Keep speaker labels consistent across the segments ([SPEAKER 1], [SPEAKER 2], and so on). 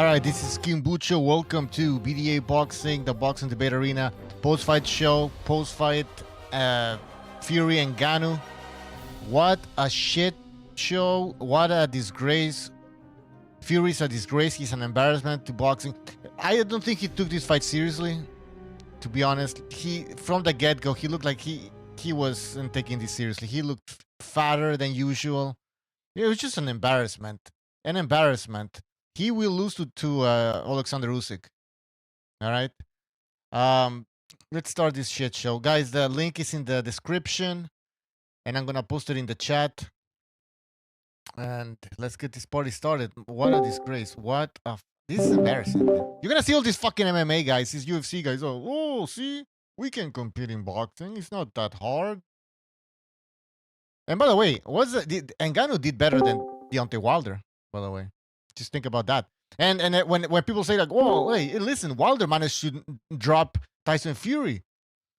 [SPEAKER 1] All right, this is Kimbucho. Welcome to BDA Boxing, the Boxing Debate Arena post-fight show. Post-fight, Fury and Ngannou. What a shit show! What a disgrace! Fury's a disgrace. He's an embarrassment to boxing. I don't think he took this fight seriously. To be honest, he from the get-go he looked like he wasn't taking this seriously. He looked fatter than usual. It was just an embarrassment. An embarrassment. He will lose to Alexander Usyk. All right. Let's start this shit show, guys. The link is in the description, and I'm gonna post it in the chat. And let's get this party started. What a disgrace! What a this is embarrassing. You're gonna see all these fucking MMA guys, these UFC guys. Oh, see, we can compete in boxing. It's not that hard. And by the way, Ngannou did better than Deontay Wilder? By the way. Just think about that. And when people say like, "Whoa, hey, listen, Wilder managed to drop Tyson Fury,"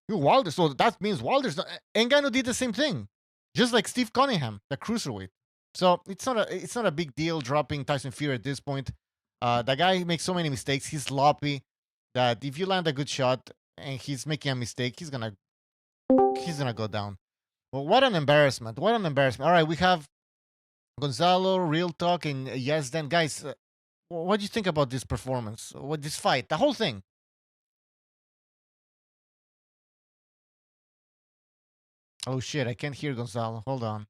[SPEAKER 1] Wilder, so that means Wilder's not. Ngannou did the same thing, just like Steve Cunningham, the cruiserweight. So it's not a big deal dropping Tyson Fury at this point. The guy makes so many mistakes. He's sloppy. That if you land a good shot and he's making a mistake, he's gonna go down. Well, what an embarrassment! What an embarrassment! All right, we have Gonzalo, Real Talk, and Yes Then. Guys, what do you think about this performance? What this fight? The whole thing? Oh shit, I can't hear Gonzalo. Hold on.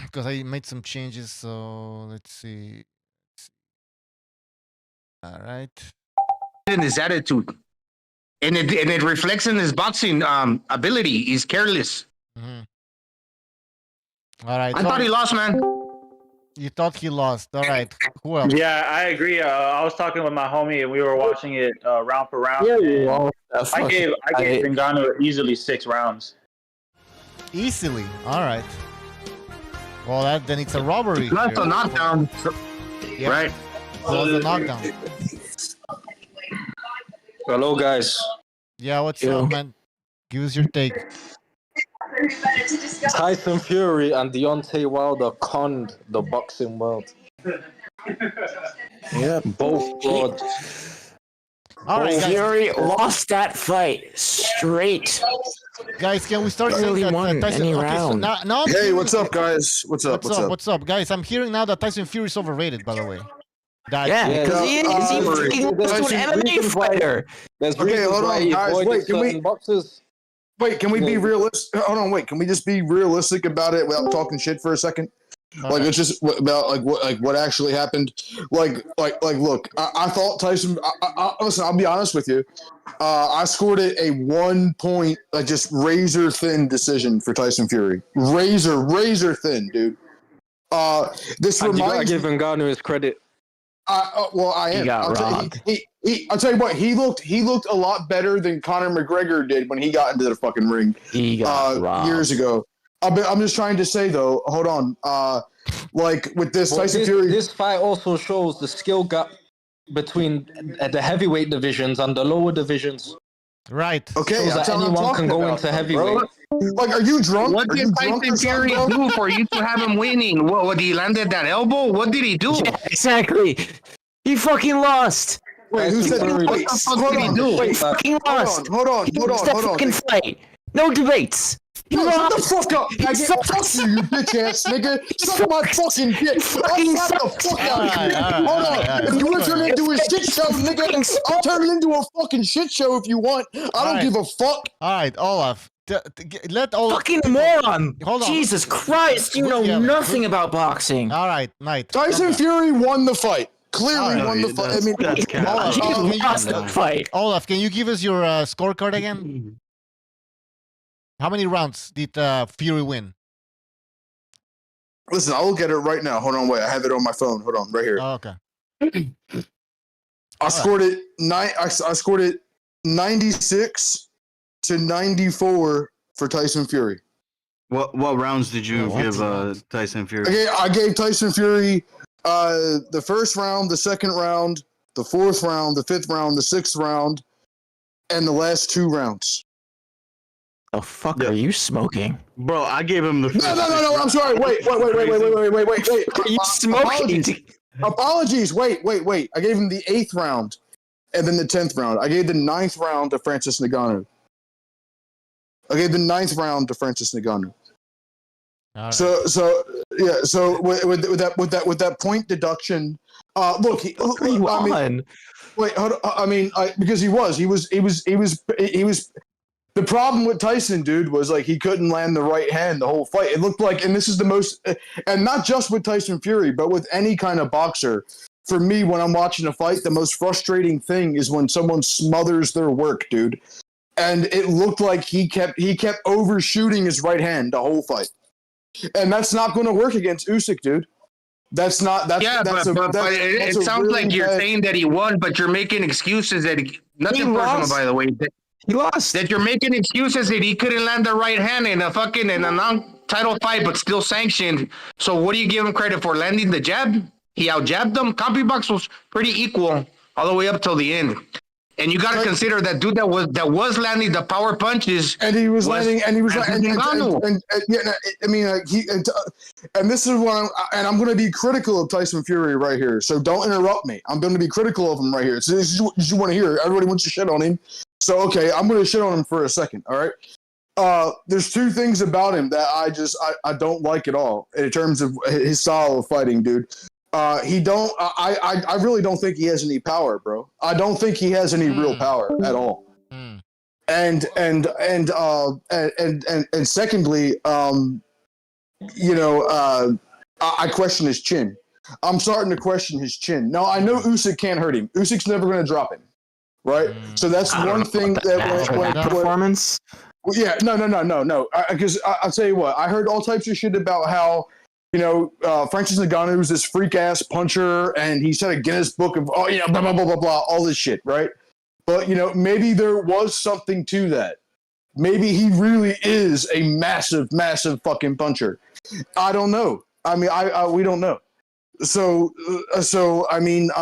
[SPEAKER 1] Because I made some changes, so let's see. All right.
[SPEAKER 2] In his attitude. And it reflects in his boxing ability. He's careless.
[SPEAKER 1] Mm-hmm. All right.
[SPEAKER 2] I thought he lost, man.
[SPEAKER 1] You thought he lost. All right. Who else?
[SPEAKER 3] Yeah, I agree. I was talking with my homie, and we were watching it round for round.
[SPEAKER 4] Yeah,
[SPEAKER 3] I gave Ngannou easily 6 rounds.
[SPEAKER 1] Easily. All right. Well, then it's a robbery.
[SPEAKER 2] That's a knockdown.
[SPEAKER 1] Yep.
[SPEAKER 2] Right.
[SPEAKER 1] So it's a knockdown.
[SPEAKER 4] Hello, guys.
[SPEAKER 1] Yeah, what's up, man? Give us your take.
[SPEAKER 4] Tyson Fury and Deontay Wilder conned the boxing world.
[SPEAKER 5] Yeah,
[SPEAKER 4] Both broad.
[SPEAKER 1] All right, guys.
[SPEAKER 5] Fury lost that fight straight.
[SPEAKER 1] Guys, can we start
[SPEAKER 5] Really
[SPEAKER 1] saying that
[SPEAKER 5] won
[SPEAKER 1] Tyson?
[SPEAKER 5] any
[SPEAKER 1] Okay, so
[SPEAKER 5] round.
[SPEAKER 1] now I'm
[SPEAKER 6] Hey,
[SPEAKER 1] hearing-
[SPEAKER 6] what's up, guys? What's up?
[SPEAKER 1] What's up, guys? I'm hearing now that Tyson Fury is overrated. By the way, that
[SPEAKER 5] Yeah, because he is. He freaking lost to an MMA fighter.
[SPEAKER 4] There's
[SPEAKER 6] Okay,
[SPEAKER 4] reasons
[SPEAKER 6] hold
[SPEAKER 4] why
[SPEAKER 6] on,
[SPEAKER 4] he
[SPEAKER 6] guys.
[SPEAKER 4] avoided
[SPEAKER 6] Wait, can we-
[SPEAKER 4] certain boxers.
[SPEAKER 6] Wait, can we be realistic? Hold on, wait. Can we just be realistic about it without talking shit for a second? Like, it's just about what actually happened. Look, I thought Tyson. Listen, I'll be honest with you. I scored it a 1 point, like just razor thin decision for Tyson Fury. Razor thin, dude. This
[SPEAKER 4] And you gotta
[SPEAKER 6] reminds
[SPEAKER 4] give
[SPEAKER 6] me.
[SPEAKER 4] Ngannou his credit.
[SPEAKER 6] I am.
[SPEAKER 5] He got robbed.
[SPEAKER 6] I'll tell you what. He looked a lot better than Conor McGregor did when he got into the fucking ring
[SPEAKER 5] He got robbed.
[SPEAKER 6] years ago. I'm just trying to say though. Hold on. Like with this
[SPEAKER 4] Well,
[SPEAKER 6] Tyson Fury.
[SPEAKER 4] this fight also shows the skill gap between the heavyweight divisions and the lower divisions.
[SPEAKER 1] right.
[SPEAKER 6] Okay,
[SPEAKER 4] Shows that
[SPEAKER 6] that's what I'm
[SPEAKER 4] anyone
[SPEAKER 6] talking
[SPEAKER 4] can go
[SPEAKER 6] about,
[SPEAKER 4] into
[SPEAKER 6] bro.
[SPEAKER 4] heavyweight.
[SPEAKER 6] Like, are you drunk?
[SPEAKER 2] What
[SPEAKER 6] Are you
[SPEAKER 2] did
[SPEAKER 6] drunk
[SPEAKER 2] Tyson
[SPEAKER 6] or
[SPEAKER 2] Fury
[SPEAKER 6] something, bro?
[SPEAKER 2] do for you to have him winning? What he landed that elbow? What did he do?
[SPEAKER 5] Yeah, exactly. He fucking lost.
[SPEAKER 6] Wait, who said?
[SPEAKER 4] Fury-
[SPEAKER 6] Wait,
[SPEAKER 2] What the fuck
[SPEAKER 6] hold
[SPEAKER 2] did he
[SPEAKER 6] on.
[SPEAKER 2] do?
[SPEAKER 5] He
[SPEAKER 6] Wait,
[SPEAKER 5] fucking lost.
[SPEAKER 6] hold on.
[SPEAKER 5] He lost that fucking fight. No debates. He
[SPEAKER 6] No, shut the
[SPEAKER 5] lost.
[SPEAKER 6] fuck up!
[SPEAKER 5] He sucks.
[SPEAKER 6] Fuck you, bitch ass nigga! Suck my fucking dick!
[SPEAKER 5] fucking
[SPEAKER 6] I'll slap the
[SPEAKER 5] sucks.
[SPEAKER 6] fuck out of you!
[SPEAKER 1] Alright,
[SPEAKER 6] Hold
[SPEAKER 1] alright.
[SPEAKER 6] on! If you want to turn it into a shit show, nigga, I'll turn it into a fucking shit show if you want. I don't
[SPEAKER 1] Alright.
[SPEAKER 6] give a fuck.
[SPEAKER 1] All right, Olaf. Let Olaf.
[SPEAKER 5] Fucking moron.
[SPEAKER 1] Hold on.
[SPEAKER 5] Jesus Christ, you know
[SPEAKER 1] Yeah.
[SPEAKER 5] nothing about boxing.
[SPEAKER 1] All right, Knight.
[SPEAKER 6] Tyson Fury won the fight. Clearly
[SPEAKER 1] Alright.
[SPEAKER 6] won the fight. I mean,
[SPEAKER 1] Olaf,
[SPEAKER 5] He
[SPEAKER 1] can you-
[SPEAKER 5] lost the fight.
[SPEAKER 1] Olaf, can you give us your scorecard again? How many rounds did Fury win?
[SPEAKER 6] listen, I'll look at it right now. Hold on, wait. I have it on my phone. Hold on, right here.
[SPEAKER 1] Oh, okay.
[SPEAKER 6] I scored it I scored it 96 to 94 for Tyson Fury.
[SPEAKER 7] What rounds did you give Tyson Fury?
[SPEAKER 6] Okay, I gave Tyson Fury the first round, the second round, the fourth round, the fifth round, the sixth round, and the last 2 rounds.
[SPEAKER 5] The fuck are you smoking?
[SPEAKER 7] Bro, I gave him the first.
[SPEAKER 6] No. I'm sorry. Wait.
[SPEAKER 5] Are you smoking?
[SPEAKER 6] Apologies. Wait. I gave him the 8th round, and then the 10th round. I gave the 9th round to Francis Ngannou.
[SPEAKER 1] All right.
[SPEAKER 6] So with that point deduction, look, wait, hold on. I mean, because he was. The problem with Tyson, dude, was like he couldn't land the right hand the whole fight. It looked like, and this is the most, and not just with Tyson Fury, but with any kind of boxer. For me, when I'm watching a fight, the most frustrating thing is when someone smothers their work, dude. And it looked like he kept overshooting his right hand the whole fight, and that's not going to work against Usyk, dude. It sounds
[SPEAKER 2] like you're saying that he won, but you're making excuses that nothing personal, by the way.
[SPEAKER 5] He lost.
[SPEAKER 2] That you're making excuses that he couldn't land the right hand in a non-title fight, but still sanctioned. So what do you give him credit for? Landing the jab? He out-jabbed them. CompuBox was pretty equal all the way up till the end. And you got to consider that dude that was landing the power punches,
[SPEAKER 6] and he was landing, and he was like, and this is what I'm going to be critical of Tyson Fury right here. So don't interrupt me. I'm going to be critical of him right here. So this is what you want to hear. Everybody wants to shit on him. So okay, I'm going to shit on him for a second. All right. There's 2 things about him that I don't like at all in terms of his style of fighting, dude. I really don't think he has any power, bro. I don't think he has any real power at all. And secondly, I question his chin. I'm starting to question his chin. Now I know Usyk can't hurt him. Usyk's never going to drop him, right? So that's one thing that
[SPEAKER 5] performance.
[SPEAKER 6] Yeah, no. Because I'll tell you what, I heard all types of shit about how. Francis Ngannou is this freak ass puncher, and he set a Guinness book of blah blah blah blah blah, all this shit, right? But maybe there was something to that. Maybe he really is a massive fucking puncher. I don't know. I mean, we don't know. So I mean,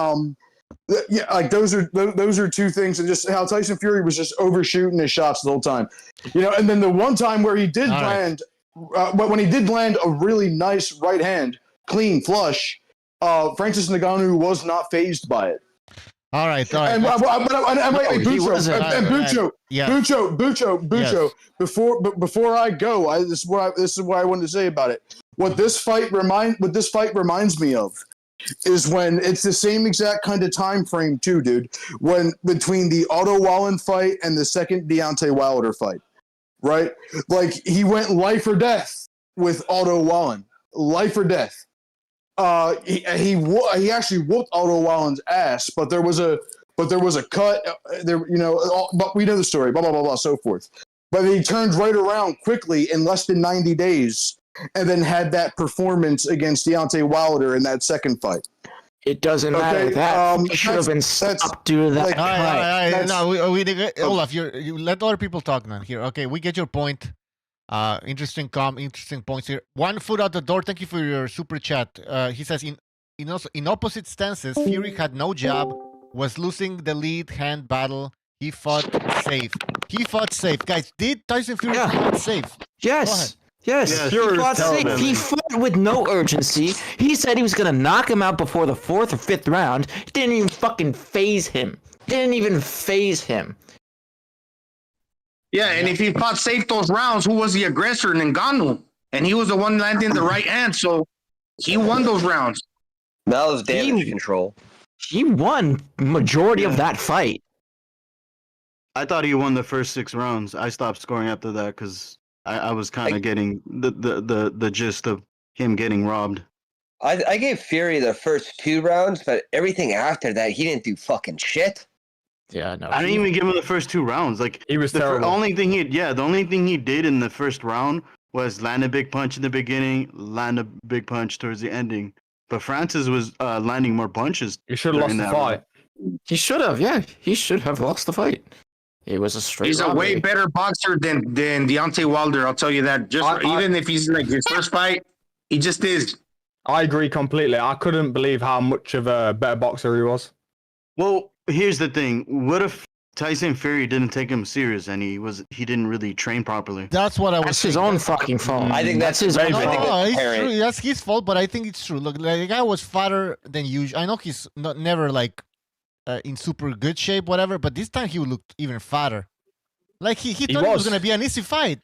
[SPEAKER 6] like those are 2 things, and just how Tyson Fury was just overshooting his shots the whole time, and then the one time where he did land. But when he did land a really nice right hand, clean flush, Francis Ngannou was not fazed by it.
[SPEAKER 1] All right.
[SPEAKER 6] And Bucho. Before I go, this is what I wanted to say about it. What this fight reminds me of is when it's the same exact kind of time frame too, dude. When between the Otto Wallen fight and the second Deontay Wilder fight. Right? Like, he went life or death with Otto Wallen. Life or death. He actually whooped Otto Wallen's ass, but there was a cut there, but we know the story, blah blah blah blah, so forth. But he turned right around quickly in less than 90 days and then had that performance against Deontay Wilder in that second fight.
[SPEAKER 5] It doesn't matter. That should have been stopped due to that.
[SPEAKER 6] Like,
[SPEAKER 1] All right. No, Olaf, you let other people talk, man. Here, okay, we get your point. Interesting points here. 1 foot out the door. Thank you for your super chat. He says in opposite stances, Fury had no jab, was losing the lead hand battle. He fought safe. Guys, did Tyson Fury fight safe?
[SPEAKER 5] Yes. Yes, he fought safe. He fought with no urgency. He said he was going to knock him out before the 4th or 5th round. It didn't even fucking phase him.
[SPEAKER 2] Yeah, and if he fought safe those rounds, who was the aggressor? Ngannou. And he was the one landing the right hand, so he won those rounds.
[SPEAKER 8] That was damage control.
[SPEAKER 5] He won majority of that fight.
[SPEAKER 7] I thought he won the first 6 rounds. I stopped scoring after that because I was kind of getting the gist of him getting robbed.
[SPEAKER 8] I gave Fury the first 2 rounds, but everything after that, he didn't do fucking shit.
[SPEAKER 5] Yeah, no.
[SPEAKER 7] I didn't even give him the first 2 rounds. Like,
[SPEAKER 9] he was terrible.
[SPEAKER 7] The only thing he did in the first round was land a big punch in the beginning, land a big punch towards the ending. But Francis was landing more punches.
[SPEAKER 9] He should have lost the fight.
[SPEAKER 5] He should have, yeah. He should have lost the fight. It was a straight.
[SPEAKER 2] He's a way better boxer than Deontay Wilder. I'll tell you that. Even if he's like his first fight, he just is.
[SPEAKER 9] I agree completely. I couldn't believe how much of a better boxer he was.
[SPEAKER 7] Well, here's the thing. What if Tyson Fury didn't take him serious, and he didn't really train properly.
[SPEAKER 1] That's what I was.
[SPEAKER 5] That's his own fucking fault.
[SPEAKER 8] I think that's his.
[SPEAKER 5] own
[SPEAKER 1] No,
[SPEAKER 8] I think
[SPEAKER 5] fault.
[SPEAKER 8] that's
[SPEAKER 1] it's
[SPEAKER 8] apparent.
[SPEAKER 1] true. That's his fault, but I think it's true. Look, like, the guy was fatter than usual. I know he's never like in super good shape, whatever. But this time he looked even fatter. Like he thought it was gonna be an easy fight.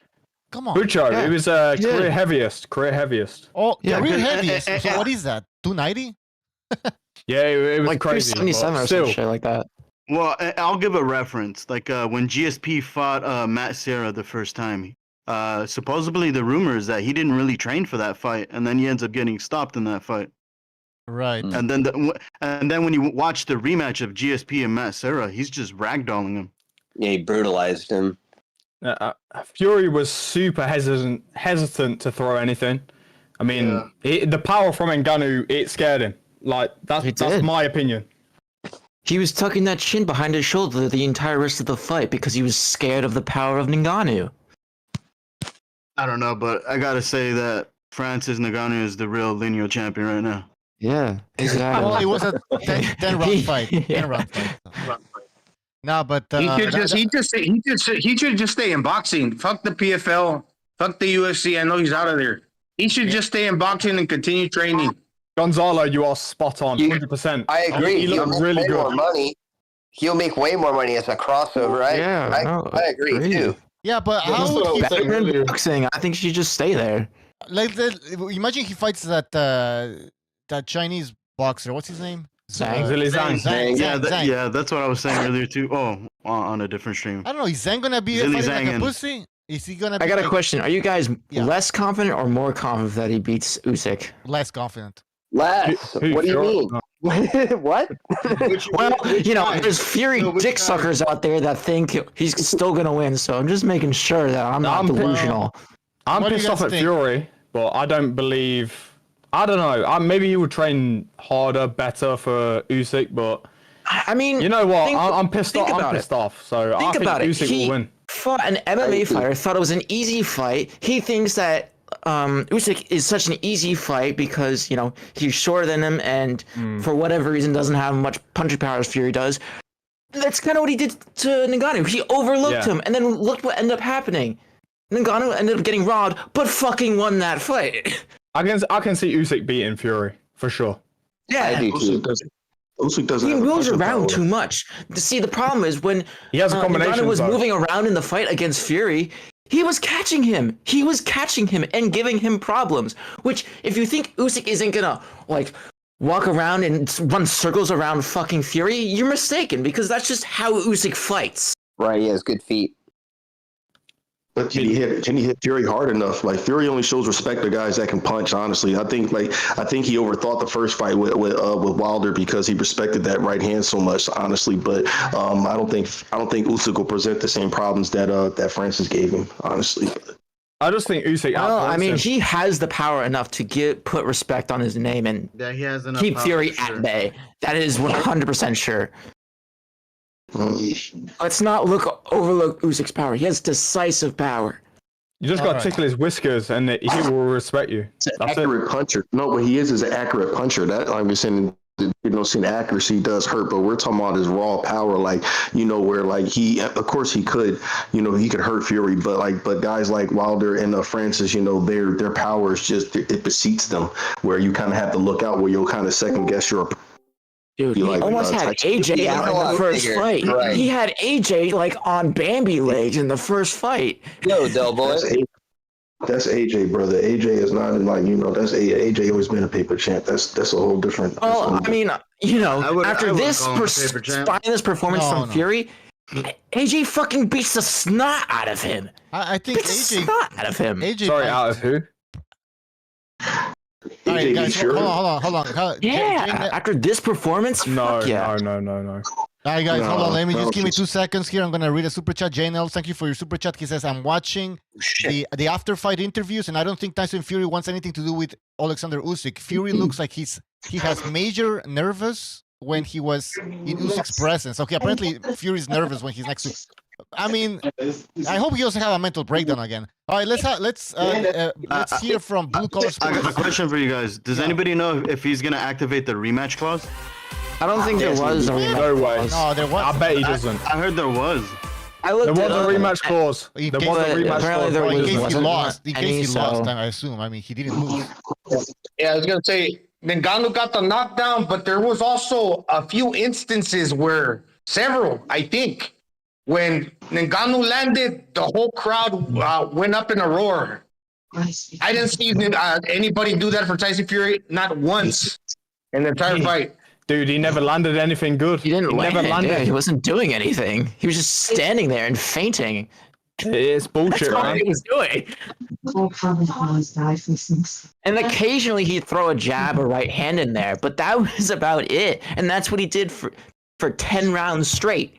[SPEAKER 1] Come on.
[SPEAKER 9] Bucho,
[SPEAKER 5] Yeah.
[SPEAKER 9] it was career heaviest. Career heaviest.
[SPEAKER 1] Oh,
[SPEAKER 5] Yeah.
[SPEAKER 1] career heaviest. So what is that? 290?
[SPEAKER 9] Yeah, it was
[SPEAKER 5] Like
[SPEAKER 9] crazy.
[SPEAKER 5] 377
[SPEAKER 9] but
[SPEAKER 5] or
[SPEAKER 9] still,
[SPEAKER 5] some shit like that.
[SPEAKER 7] Well, I'll give a reference. Like when GSP fought Matt Serra the first time, supposedly the rumor is that he didn't really train for that fight, and then he ends up getting stopped in that fight.
[SPEAKER 1] Right.
[SPEAKER 7] And then when you watch the rematch of GSP and Matt Serra, he's just ragdolling him.
[SPEAKER 8] Yeah, he brutalized him.
[SPEAKER 9] Fury was super hesitant to throw anything. I mean, the power from Ngannou, it scared him. Like that's
[SPEAKER 5] did.
[SPEAKER 9] my opinion.
[SPEAKER 5] He was tucking that chin behind his shoulder the entire rest of the fight because he was scared of the power of Ngannou.
[SPEAKER 7] I don't know, but I gotta say that Francis Ngannou is the real lineal champion right now.
[SPEAKER 5] Yeah, exactly.
[SPEAKER 1] Well, it was a 10 round fight. 10 round fight. No, but
[SPEAKER 2] He should just stay in boxing. Fuck the PFL. Fuck the UFC. I know he's out of there. He should just stay in boxing and continue training.
[SPEAKER 9] Gonzalo, you are spot on, 100%.
[SPEAKER 8] I agree.
[SPEAKER 9] He
[SPEAKER 8] He'll
[SPEAKER 9] looked
[SPEAKER 8] make
[SPEAKER 9] really
[SPEAKER 8] way
[SPEAKER 9] good.
[SPEAKER 8] more money. He'll make way more money as a crossover. I agree too.
[SPEAKER 1] yeah, but how
[SPEAKER 6] That's what I
[SPEAKER 1] would
[SPEAKER 6] was
[SPEAKER 1] he,
[SPEAKER 6] saying
[SPEAKER 5] Better
[SPEAKER 6] earlier.
[SPEAKER 5] than boxing. I think she should just stay there.
[SPEAKER 1] like imagine he fights that Chinese boxer. What's his name?
[SPEAKER 5] Zhang.
[SPEAKER 9] Zhang.
[SPEAKER 1] Zhang.
[SPEAKER 7] That's what I was saying earlier too. Oh, on a different stream.
[SPEAKER 1] I don't know. Is Zhang gonna be
[SPEAKER 7] Zilly
[SPEAKER 1] fighting like
[SPEAKER 7] Zhang
[SPEAKER 1] a
[SPEAKER 7] and-
[SPEAKER 1] pussy? Is he gonna be
[SPEAKER 5] I got a
[SPEAKER 1] like,
[SPEAKER 5] question. Are you guys
[SPEAKER 1] Yeah.
[SPEAKER 5] less confident or more confident that he beats Usyk?
[SPEAKER 1] less confident?
[SPEAKER 8] Less.
[SPEAKER 9] Who,
[SPEAKER 8] What do you
[SPEAKER 9] Fury?
[SPEAKER 8] mean?
[SPEAKER 9] No.
[SPEAKER 8] What?
[SPEAKER 5] Well, there's Fury dick suckers out there that think he's still gonna win. So I'm just making sure that I'm not
[SPEAKER 9] I'm-
[SPEAKER 5] delusional.
[SPEAKER 9] I'm
[SPEAKER 1] What do you
[SPEAKER 9] pissed off
[SPEAKER 1] guys
[SPEAKER 9] at
[SPEAKER 1] think?
[SPEAKER 9] Fury, but I don't believe. I don't know. Maybe he would train harder, better for Usyk, but
[SPEAKER 5] I mean,
[SPEAKER 9] you know what?
[SPEAKER 5] think-
[SPEAKER 9] I'm pissed
[SPEAKER 5] think
[SPEAKER 9] off. I'm
[SPEAKER 5] about it.
[SPEAKER 9] pissed off. So I
[SPEAKER 5] Think
[SPEAKER 9] think
[SPEAKER 5] about it.
[SPEAKER 9] Usyk
[SPEAKER 5] He
[SPEAKER 9] will win.
[SPEAKER 5] fought an MMA fighter, thought it was an easy fight. He thinks that Usyk is such an easy fight because he's shorter than him, and for whatever reason doesn't have much punching power as Fury does. That's kind of what he did to Ngannou. He overlooked him, and then look what ended up happening. Ngannou ended up getting robbed, but fucking won that fight.
[SPEAKER 9] I can see Usyk beating Fury for sure.
[SPEAKER 5] Yeah,
[SPEAKER 8] I do too.
[SPEAKER 6] Usyk doesn't
[SPEAKER 5] he
[SPEAKER 6] have the
[SPEAKER 5] moves
[SPEAKER 6] punching
[SPEAKER 5] around
[SPEAKER 6] power.
[SPEAKER 5] too much. See, the problem is when
[SPEAKER 9] He has a combination.
[SPEAKER 5] Ngannou was
[SPEAKER 9] though.
[SPEAKER 5] moving around in the fight against Fury, he was catching him. He was catching him and giving him problems. Which, if you think Usyk isn't gonna walk around and run circles around fucking Fury, you're mistaken because that's just how Usyk fights.
[SPEAKER 8] Right, he has good feet.
[SPEAKER 6] But can he hit Fury hard enough? Like Fury only shows respect to guys that can punch. Honestly, I think he overthought the first fight with Wilder because he respected that right hand so much. Honestly, but I don't think Usyk will present the same problems that Francis gave him. Honestly,
[SPEAKER 9] I just think Usyk.
[SPEAKER 5] Well, I
[SPEAKER 9] outpoints
[SPEAKER 5] mean,
[SPEAKER 9] him.
[SPEAKER 5] he has the power enough to put respect on his name and
[SPEAKER 7] Yeah, he has enough.
[SPEAKER 5] keep
[SPEAKER 7] power
[SPEAKER 5] Fury
[SPEAKER 7] for sure.
[SPEAKER 5] at bay. That is 100% sure. Let's not overlook Usyk's power. He has decisive power.
[SPEAKER 9] You just got to
[SPEAKER 1] Alright.
[SPEAKER 9] tickle his whiskers, and he will respect you.
[SPEAKER 6] He's an
[SPEAKER 9] That's it.
[SPEAKER 6] accurate puncher. No, what he is an accurate puncher. That I'm just saying. Seeing accuracy does hurt, but we're talking about his raw power, where he, of course he could, he could hurt Fury, but guys like Wilder and Francis, their power is just, it beseeps them, where you kind of have to look out, where you'll kind of second guess your.
[SPEAKER 5] Dude, he
[SPEAKER 6] like,
[SPEAKER 5] almost had
[SPEAKER 6] Tyson.
[SPEAKER 5] AJ
[SPEAKER 8] He's
[SPEAKER 5] out
[SPEAKER 8] a
[SPEAKER 5] in
[SPEAKER 8] lot
[SPEAKER 5] the first
[SPEAKER 8] bigger.
[SPEAKER 5] fight.
[SPEAKER 8] Right.
[SPEAKER 5] He had AJ on Bambi legs in the first fight.
[SPEAKER 8] Yo, Del Boy.
[SPEAKER 6] That's AJ, brother. AJ is not that's AJ always been a paper champ. That's a whole different.
[SPEAKER 5] Well, I mean, after
[SPEAKER 7] I wouldn't
[SPEAKER 5] this
[SPEAKER 7] call him a paper champ.
[SPEAKER 5] spineless performance
[SPEAKER 1] No,
[SPEAKER 5] from
[SPEAKER 1] no.
[SPEAKER 5] Fury, AJ fucking beats the snot out of him.
[SPEAKER 1] I think
[SPEAKER 5] Beats the
[SPEAKER 1] AJ.
[SPEAKER 5] snot out of him.
[SPEAKER 1] AJ.
[SPEAKER 9] Sorry, out of who?
[SPEAKER 1] All right,
[SPEAKER 6] AJ
[SPEAKER 1] guys,
[SPEAKER 6] Fury.
[SPEAKER 1] hold on.
[SPEAKER 5] Yeah, after this performance,
[SPEAKER 9] No,
[SPEAKER 5] fuck yeah.
[SPEAKER 9] no.
[SPEAKER 1] All right, guys, hold on. Let me
[SPEAKER 6] No,
[SPEAKER 1] just give me
[SPEAKER 6] just-
[SPEAKER 1] 2 seconds here. I'm gonna read a super chat. JNL, thank you for your super chat. He says, "I'm watching the after fight interviews, and I don't think Tyson Fury wants anything to do with Alexander Usyk. Fury looks like he has major nervous when he was in Usyk's presence. Okay, apparently Fury's nervous when he's next to. I mean, I hope he doesn't have a mental breakdown again. All right, let's hear from Blue Collar
[SPEAKER 7] I got a
[SPEAKER 1] Sports.
[SPEAKER 7] question for you guys. Does anybody know if he's gonna activate the rematch clause?
[SPEAKER 5] I don't think there was a rematch.
[SPEAKER 9] No way.
[SPEAKER 1] No, there was.
[SPEAKER 9] I bet he doesn't.
[SPEAKER 7] I heard there was.
[SPEAKER 5] I looked
[SPEAKER 9] There was
[SPEAKER 5] it
[SPEAKER 9] a
[SPEAKER 5] up.
[SPEAKER 9] rematch clause.
[SPEAKER 1] He
[SPEAKER 9] There
[SPEAKER 1] gave-
[SPEAKER 9] was a
[SPEAKER 5] but
[SPEAKER 9] rematch
[SPEAKER 5] apparently
[SPEAKER 9] clause.
[SPEAKER 5] there
[SPEAKER 1] in
[SPEAKER 5] was-
[SPEAKER 1] case he
[SPEAKER 5] wasn't
[SPEAKER 1] lost. In
[SPEAKER 5] any,
[SPEAKER 1] case he lost,
[SPEAKER 5] so-
[SPEAKER 1] I assume. I mean, he didn't lose.
[SPEAKER 2] Yeah, I was gonna say Ngannou got the knockdown, but there was also a few instances where several, I think, when Ngannou landed, the whole crowd went up in a roar. I didn't see anybody do that for Tyson Fury, not once in the entire fight.
[SPEAKER 9] Dude, he never landed anything good.
[SPEAKER 5] He didn't land.
[SPEAKER 9] never landed.
[SPEAKER 5] Yeah, he wasn't doing anything. He was just standing there and fainting.
[SPEAKER 9] It's bullshit,
[SPEAKER 5] That's all
[SPEAKER 9] man.
[SPEAKER 5] he was doing. And occasionally he'd throw a jab or right hand in there, but that was about it. And that's what he did for 10 rounds straight.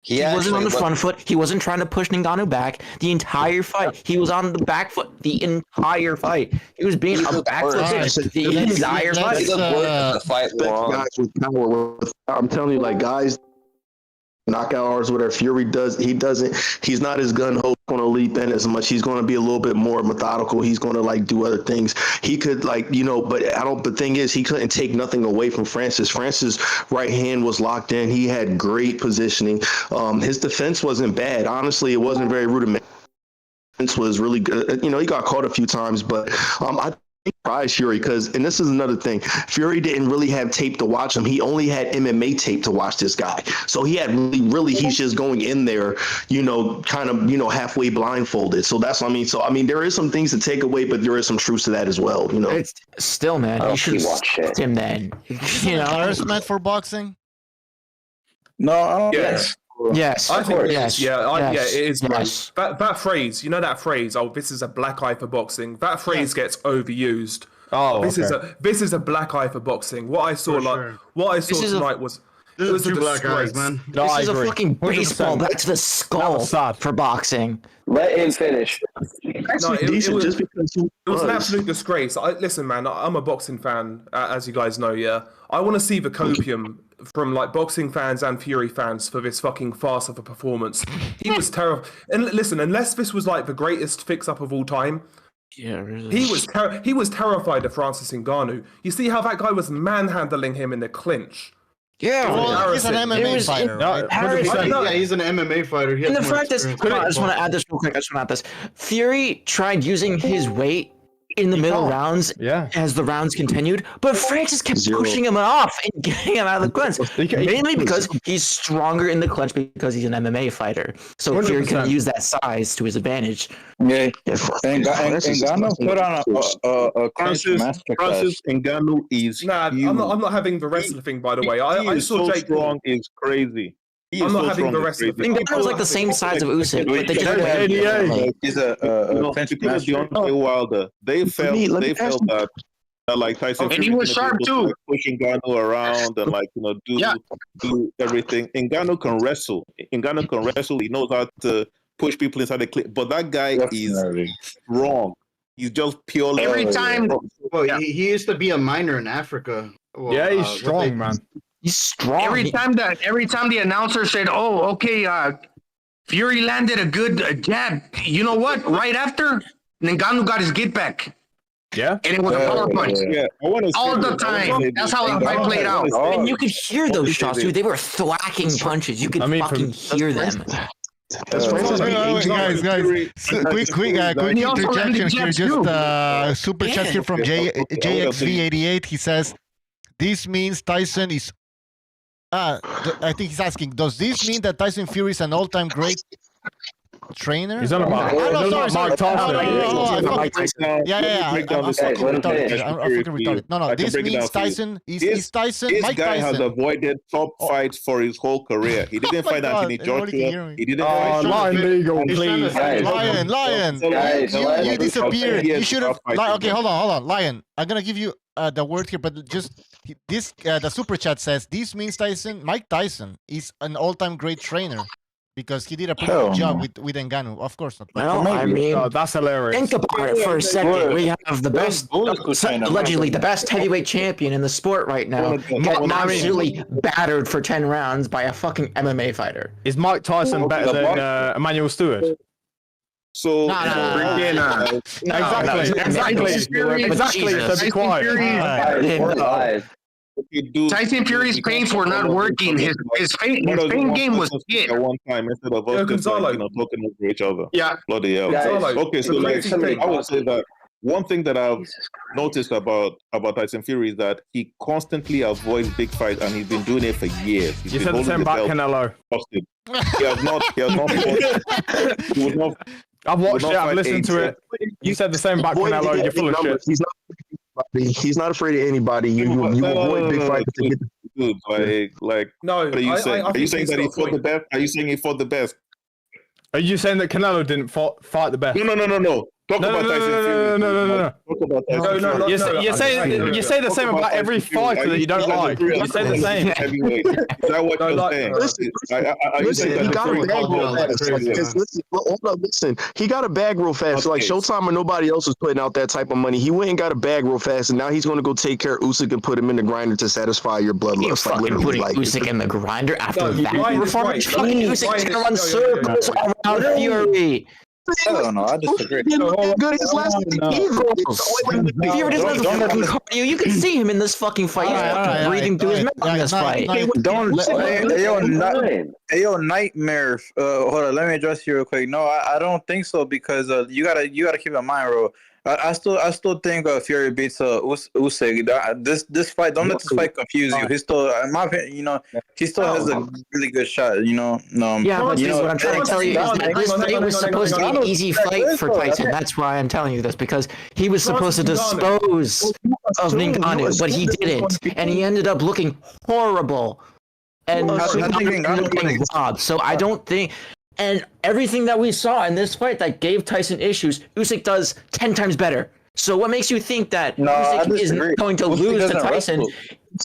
[SPEAKER 5] He wasn't on the front foot. He wasn't trying to push Ngannou back the entire fight. He was on the back foot the entire fight. He was being a back foot bitch the entire fight.
[SPEAKER 8] The fight long.
[SPEAKER 6] Guys with power. I'm telling you, like guys, knockout artists, whatever Fury does, he's not as gun ho going to leap in as much. He's going to be a little bit more methodical. He's going to like do other things. He could like, but the thing is, he couldn't take nothing away from Francis. Francis' right hand was locked in. He had great positioning. His defense wasn't bad. Honestly, it wasn't very rudimentary. Was really good. He got caught a few times, but I surprised Fury and this is another thing. Fury didn't really have tape to watch him. He only had MMA tape to watch this guy. So he had really he's just going in there, kind of, halfway blindfolded. So that's what I mean. So I mean, there is some things to take away, but there is some truth to that as well.
[SPEAKER 5] It's still, man. You should have stopped him then.
[SPEAKER 1] Embarrassment for boxing?
[SPEAKER 10] No, I don't.
[SPEAKER 11] Yes.
[SPEAKER 5] Yes.
[SPEAKER 11] I think
[SPEAKER 5] yes.
[SPEAKER 11] yeah, it is.
[SPEAKER 5] Yes.
[SPEAKER 11] That phrase, that phrase, oh, this is a black eye for boxing. That phrase gets overused.
[SPEAKER 9] Oh,
[SPEAKER 11] this is a black eye for boxing. What I saw tonight was it was a
[SPEAKER 7] black eyes,
[SPEAKER 11] disgrace.
[SPEAKER 7] man.
[SPEAKER 9] No,
[SPEAKER 5] This
[SPEAKER 9] I
[SPEAKER 5] is
[SPEAKER 9] agree.
[SPEAKER 5] a fucking
[SPEAKER 9] 100%.
[SPEAKER 5] baseball back to the skull
[SPEAKER 9] sad.
[SPEAKER 5] for boxing.
[SPEAKER 8] Let him finish.
[SPEAKER 11] No, it was an absolute disgrace. Listen, man, I'm a boxing fan, as you guys know. Yeah, I want to see the copium from like boxing fans and Fury fans for this fucking farce of a performance. He was terrible. And listen, unless this was like the greatest fix-up of all time,
[SPEAKER 5] Yeah, really.
[SPEAKER 11] he was terrified of Francis Ngannou. You see how that guy was manhandling him in the clinch.
[SPEAKER 5] Yeah,
[SPEAKER 1] Well, he's an
[SPEAKER 11] embarrassing.
[SPEAKER 1] MMA
[SPEAKER 5] was
[SPEAKER 1] fighter.
[SPEAKER 9] No,
[SPEAKER 1] right?
[SPEAKER 9] 100%.
[SPEAKER 7] Yeah, he's an MMA fighter. He has
[SPEAKER 5] And the
[SPEAKER 7] more
[SPEAKER 5] fact is,
[SPEAKER 7] experience.
[SPEAKER 5] hold on, I just want to add this real quick. Fury tried using his weight in the middle rounds as the rounds continued, but Francis kept pushing him off and getting him out of the clinch. Mainly because he's stronger in the clinch because he's an MMA fighter. So
[SPEAKER 9] 100%.
[SPEAKER 5] Fury can use that size to his advantage.
[SPEAKER 10] Yeah, and Ngannou put on a clinch masterclass.
[SPEAKER 12] Francis Ngannou is
[SPEAKER 11] Nah,
[SPEAKER 12] huge.
[SPEAKER 11] I'm not having the wrestling thing, by the way.
[SPEAKER 12] He
[SPEAKER 11] I
[SPEAKER 12] is
[SPEAKER 11] saw
[SPEAKER 12] so
[SPEAKER 11] Jake
[SPEAKER 12] strong. It's crazy. He
[SPEAKER 11] I'm
[SPEAKER 12] is
[SPEAKER 11] not
[SPEAKER 12] so
[SPEAKER 11] having
[SPEAKER 12] strong,
[SPEAKER 11] the
[SPEAKER 12] it's
[SPEAKER 11] rest of the
[SPEAKER 12] crazy.
[SPEAKER 11] thing.
[SPEAKER 5] Ngannou was like the same size of Usyk, but they just
[SPEAKER 10] He's a clinch
[SPEAKER 12] Because
[SPEAKER 10] master.
[SPEAKER 12] Deontay Wilder, they felt that like Tyson
[SPEAKER 2] And
[SPEAKER 12] Fury
[SPEAKER 2] he was
[SPEAKER 12] was gonna
[SPEAKER 2] sharp
[SPEAKER 12] be able to,
[SPEAKER 2] too.
[SPEAKER 12] like, push Ngannou around and do everything. Ngannou can wrestle. Ngannou can wrestle. He knows how to push people inside the clip. But that guy is strong. He's just purely
[SPEAKER 2] Every time.
[SPEAKER 7] Well, he used to be a miner in Africa. Well,
[SPEAKER 9] Yeah, he's strong, man.
[SPEAKER 5] He's strong.
[SPEAKER 2] Every time the announcer said, "Oh, okay, Fury landed a good jab," you know what? Right after, Ngannou got his get back,
[SPEAKER 9] Yeah.
[SPEAKER 2] and it was a power punch
[SPEAKER 12] Yeah, I want to
[SPEAKER 2] all the time. That's how the fight played out.
[SPEAKER 5] And you could hear those shots, dude. They were thwacking punches. You could fucking hear them.
[SPEAKER 1] Guys, quick
[SPEAKER 2] He also
[SPEAKER 1] interjection
[SPEAKER 2] landed
[SPEAKER 1] here.
[SPEAKER 2] jabs
[SPEAKER 1] Just super chat here from JXV88. He says, "This means Tyson is." I think he's asking, does this mean that Tyson Fury is an all-time great trainer?
[SPEAKER 9] He's on about Mike Tyson.
[SPEAKER 1] Yeah. I'm fucking retarded. No. This means Tyson is Tyson.
[SPEAKER 12] This
[SPEAKER 1] Mike
[SPEAKER 12] guy
[SPEAKER 1] Tyson
[SPEAKER 12] has avoided top fights for his whole career. He didn't fight Anthony Joshua. He didn't fight
[SPEAKER 9] Lion Legal, please.
[SPEAKER 1] Lion. You disappeared. You should have. Okay, hold on. Lion, I'm gonna give you the word here, but just this. The super chat says this means Mike Tyson is an all-time great trainer. Because he did a pretty good job with Ngannou. Of course not.
[SPEAKER 5] Well, I mean,
[SPEAKER 9] that's hilarious.
[SPEAKER 5] think about it for a second. We have the best, allegedly the best heavyweight champion in the sport right now, getting absolutely battered for 10 rounds by a fucking MMA fighter.
[SPEAKER 9] Is Mike Tyson better than Emmanuel Stewart?
[SPEAKER 12] So
[SPEAKER 9] exactly. So be quiet.
[SPEAKER 2] Tyson Fury's feints were not working. His feint game was shit.
[SPEAKER 12] At one time instead of us just like, talking over each other.
[SPEAKER 2] Yeah.
[SPEAKER 12] Bloody hell. Okay, so like, I would say that one thing that I've noticed about Tyson Fury is that he constantly avoids big fights, and he's been doing it for years.
[SPEAKER 9] You said the same about Canelo.
[SPEAKER 12] He has not. He was not.
[SPEAKER 9] I've watched it. I've listened to it. You said the same about Canelo. You're full of shit.
[SPEAKER 13] He's not afraid of anybody. You avoid big fights.
[SPEAKER 12] Dude, like,
[SPEAKER 11] no.
[SPEAKER 12] What are you saying? Are you saying that he fought the best? Are you saying he fought the best?
[SPEAKER 9] Are you saying that Canelo didn't fight the best?
[SPEAKER 12] No. Talk about Tyson Fury.
[SPEAKER 9] No.
[SPEAKER 12] Talk about Tyson Fury.
[SPEAKER 9] You say the same about every fighter that you don't like. You say the same.
[SPEAKER 12] Is that what you're saying?
[SPEAKER 13] Listen, he got a bag real fast. Listen, he got a bag real fast. So like Showtime or nobody else was putting out that type of money. He went and got a bag real fast, and now he's going to go take care of Usyk and put him in the grinder to satisfy your bloodlust.
[SPEAKER 5] Like literally, putting Usyk in the grinder after that performance. Fucking Usyk's gonna run circles around Fury.
[SPEAKER 10] I don't know. I disagree.
[SPEAKER 5] Good his last If you ever just listen to fucking cardio, you can see him in this fucking fight. He's fucking breathing through his mouth in this fight.
[SPEAKER 10] Yo, Nightmare. Hold on, let me address you real quick. No, I don't think so because you gotta keep in mind, bro. I still think Fury beats Usyk. This fight, don't let this fight confuse you. He's still, in my opinion, he still has a really good shot. But
[SPEAKER 5] what I'm trying to tell you is that this fight was supposed to be an easy fight for Tyson. That's why I'm telling you this, because he was supposed to dispose of Ngannou, but he didn't, and he ended up looking horrible and looking robbed. So I don't think. And everything that we saw in this fight that gave Tyson issues, Usyk does 10 times better. So what makes you think that Usyk is going to lose to Tyson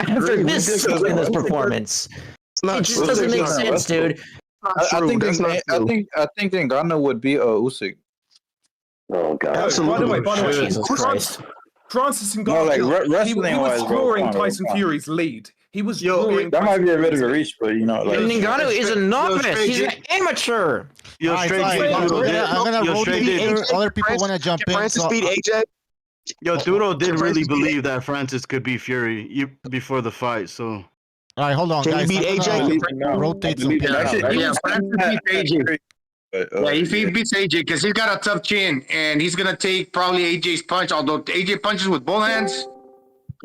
[SPEAKER 5] after this performance? It just doesn't make sense, dude.
[SPEAKER 10] I think Ngannou would beat Usyk.
[SPEAKER 13] Oh god!
[SPEAKER 11] Absolutely. By the way,
[SPEAKER 5] Jesus Christ.
[SPEAKER 11] Francis Ngannou, he was drawing Tyson Fury's lead. He was
[SPEAKER 10] that might be a bit of a reach, but
[SPEAKER 5] Ngannou is a novice. He's an amateur.
[SPEAKER 1] I'm gonna rotate. Other people want to jump in.
[SPEAKER 13] Francis beat AJ.
[SPEAKER 7] Yo, Duro did really believe that Francis could beat Fury before the fight. So,
[SPEAKER 1] all right, hold on, guys.
[SPEAKER 13] Can he beat AJ?
[SPEAKER 1] Rotate some people.
[SPEAKER 2] Francis beats AJ. Yeah, he beats AJ because he's got a tough chin, and he's gonna take probably AJ's punch. Although AJ punches with both hands.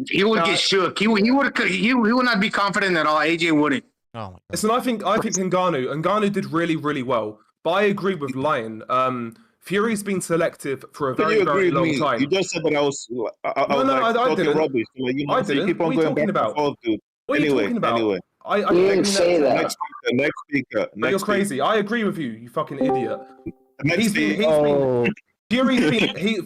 [SPEAKER 2] He would get shook. He would not be confident at all. AJ wouldn't.
[SPEAKER 1] Oh
[SPEAKER 11] listen, I think Ngannou did really, really well. But I agree with Lion. Fury's been selective for a very, very long time.
[SPEAKER 12] You just said that I was
[SPEAKER 11] I didn't.
[SPEAKER 12] Rubbish. I didn't. You keep on going back and forth, dude.
[SPEAKER 11] What are you talking about?
[SPEAKER 12] Anyway.
[SPEAKER 2] I didn't say that.
[SPEAKER 12] Next speaker.
[SPEAKER 11] You're crazy. I agree with you, you fucking idiot.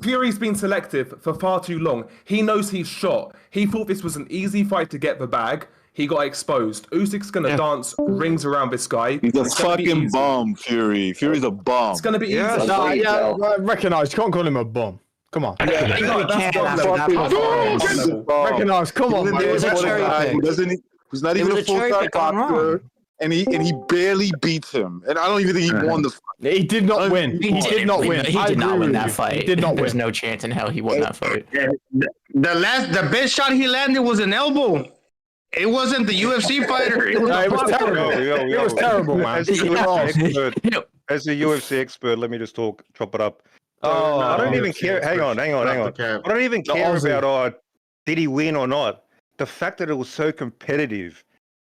[SPEAKER 11] Fury's been selective for far too long. He knows he's shot. He thought this was an easy fight to get the bag. He got exposed. Usyk's gonna dance rings around this guy.
[SPEAKER 14] He's a fucking bum, Fury. Fury's a bum.
[SPEAKER 11] It's gonna be easy.
[SPEAKER 9] I recognize. You can't call him a bum. Come on. Recognize. Come on, man.
[SPEAKER 14] He's not even a full-time boxer. And he barely beats him. And I don't even think he won the fight.
[SPEAKER 9] He did not win. He did not win.
[SPEAKER 5] He did not win that fight.
[SPEAKER 9] He did not win.
[SPEAKER 5] There's no chance in hell he won that fight.
[SPEAKER 2] The best shot he landed was an elbow. It wasn't the UFC fighter. It was
[SPEAKER 9] terrible. It was terrible, man.
[SPEAKER 15] As a UFC expert, let me just chop it up. I don't even care. Hang on. I don't even care about did he win or not. The fact that it was so competitive,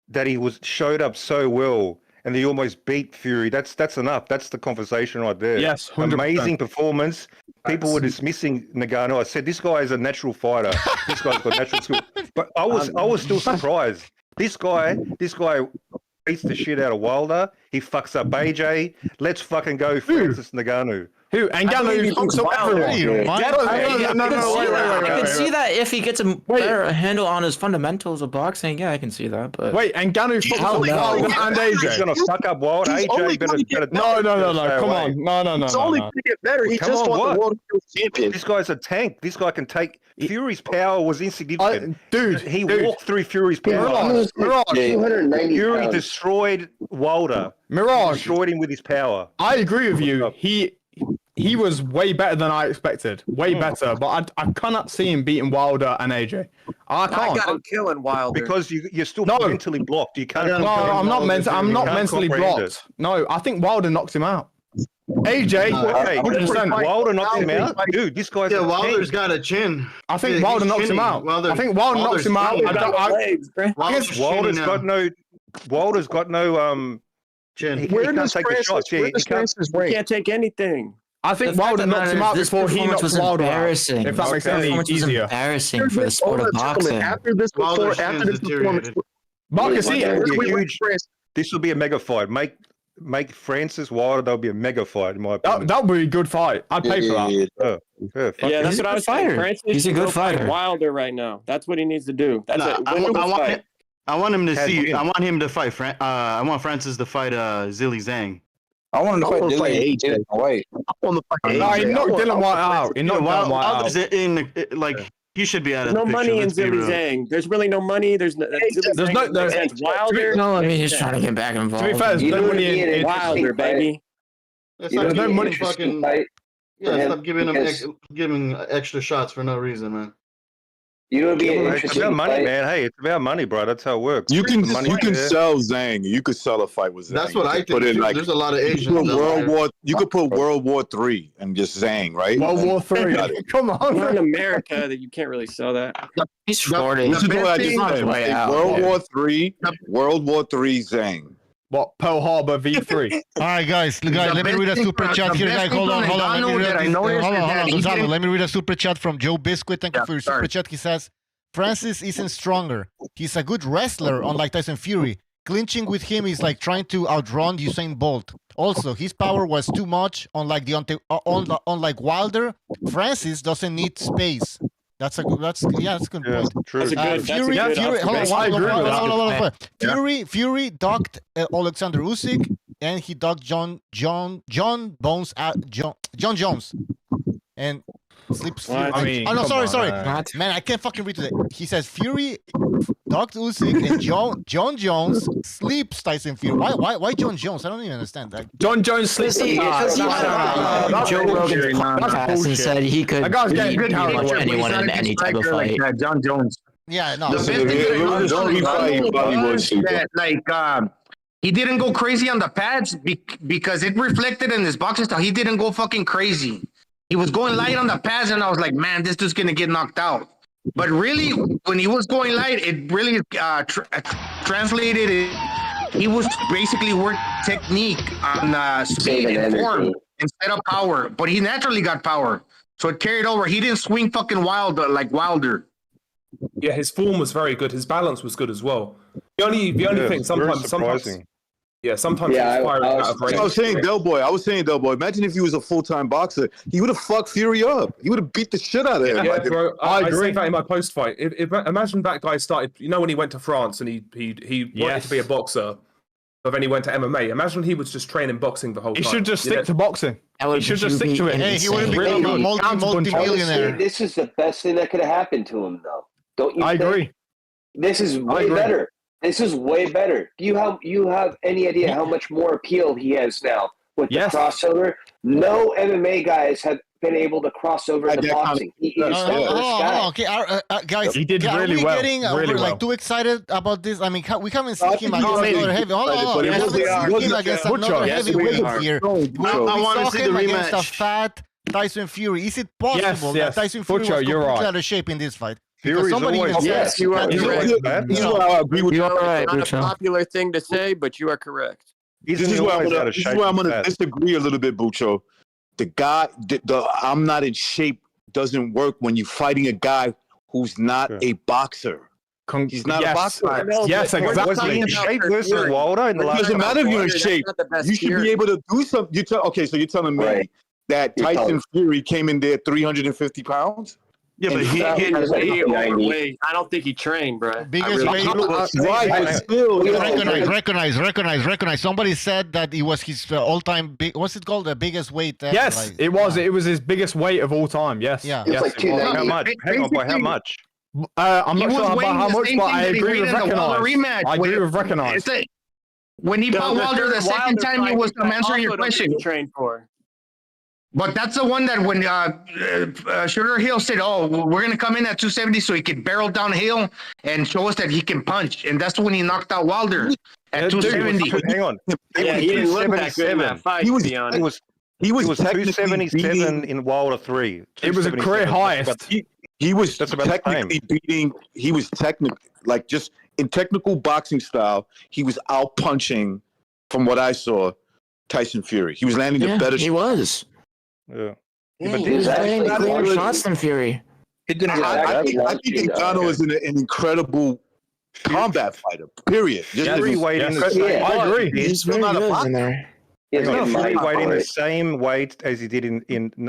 [SPEAKER 15] that he showed up so well, and he almost beat Fury. That's enough. That's the conversation right there.
[SPEAKER 9] Yes, 100%.
[SPEAKER 15] Amazing performance. People were dismissing Ngannou. I said this guy is a natural fighter. This guy's got natural skill. But I was still surprised. This guy beats the shit out of Wilder. He fucks up AJ. Let's fucking go, Francis Ngannou.
[SPEAKER 9] Who? Ngannou fucks up everyone.
[SPEAKER 5] I can see that if he gets a better handle on his fundamentals of boxing. Yeah, I can see that. But
[SPEAKER 9] wait, Ngannou fucks up Wilder and AJ.
[SPEAKER 15] He's gonna fuck up Wilder. AJ better.
[SPEAKER 9] No. Come on. No.
[SPEAKER 13] It's only going to get better. He just won the world champion.
[SPEAKER 15] This guy's a tank. This guy can take. Fury's power was insignificant.
[SPEAKER 9] He
[SPEAKER 15] walked through Fury's power.
[SPEAKER 9] Mirage.
[SPEAKER 15] Fury destroyed Wilder.
[SPEAKER 9] Mirage
[SPEAKER 15] destroyed him with his power.
[SPEAKER 9] I agree with you. he was way better than I expected. Way better. But I cannot see him beating Wilder and AJ. I can't.
[SPEAKER 16] I got him killing Wilder.
[SPEAKER 15] Because you're still mentally blocked. You can't.
[SPEAKER 9] No, I'm not mentally blocked.
[SPEAKER 15] It.
[SPEAKER 9] No, I think Wilder knocked him out. AJ, 100%.
[SPEAKER 15] Wilder knocked him out, dude. This guy's
[SPEAKER 7] Wilder's got a chin.
[SPEAKER 9] I think Wilder knocks him out. I think Wilder knocks him out.
[SPEAKER 15] Wilder's got no chin. He can't take the shots.
[SPEAKER 16] He can't take anything.
[SPEAKER 9] I think Wilder knocked him out before he knocked Wilder out. If that makes any easier.
[SPEAKER 5] Embarrassing for the sport of boxing.
[SPEAKER 13] After this performance,
[SPEAKER 9] Marcus,
[SPEAKER 15] this will be a mega fight. Make Francis Wilder. That'll be a mega fight in my opinion.
[SPEAKER 9] That would be a good fight. I'd pay for that.
[SPEAKER 16] Yeah, that's what I was saying. Francis
[SPEAKER 5] He's a good fighter.
[SPEAKER 16] Wilder right now. That's what he needs to do. That's it.
[SPEAKER 7] I want him to see. I want him to fight. I want Francis to fight Zilly Zhang.
[SPEAKER 10] I want him to fight
[SPEAKER 13] AJ.
[SPEAKER 10] White.
[SPEAKER 13] I want to fight
[SPEAKER 9] No, he knocked Dylan White out. He knocked Dylan White out.
[SPEAKER 7] He should be out of
[SPEAKER 16] no
[SPEAKER 7] the picture.
[SPEAKER 16] money in Zilly Zhang. There's really no money. There's Wilder.
[SPEAKER 5] No, I mean he's trying to get back involved.
[SPEAKER 9] To be fair, there's no money in
[SPEAKER 16] Wilder, baby.
[SPEAKER 7] There's no money. Fucking stop giving him giving extra shots for no reason, man.
[SPEAKER 15] It's about money, man. Hey, it's about money, bro. That's how it works.
[SPEAKER 14] You can sell Zhang. You could sell a fight with Zhang.
[SPEAKER 7] That's what I think. There's a lot of Asians.
[SPEAKER 14] You could put World War III and just Zhang, right?
[SPEAKER 9] World War III. Come on.
[SPEAKER 16] We're in America that you can't really sell that.
[SPEAKER 5] He's 40.
[SPEAKER 14] This is what I just said. World War III, Zhang.
[SPEAKER 9] What? Pearl Harbor V3.
[SPEAKER 1] All right, guys. Let me read a super chat here, guys. Hold on. Let me read a super chat from Joe Biscuit. Thank you for your super chat. He says, Francis isn't stronger. He's a good wrestler, unlike Tyson Fury. Clinching with him is like trying to outrun Usain Bolt. Also, his power was too much, unlike Wilder. Francis doesn't need space. That's a good point.
[SPEAKER 15] True.
[SPEAKER 1] Fury docked Alexander Usyk, and he docked John Jones, and sleeps. Sorry. Man, I can't fucking read today. He says Fury docked Usyk, and John Jones sleeps Tyson Fury. Why John Jones? I don't even understand that.
[SPEAKER 9] John Jones sleeps.
[SPEAKER 5] Joe Rogan's podcast and said he could beat pretty much anyone in any type of fight.
[SPEAKER 2] Like John Jones.
[SPEAKER 1] Yeah, no.
[SPEAKER 2] The best thing that he didn't go crazy on the pads because it reflected in his boxing style. He didn't go fucking crazy. He was going light on the pads, and I was like, man, this dude's gonna get knocked out. But really, when he was going light, it really translated. He was basically working technique on speed and form instead of power. But he naturally got power, so it carried over. He didn't swing fucking wild like Wilder.
[SPEAKER 11] Yeah, his form was very good. His balance was good as well. The only thing sometimes. I was
[SPEAKER 14] saying, Del Boy. Imagine if he was a full-time boxer. He would have fucked Fury up. He would have beat the shit out of him.
[SPEAKER 11] Yeah, bro. I say that in my post-fight. Imagine that guy started. You know when he went to France and he wanted to be a boxer, but then he went to MMA. Imagine he was just training boxing the whole time.
[SPEAKER 9] He should just stick to boxing. He should just stick to it.
[SPEAKER 1] Hey, he would have become a multi-millionaire.
[SPEAKER 8] This is the best thing that could have happened to him, though. Don't you?
[SPEAKER 9] I agree.
[SPEAKER 8] This is way better. This is way better. Do you have any idea how much more appeal he has now with the crossover? No MMA guys have been able to cross over into boxing. He is the first guy.
[SPEAKER 1] Okay, guys,
[SPEAKER 9] he did really well.
[SPEAKER 1] Getting too excited about this? I mean, we haven't seen him against another heavy. Hold on. We haven't seen him against another heavyweight here. I want to see the rematch. Against a fat Tyson Fury. Is it possible that Tyson Fury was completely out of shape in this fight?
[SPEAKER 15] Fury's
[SPEAKER 8] yes, you are correct.
[SPEAKER 14] This is why I agree with you.
[SPEAKER 16] Not a popular thing to say, but you are correct.
[SPEAKER 14] This is why I'm going to disagree a little bit, Bucho. The guy, the I'm not in shape doesn't work when you're fighting a guy who's not a boxer. He's not a boxer.
[SPEAKER 9] Yes, exactly.
[SPEAKER 15] Was he in shape versus Wilder in the last?
[SPEAKER 14] It doesn't matter if you're in shape. You should be able to do something. Okay, so you're telling me that Tyson Fury came in there 350 pounds?
[SPEAKER 16] Yeah, but he overweight. I don't think he trained, bro.
[SPEAKER 1] Biggest weight. Recognize. Somebody said that it was his all-time big. What's it called? The biggest weight.
[SPEAKER 9] Yes, it was. It was his biggest weight of all time. Yes.
[SPEAKER 1] Yeah.
[SPEAKER 15] Yes, like how much? Hang on, by how much?
[SPEAKER 9] I'm not sure about how much, but I agree with recognize. I agree with recognize.
[SPEAKER 2] When he fought Wilder the second time, he was answering your question.
[SPEAKER 16] Trained for.
[SPEAKER 2] But that's the one that when Sugar Hill said, "Oh, we're gonna come in at 270 so he could barrel downhill and show us that he can punch," and that's when he knocked out Wilder at 270.
[SPEAKER 15] Hang on.
[SPEAKER 16] Yeah, he didn't look that good in that fight.
[SPEAKER 14] He was-
[SPEAKER 16] to be honest.
[SPEAKER 14] He was
[SPEAKER 15] 277 in Wilder 3.
[SPEAKER 9] It was a career highest.
[SPEAKER 14] He was
[SPEAKER 15] That's about
[SPEAKER 14] technically beating. He was technically like just in technical boxing style. He was out punching, from what I saw, Tyson Fury. He was landing the better.
[SPEAKER 5] He was.
[SPEAKER 15] Yeah.
[SPEAKER 5] But he was landing cleaner shots than Fury.
[SPEAKER 14] I think Ngannou is an incredible combat fighter. Period. Just
[SPEAKER 15] Every weight in the same.
[SPEAKER 14] I agree.
[SPEAKER 5] He's very good in there.
[SPEAKER 15] Fury weighed in the same weight as he did in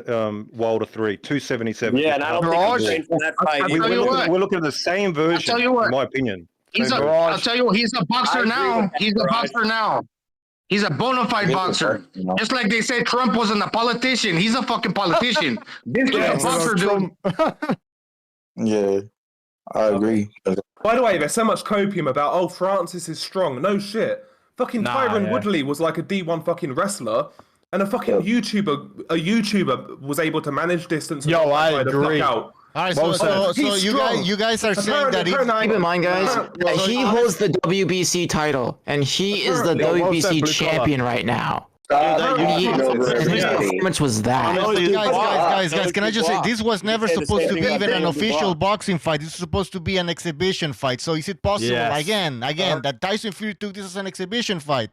[SPEAKER 15] Wilder 3, 277.
[SPEAKER 16] Yeah, and I don't think he trained for that fight.
[SPEAKER 15] We're looking at the same version, in my opinion.
[SPEAKER 2] I'll tell you what, he's a boxer now. He's a boxer now. He's a bona fide boxer. Just like they said Trump wasn't a politician. He's a fucking politician. This is a boxer, dude.
[SPEAKER 6] Yeah, I agree.
[SPEAKER 11] By the way, there's so much copium about, oh, Francis is strong. No shit. Fucking Tyron Woodley was like a D1 fucking wrestler, and a fucking YouTuber was able to manage distance.
[SPEAKER 9] Yo, I agree.
[SPEAKER 11] Out.
[SPEAKER 1] All right, so you guys are saying that
[SPEAKER 5] keep in mind, guys, that he holds the WBC title, and he is the WBC champion right now. His performance was that.
[SPEAKER 1] Guys, can I just say, this was never supposed to be even an official boxing fight. This was supposed to be an exhibition fight. So is it possible, again, that Tyson Fury took this as an exhibition fight?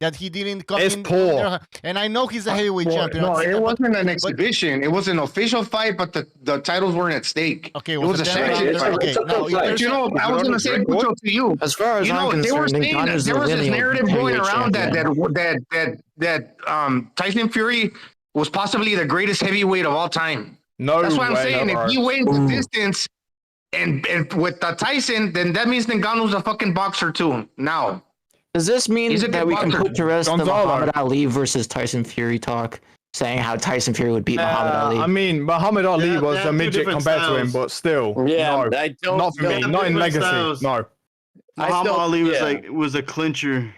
[SPEAKER 1] That he didn't come in there? And I know he's a heavyweight champion.
[SPEAKER 2] No, it wasn't an exhibition. It was an official fight, but the titles weren't at stake.
[SPEAKER 1] Okay,
[SPEAKER 2] it was a sanction fight.
[SPEAKER 1] Okay,
[SPEAKER 2] but you know, I was going to say, Pucho, to you.
[SPEAKER 5] As far as I'm concerned,
[SPEAKER 2] there was this narrative going around that Tyson Fury was possibly the greatest heavyweight of all time.
[SPEAKER 9] No,
[SPEAKER 2] that's what I'm saying. If he wins the distance and with Tyson, then that means Ngannou's a fucking boxer too. Now.
[SPEAKER 5] Does this mean that we can put to rest the Muhammad Ali versus Tyson Fury talk, saying how Tyson Fury would beat Muhammad Ali?
[SPEAKER 9] I mean, Muhammad Ali was a midget compared to him, but still, no, not for me, not in legacy. No,
[SPEAKER 7] Muhammad Ali was a clincher.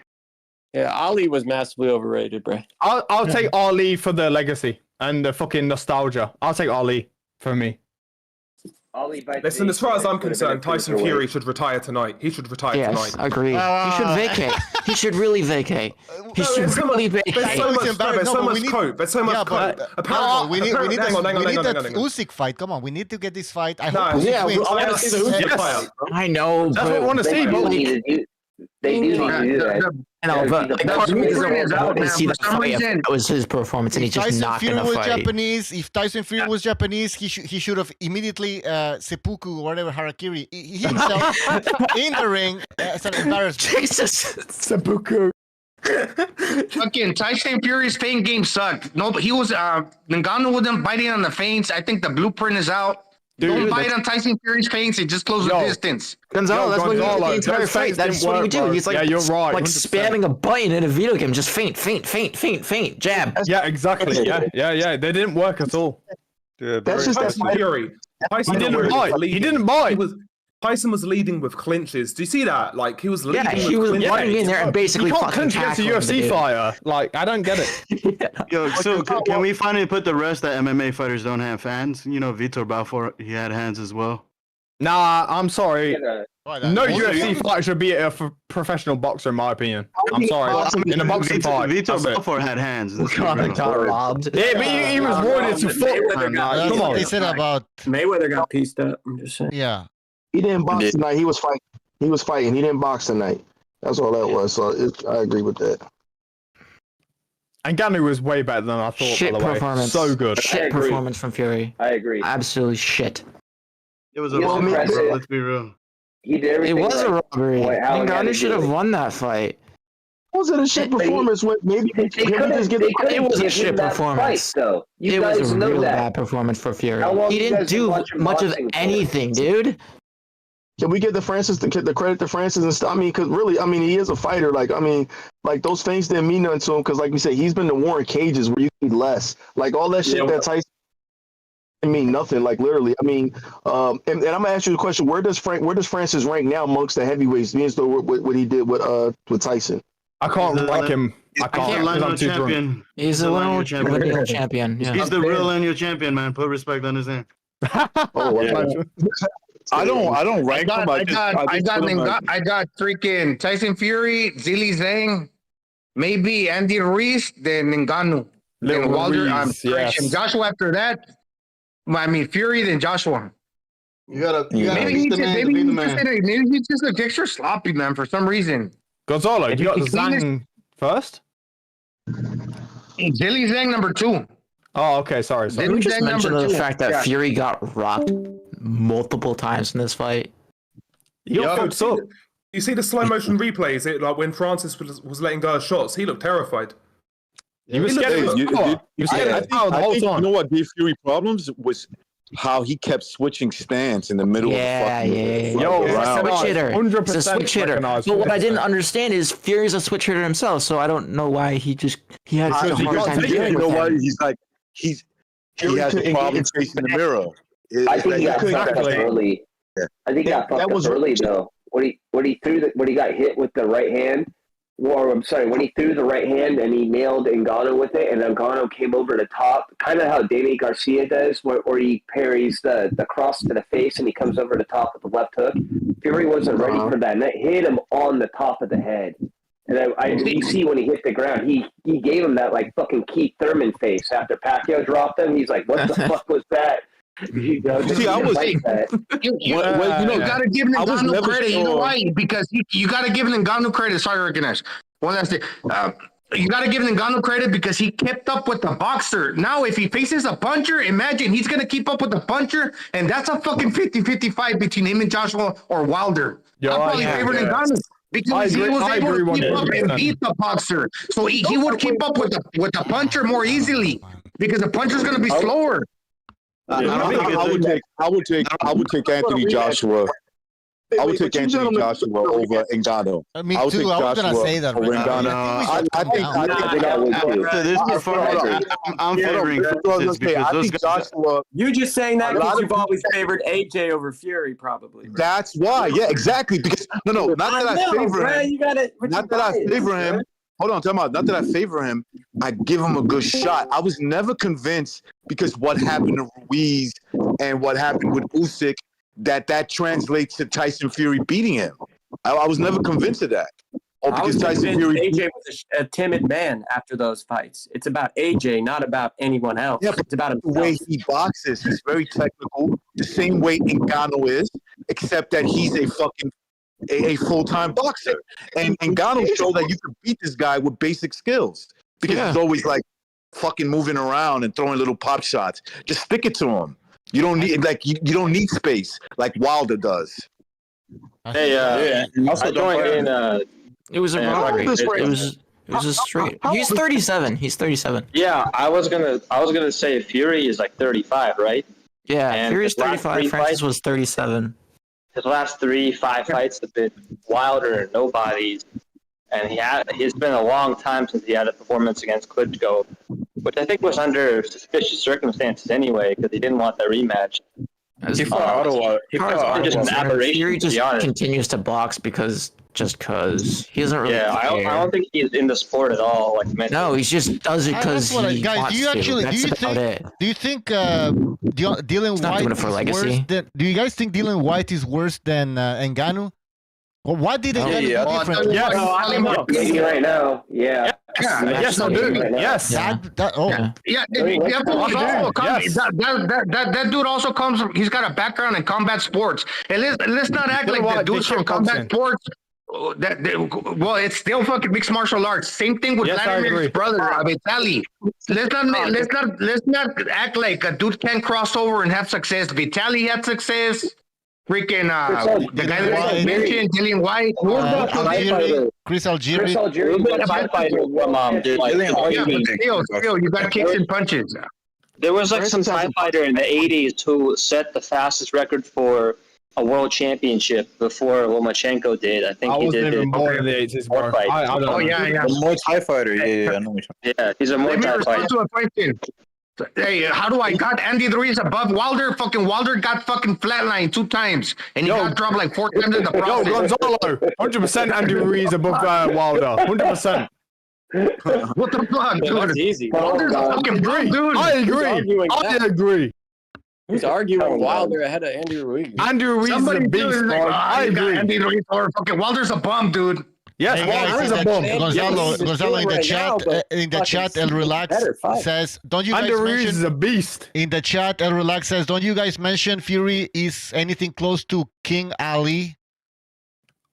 [SPEAKER 16] Yeah, Ali was massively overrated, bro.
[SPEAKER 9] I'll take Ali for the legacy and the fucking nostalgia. I'll take Ali for me.
[SPEAKER 11] Listen, as far as I'm concerned, Tyson Fury should retire tonight. He should retire tonight.
[SPEAKER 5] Yes, agree. He should vacate. He should really vacate. He should really vacate.
[SPEAKER 11] There's so much cope. There's so much cope.
[SPEAKER 1] We need that Usyk fight. Come on, we need to get this fight. I hope Usyk wins.
[SPEAKER 11] I want to see the Usyk fight.
[SPEAKER 5] I know.
[SPEAKER 9] That's what I want to see.
[SPEAKER 8] They do need to do that.
[SPEAKER 5] No, but part of me doesn't want to see that fight. That was his performance, and he's just not in a fight.
[SPEAKER 1] If Tyson Fury was Japanese, he should have immediately seppuku or whatever harakiri himself in the ring. It's an embarrassment.
[SPEAKER 5] Jesus,
[SPEAKER 9] seppuku.
[SPEAKER 2] Fucking Tyson Fury's feint game sucked. No, but he was Ngannou wasn't biting on the feints. I think the blueprint is out. Dude, don't bite on Tyson Fury's feints. It just closes the distance.
[SPEAKER 5] Gonzalo, that's what he did the entire fight. That's what he do. He's like,
[SPEAKER 9] you're right,
[SPEAKER 5] like 100%. Spamming a button in a video game. Just feint, jab.
[SPEAKER 9] Yeah, exactly. Yeah. They didn't work at all.
[SPEAKER 11] Yeah, that's just Tyson Fury. Tyson
[SPEAKER 9] didn't bite.
[SPEAKER 11] Tyson was leading with clinches. Do you see that? Like he was leading.
[SPEAKER 5] Yeah, he was running in there and basically
[SPEAKER 9] fucking clinch against a UFC fighter. Like I don't get it.
[SPEAKER 7] Yo, so can we finally put the rest that MMA fighters don't have hands? You know, Vitor Belfort, he had hands as well.
[SPEAKER 9] Nah, I'm sorry. No UFC fighter should be a professional boxer, in my opinion. I'm sorry. In a boxing fight,
[SPEAKER 7] Vitor Belfort had hands.
[SPEAKER 5] Got robbed.
[SPEAKER 9] Yeah, but he was roided to foot.
[SPEAKER 1] Come on. They said about
[SPEAKER 16] Mayweather got pieced up. I'm just saying.
[SPEAKER 1] Yeah.
[SPEAKER 13] He didn't box tonight. He was fighting. He didn't box tonight. That's all that was. So I agree with that.
[SPEAKER 9] And Ngannou was way better than I thought.
[SPEAKER 5] Shit
[SPEAKER 9] by the way.
[SPEAKER 5] Performance.
[SPEAKER 9] So good.
[SPEAKER 5] Shit performance from Fury.
[SPEAKER 8] I agree.
[SPEAKER 5] Absolutely shit.
[SPEAKER 7] It was a robbery. Let's be real.
[SPEAKER 8] He did everything.
[SPEAKER 5] It was a robbery. Ngannou should have won that fight.
[SPEAKER 13] Was it a shit performance? Maybe they just get
[SPEAKER 5] it was a shit performance.
[SPEAKER 8] Though
[SPEAKER 5] it was a real bad performance for Fury. He didn't do much of anything, dude.
[SPEAKER 13] Can we give the credit to Francis and stuff? I mean, because really, I mean, he is a fighter. Like, I mean, like those things didn't mean nothing to him because, like we said, he's been to war in cages where you need less. Like all that shit that Tyson didn't mean nothing. Like literally, I mean, and I'm gonna ask you the question: where does Francis rank now amongst the heavyweights? Means though what he did with Tyson.
[SPEAKER 9] I can't rank him. I can't.
[SPEAKER 7] He's the lineal champion.
[SPEAKER 5] He's the lineal champion. Yeah.
[SPEAKER 7] He's the real lineal champion, man. Put respect on his name.
[SPEAKER 14] Oh, yeah. I don't rank him.
[SPEAKER 2] I got freaking Tyson Fury, Zili Zhang, maybe Andy Ruiz, then Ngannou, then Wilder.
[SPEAKER 9] Yes.
[SPEAKER 2] Joshua after that. I mean Fury, then Joshua.
[SPEAKER 6] You gotta
[SPEAKER 2] Maybe he's just a extra sloppy, man, for some reason.
[SPEAKER 9] Gonzalo, you got Zhang first?
[SPEAKER 2] Zili Zhang number 2.
[SPEAKER 9] Oh, okay. Sorry.
[SPEAKER 5] Didn't we just mention the fact that Fury got rocked multiple times in this fight?
[SPEAKER 11] You see the slow motion replays? It like when Francis was letting go of shots, he looked terrified.
[SPEAKER 9] He was scared.
[SPEAKER 14] I think you know what gave Fury problems was how he kept switching stance in the middle of the fucking
[SPEAKER 5] switch hitter.
[SPEAKER 9] 100%
[SPEAKER 5] It's a switch hitter. But what I didn't understand is Fury's a switch hitter himself, so I don't know why he had such a hard time dealing with him.
[SPEAKER 14] He has a problem facing the mirror.
[SPEAKER 8] I think he got fucked up early. I think he got fucked up early though. When he got hit with the right hand, or I'm sorry, when he threw the right hand and he nailed Ngannou with it, and Ngannou came over the top, kind of how Danny Garcia does, where he parries the cross to the face and he comes over the top with the left hook. Fury wasn't ready for that, and that hit him on the top of the head. And you see when he hit the ground, he gave him that like fucking Keith Thurman face after Pacquiao dropped him. He's like, "What the fuck was that?"
[SPEAKER 2] You gotta give Ngannou credit. You know why? Because you gotta give Ngannou credit. Sorry, Ganesh. One last thing. You gotta give Ngannou credit because he kept up with the boxer. Now, if he faces a puncher, imagine he's gonna keep up with the puncher, and that's a fucking 50-50 fight between him and Joshua or Wilder. I'm probably favoring Ngannou. Because he was able to keep up and beat the boxer, so he would keep up with the puncher more easily because the puncher's going to be slower.
[SPEAKER 14] I would take Anthony Joshua. I would take Anthony Joshua over Ngannou.
[SPEAKER 1] Me too. I was going to say that.
[SPEAKER 7] I'm favoring Francis because those guys.
[SPEAKER 16] You're just saying that because you've always favored AJ over Fury, probably.
[SPEAKER 14] That's why. Yeah, exactly. Because not that I favor him. Not that I favor him. Hold on, time out. Not that I favor him. I give him a good shot. I was never convinced because what happened to Ruiz and what happened with Usyk that translates to Tyson Fury beating him. I was never convinced of that. Or because Tyson Fury
[SPEAKER 16] AJ was a timid man after those fights. It's about AJ, not about anyone else.
[SPEAKER 14] Yeah, but
[SPEAKER 16] it's about himself.
[SPEAKER 14] The way he boxes, he's very technical. The same way Ngannou is, except that he's a full-time boxer. And Ngannou showed that you could beat this guy with basic skills because he's always like fucking moving around and throwing little pop shots. Just stick it to him. You don't need you don't need space like Wilder does.
[SPEAKER 17] Hey, I joined in.
[SPEAKER 5] It was a robbery. It was a straight. He's 37. He's 37.
[SPEAKER 17] Yeah, I was gonna say Fury is like 35, right?
[SPEAKER 5] Yeah,
[SPEAKER 17] and
[SPEAKER 5] Fury's 35. Francis was 37.
[SPEAKER 17] His last 5 fights have been Wilder, nobodies, and it's been a long time since he had a performance against Klitschko, which I think was under suspicious circumstances anyway, because he didn't want the rematch.
[SPEAKER 16] He fought Ottawa.
[SPEAKER 17] Just an aberration.
[SPEAKER 5] Fury just continues to box because he doesn't really.
[SPEAKER 17] Yeah, I don't think he's in the sport at all. Like
[SPEAKER 5] no, he just does it because he wants to.
[SPEAKER 1] Do you think Dylan White is worse than? Do you guys think Dylan White is worse than Ngannou? Well, why did Ngannou do different?
[SPEAKER 8] Yes, right now. Yeah.
[SPEAKER 9] Yes, I do. Yes.
[SPEAKER 2] That dude also comes from, he's got a background in combat sports. And let's not act like the dudes from combat sports. Well, it's still fucking mixed martial arts. Same thing with Vladimir's brother, Vitaly. Let's not act like a dude can't cross over and have success. Vitaly had success. Freaking the guy that I mentioned, Dillian White,
[SPEAKER 1] Chris Algieri.
[SPEAKER 2] Still, you got kicks and punches.
[SPEAKER 17] There was like some Thai fighter in the 80s who set the fastest record for a world championship before Lomachenko did. I think he did it.
[SPEAKER 9] More in the 80s.
[SPEAKER 2] Yeah.
[SPEAKER 10] A Muay Thai fighter. Yeah, I know.
[SPEAKER 17] Yeah, he's a Muay Thai fighter.
[SPEAKER 2] Hey, how do I got Andy Ruiz above Wilder? Fucking Wilder got fucking flatlined 2 times, and he got dropped like 4 times in the process.
[SPEAKER 9] Yo, Gonzalo, 100% Andy Ruiz above Wilder, 100%.
[SPEAKER 2] What the fuck, dude?
[SPEAKER 16] That's easy.
[SPEAKER 2] Wilder's a fucking bum, dude.
[SPEAKER 9] I agree.
[SPEAKER 16] Who's arguing Wilder ahead of Andy Ruiz?
[SPEAKER 9] Andy Ruiz is a beast, bro. I agree.
[SPEAKER 2] Andy Ruiz or fucking Wilder's a bum, dude.
[SPEAKER 9] Yes,
[SPEAKER 1] Hey
[SPEAKER 9] Wilder
[SPEAKER 1] guys,
[SPEAKER 9] is a bum.
[SPEAKER 1] Gonzalo in the chat, El Relax says, don't you guys
[SPEAKER 9] Andy Ruiz
[SPEAKER 1] mention
[SPEAKER 9] is a beast.
[SPEAKER 1] in the chat? El Relax says, don't you guys mention Fury is anything close to King Ali?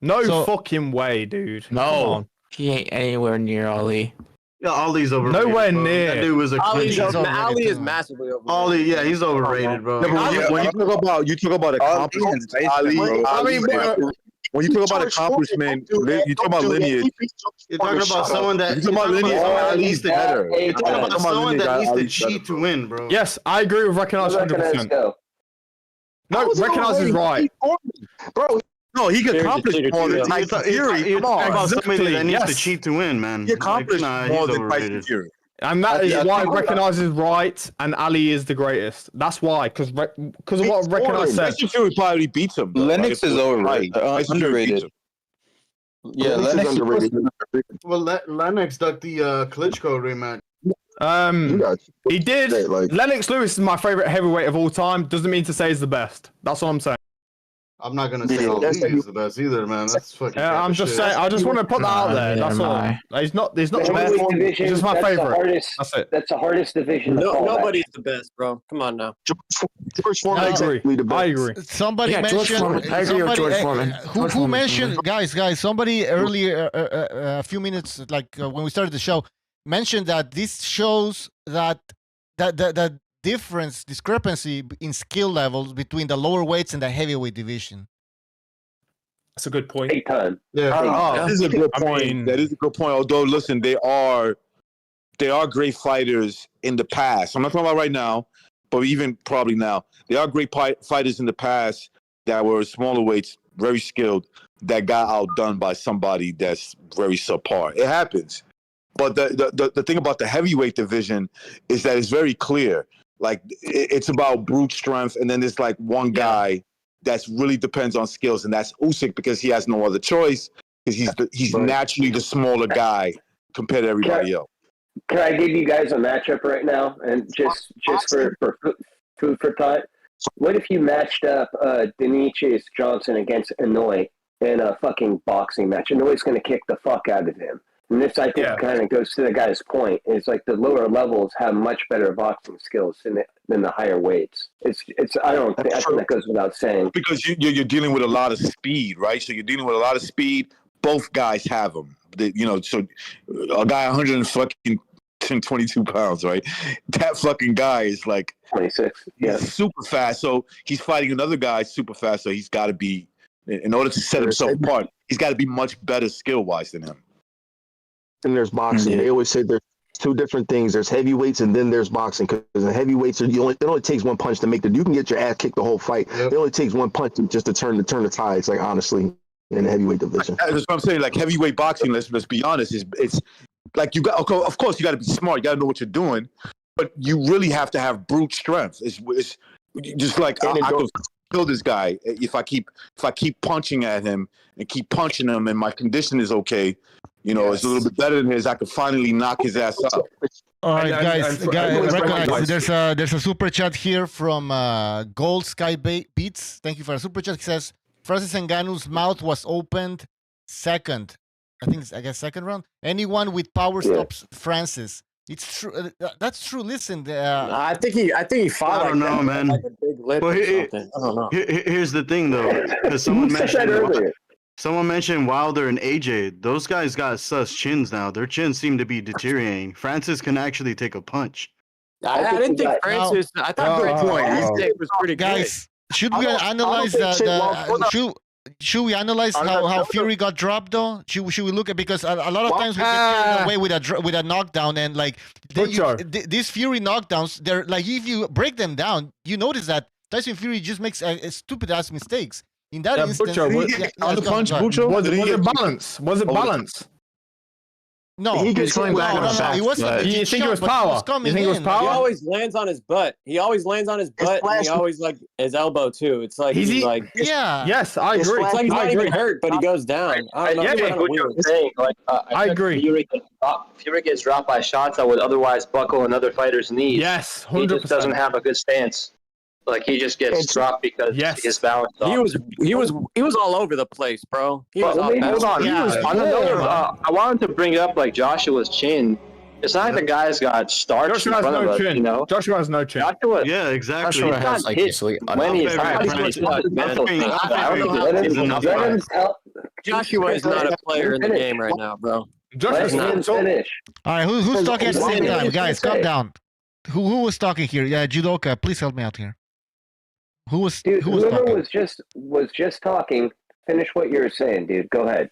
[SPEAKER 9] No fucking way, dude.
[SPEAKER 5] No, he ain't anywhere near Ali.
[SPEAKER 7] Yeah, Ali's overrated.
[SPEAKER 9] Nowhere
[SPEAKER 7] bro.
[SPEAKER 9] near.
[SPEAKER 7] That dude was a
[SPEAKER 16] Ali
[SPEAKER 7] clincher.
[SPEAKER 16] is massively overrated.
[SPEAKER 7] Ali, yeah, he's overrated, bro.
[SPEAKER 14] Yeah, when you talk about accomplishments, Ali, when you talk about accomplishment, you talk about lineage.
[SPEAKER 7] You're talking about someone that
[SPEAKER 14] You're talking about lineage.
[SPEAKER 7] Ali's the
[SPEAKER 14] better.
[SPEAKER 7] You're talking about someone that needs to
[SPEAKER 14] Ali's better,
[SPEAKER 7] cheat to win, bro.
[SPEAKER 9] Yes, I agree with Recognize 100%. No, Recognize is right.
[SPEAKER 13] Bro,
[SPEAKER 14] no, he can accomplish more than Tyson Fury.
[SPEAKER 7] You're talking about somebody that needs to
[SPEAKER 9] yes.
[SPEAKER 7] cheat to win, man.
[SPEAKER 14] He accomplished more
[SPEAKER 7] he's
[SPEAKER 14] than Tyson
[SPEAKER 7] overrated.
[SPEAKER 14] Fury.
[SPEAKER 9] And that is why Recognize is right and Ali is the greatest. That's why, because of what Recognize said.
[SPEAKER 14] Tyson Fury probably beats him.
[SPEAKER 10] Lennox is overrated. Underrated. Yeah, Lennox is underrated.
[SPEAKER 7] Well, Lennox ducked the Klitschko rematch.
[SPEAKER 9] He did. Lennox Lewis is my favorite heavyweight of all time. Doesn't mean to say he's the best. That's all I'm saying.
[SPEAKER 7] I'm not gonna say he's the best either, man. That's fucking.
[SPEAKER 9] Yeah, I'm just saying. I just want to put that out there. That's all. He's not the best. He's just my favorite. That's it.
[SPEAKER 8] That's the hardest division.
[SPEAKER 16] Nobody's the best, bro. Come on now.
[SPEAKER 13] George Foreman,
[SPEAKER 9] I agree.
[SPEAKER 1] Somebody mentioned.
[SPEAKER 5] George Foreman. I agree with George Foreman.
[SPEAKER 1] Who mentioned, guys? Somebody earlier, a few minutes, like when we started the show, mentioned that this shows that the discrepancy in skill levels between the lower weights and the heavyweight division.
[SPEAKER 11] That's a good point.
[SPEAKER 8] Big time.
[SPEAKER 14] Yeah, that is a good point. That is a good point. Although, listen, they are great fighters in the past. I'm not talking about right now, but even probably now. They are great fighters in the past that were smaller weights, very skilled, that got outdone by somebody that's very subpar. It happens. But the thing about the heavyweight division is that it's very clear. Like, it's about brute strength, and then there's like one guy that really depends on skills, and that's Usyk, because he has no other choice, because he's naturally the smaller guy compared to everybody else.
[SPEAKER 8] Can I give you guys a matchup right now, and just for food for thought? What if you matched up Demetrius Johnson against Inoue in a fucking boxing match? Inoue's going to kick the fuck out of him. And this, I think, kind of goes to the guy's point. Is like the lower levels have much better boxing skills than the higher weights. It's. I think that goes without saying. Because
[SPEAKER 14] you're dealing with a lot of speed, right? So you're dealing with a lot of speed. Both guys have them. So a guy 122 pounds, right? That fucking guy is like
[SPEAKER 8] 26. Yeah,
[SPEAKER 14] super fast. So he's fighting another guy super fast. So he's got to be, in order to set himself apart, he's got to be much better skill wise than him.
[SPEAKER 13] And there's boxing. They always say there's two different things. There's heavyweights and then there's boxing. Because the heavyweights, it only takes one punch to make the. You can get your ass kicked the whole fight. It only takes one punch just to turn the tides. Like, honestly, in the heavyweight division.
[SPEAKER 14] That's what I'm saying. Like, heavyweight boxing. Let's be honest. It's like, you got. Of course, you got to be smart. You got to know what you're doing. But you really have to have brute strength. It's just like I could kill this guy if I keep punching at him and keep punching him, and my condition is okay. It's a little bit better than his. I could finally knock his ass up.
[SPEAKER 1] All right, guys, there's a super chat here from Gold Sky Beats. Thank you for a super chat. He says Francis Ngannou's mouth was opened second. I guess second round. Anyone with power stops Francis. It's true. That's true. Listen,
[SPEAKER 16] I think he fought.
[SPEAKER 7] I don't know, man.
[SPEAKER 16] Like a big lip or something. I don't know.
[SPEAKER 7] Here's the thing, though, because someone mentioned Wilder and AJ. Those guys got sus chins now. Their chins seem to be deteriorating. Francis can actually take a punch.
[SPEAKER 16] I didn't think Francis. I thought Francis was pretty good.
[SPEAKER 1] Guys, should we analyze should we analyze how Fury got dropped though? Should we look at, because a lot of times we get carried away with a knockdown, and like these Fury knockdowns, they're like, if you break them down, you notice that Tyson Fury just makes stupid ass mistakes. In that instance,
[SPEAKER 9] was it balance? Was it balance?
[SPEAKER 1] No,
[SPEAKER 13] He gets
[SPEAKER 1] no,
[SPEAKER 13] coming back on
[SPEAKER 1] no,
[SPEAKER 13] shots,
[SPEAKER 1] it wasn't.
[SPEAKER 13] but-
[SPEAKER 1] a
[SPEAKER 9] You
[SPEAKER 1] legit
[SPEAKER 9] think it
[SPEAKER 1] shot,
[SPEAKER 9] was
[SPEAKER 1] but he
[SPEAKER 9] power?
[SPEAKER 1] coming
[SPEAKER 9] You think it was
[SPEAKER 1] in.
[SPEAKER 9] power?
[SPEAKER 16] He always lands on his butt. He always lands on his butt, and he always like his elbow too. It's like he's like,
[SPEAKER 1] Yeah.
[SPEAKER 9] Yes, I
[SPEAKER 16] it's
[SPEAKER 9] agree.
[SPEAKER 16] like he's
[SPEAKER 9] I
[SPEAKER 16] not
[SPEAKER 9] agree.
[SPEAKER 16] even hurt, but he goes down. I don't know.
[SPEAKER 17] I
[SPEAKER 16] It's
[SPEAKER 17] get
[SPEAKER 16] kind
[SPEAKER 17] what
[SPEAKER 16] of
[SPEAKER 17] you're
[SPEAKER 16] weird.
[SPEAKER 17] saying. Like,
[SPEAKER 9] I
[SPEAKER 17] think
[SPEAKER 9] agree.
[SPEAKER 17] Fury gets dropped by shots that would otherwise buckle another fighter's knees.
[SPEAKER 9] Yes,
[SPEAKER 17] He
[SPEAKER 9] 100%.
[SPEAKER 17] just doesn't have a good stance. Like he just gets dropped because his balance.
[SPEAKER 16] He was all over the place, bro. He was all
[SPEAKER 17] Hold on. On another, I wanted to bring up like Joshua's chin. It's not like the guy's got starch
[SPEAKER 9] Joshua
[SPEAKER 17] in
[SPEAKER 9] has
[SPEAKER 17] front of
[SPEAKER 9] no
[SPEAKER 17] us,
[SPEAKER 9] chin.
[SPEAKER 17] you know.
[SPEAKER 9] Joshua has no chin.
[SPEAKER 17] Joshua,
[SPEAKER 7] Yeah, exactly.
[SPEAKER 17] Joshua has like basically when he's
[SPEAKER 16] Joshua is not a player in the game right now, bro.
[SPEAKER 1] Joshua's
[SPEAKER 16] Let him
[SPEAKER 1] finish. All right, who's talking at the same time, guys? Calm down. Who was talking here? Yeah, Judoka, please help me out here. Who was
[SPEAKER 8] Whoever
[SPEAKER 1] talking?
[SPEAKER 8] was just talking. Finish what you were saying, dude. Go ahead.